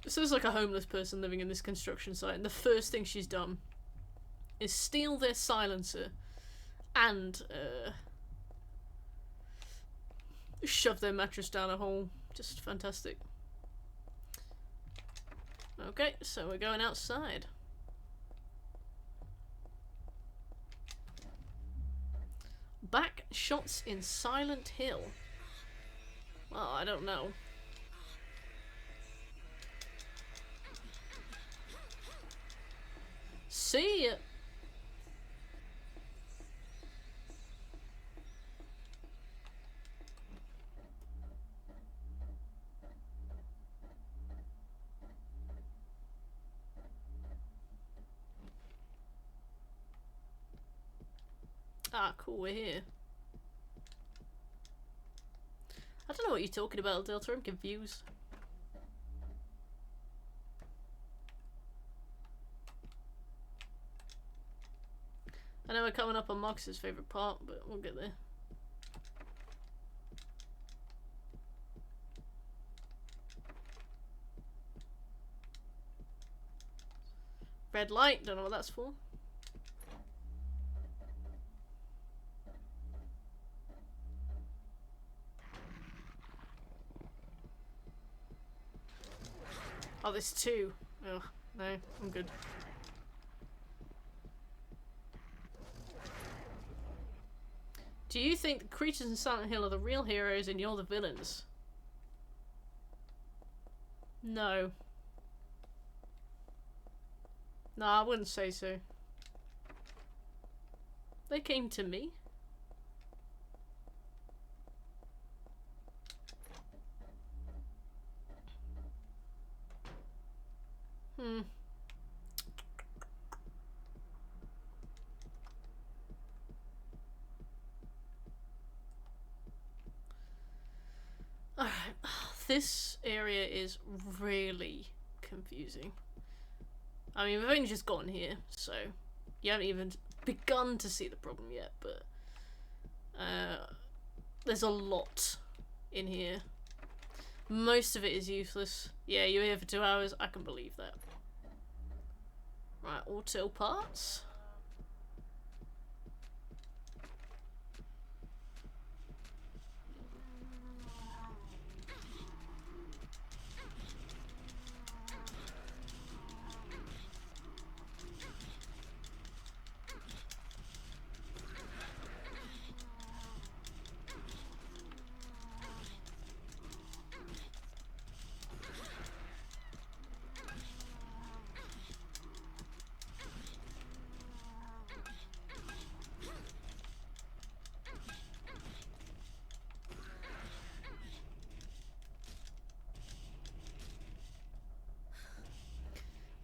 S1: So there's like a homeless person living in this construction site, and the first thing she's done is steal their silencer and shove their mattress down a hole. Just fantastic. Okay, so we're going outside. Back shots in Silent Hill. Well, I don't know. See ya. Ah, cool, we're here. I don't know what you're talking about, Delta. I'm confused. I know we're coming up on Marcus's favourite part, but we'll get there. Red light, don't know what that's for. Oh, there's two. Oh, no, I'm good. Do you think the creatures in Silent Hill are the real heroes and you're the villains? No. No, I wouldn't say so. They came to me. Alright, this area is really confusing. I mean, we've only just gotten here, so you haven't even begun to see the problem yet, but there's a lot in here. Most of it is useless. Yeah, you were here for 2 hours, I can believe that. Right, auto parts.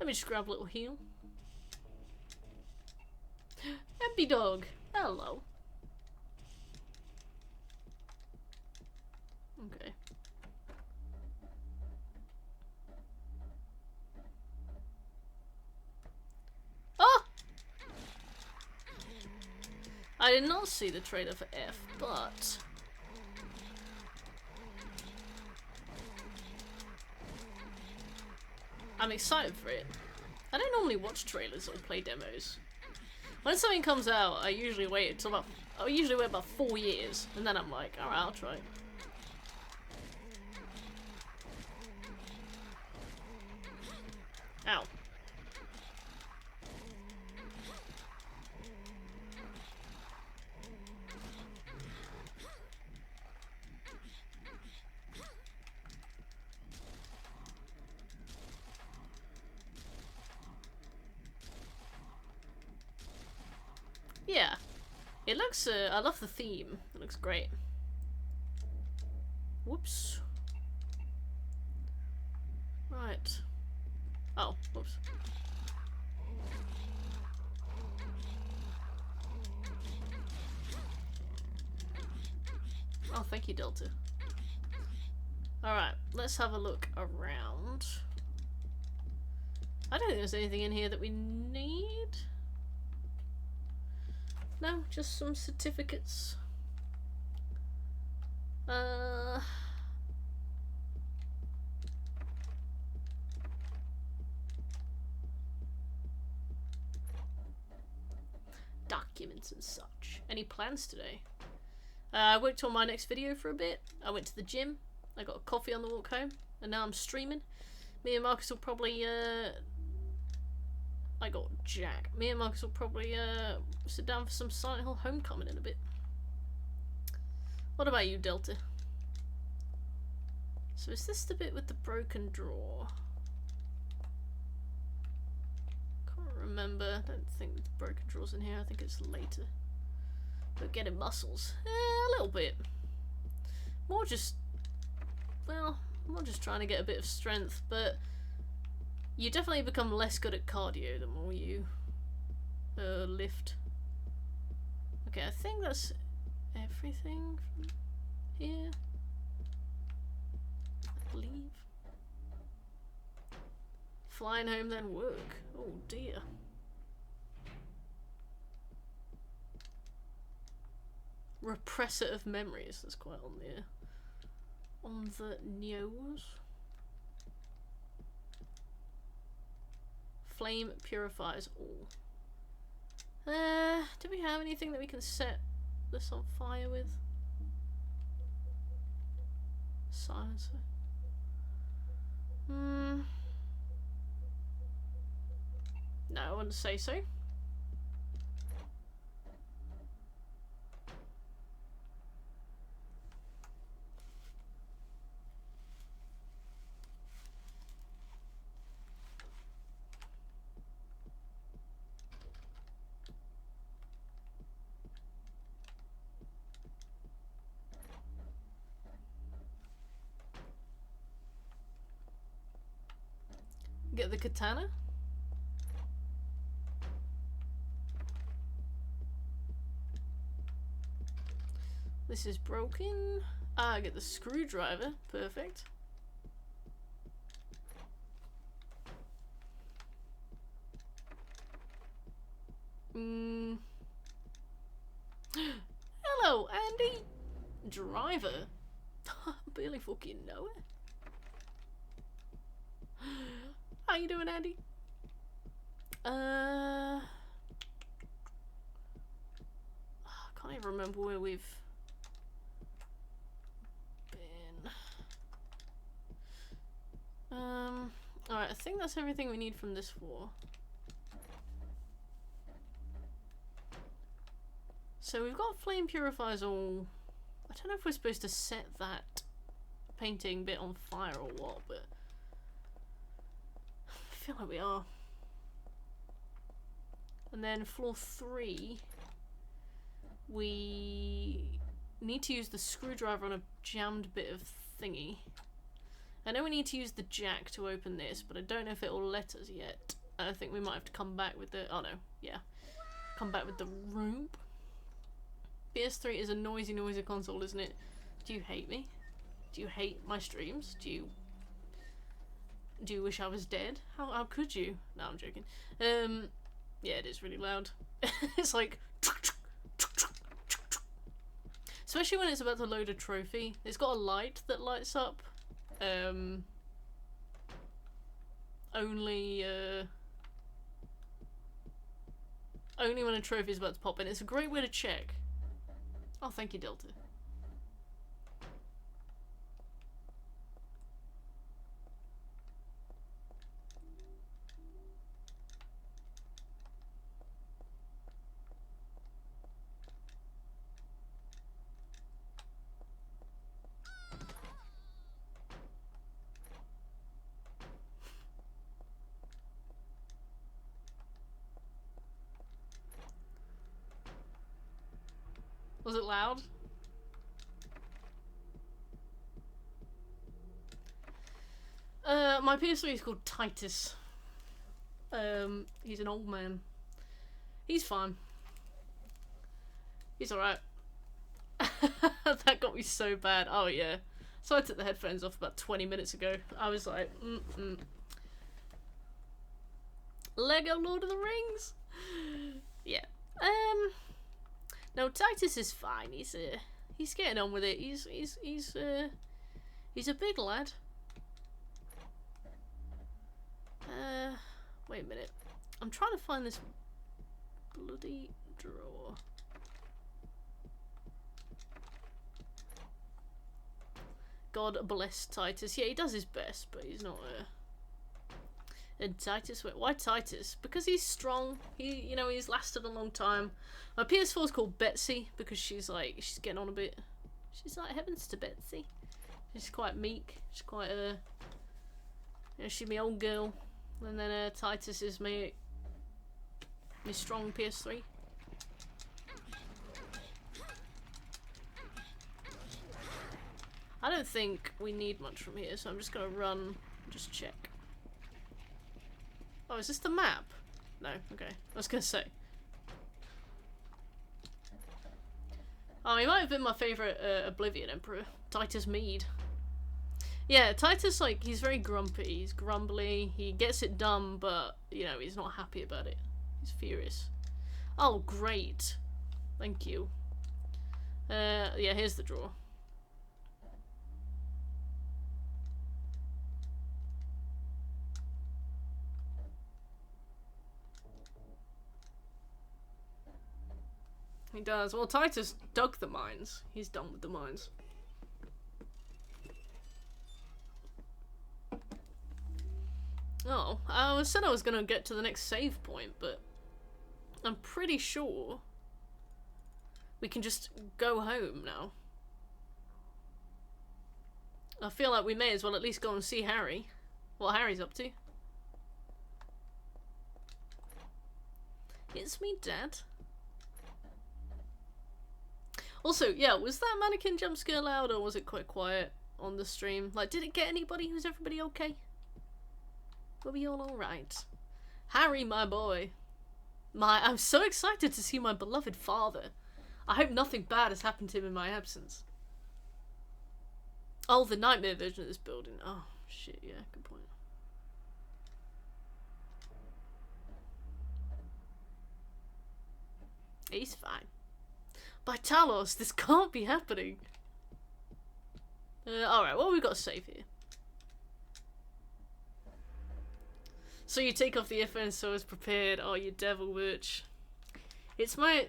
S1: Let me just grab a little heal. Empty dog. Hello. Okay. Oh! I did not see the trailer for F, but I'm excited for it. I don't normally watch trailers or play demos. When something comes out, I usually wait until about 4 years, and then I'm like, alright, I'll try it. Ow. Yeah, it looks, I love the theme, it looks great. Whoops. Right. Oh, whoops. Oh, thank you, Delta. Alright, let's have a look around. I don't think there's anything in here that we need. No, just some certificates. Documents and such. Any plans today? I worked on my next video for a bit. I went to the gym. I got a coffee on the walk home. And now I'm streaming. Me and Marcus will probably, I got Jack. Me and Marcus will probably sit down for some Silent Hill Homecoming in a bit. What about you, Delta? So is this the bit with the broken drawer? Can't remember. I don't think the broken drawer's in here. I think it's later. But getting muscles. A little bit. More just, well, more just trying to get a bit of strength, but you definitely become less good at cardio the more you lift. Okay, Okay, I think that's everything from here. I believe. Flying home, then work. Oh dear. Repressor of memories. That's quite on the nose. Flame purifies all. Do we have anything that we can set this on fire with? Silencer. No, I wouldn't say so. Get the katana. This is broken. Ah, I get the screwdriver. Perfect. Hello, Andy. Driver. I barely fucking know it. How you doing, Andy? I can't even remember where we've been. Alright, I think that's everything we need from this floor. So we've got flame purifiers all. I don't know if we're supposed to set that painting bit on fire or what, but I feel like we are. And then floor 3, we need to use the screwdriver on a jammed bit of thingy. I know we need to use the jack to open this, but I don't know if it will let us yet. I think we might have to come back with the, oh no, yeah. Come back with the rope. PS3 is a noisy console, isn't it? Do you hate me? Do you hate my streams? Do you wish I was dead? How could you? No, I'm joking. Yeah, it is really loud. It's like, especially when it's about to load a trophy. It's got a light that lights up. Only when a trophy is about to pop in. It's a great way to check. Oh, thank you, Delta. Was it loud? My PS3 is called Titus. He's an old man. He's fine. He's alright. That got me so bad. Oh yeah. So I took the headphones off about 20 minutes ago. I was like, Lego Lord of the Rings? Yeah. No, Titus is fine. He's getting on with it. He's a big lad. Wait a minute. I'm trying to find this bloody drawer. God bless Titus. Yeah, he does his best, but he's not And Titus, why Titus? Because he's strong. He's lasted a long time. My PS4 is called Betsy because she's getting on a bit. She's like heavens to Betsy. She's quite meek. She's quite she's my old girl. And then Titus is my strong PS3. I don't think we need much from here, so I'm just gonna run and just check. Oh, is this the map? No, okay. I was gonna say. Oh, he might have been my favourite Oblivion Emperor. Titus Mead. Yeah, Titus, like, he's very grumpy. He's grumbly. He gets it done, but, you know, he's not happy about it. He's furious. Oh, great. Thank you. Yeah, here's the draw. He does. Well, Titus dug the mines. He's done with the mines. Oh, I said I was gonna get to the next save point, but I'm pretty sure we can just go home now. I feel like we may as well at least go and see Harry. What Harry's up to. It's me, Dad. Also, yeah, was that mannequin jump scare loud or was it quite quiet on the stream? Like, did it get anybody? Was everybody okay? Were we all alright? Harry, my boy. I'm so excited to see my beloved father. I hope nothing bad has happened to him in my absence. Oh, the nightmare version of this building. Oh, shit, yeah, good point. He's fine. By Talos, this can't be happening. Alright, well, we've got to save here. So you take off the earphones so it's prepared. Oh, you devil witch. It's my...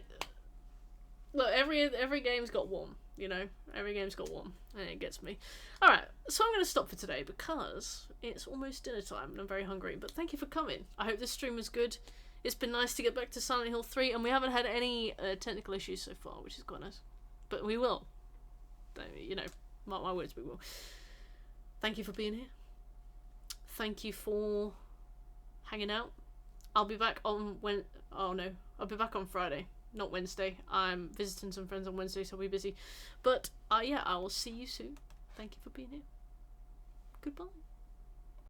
S1: Look, every game's got one, you know? Every game's got one. And it gets me. Alright, so I'm going to stop for today because it's almost dinner time and I'm very hungry. But thank you for coming. I hope this stream was good. It's been nice to get back to Silent Hill 3 and we haven't had any technical issues so far, which is quite nice. But we will. You know, mark my words, we will. Thank you for being here. Thank you for hanging out. I'll be back on I'll be back on Friday, not Wednesday. I'm visiting some friends on Wednesday, so I'll be busy. But yeah, I will see you soon. Thank you for being here. Goodbye.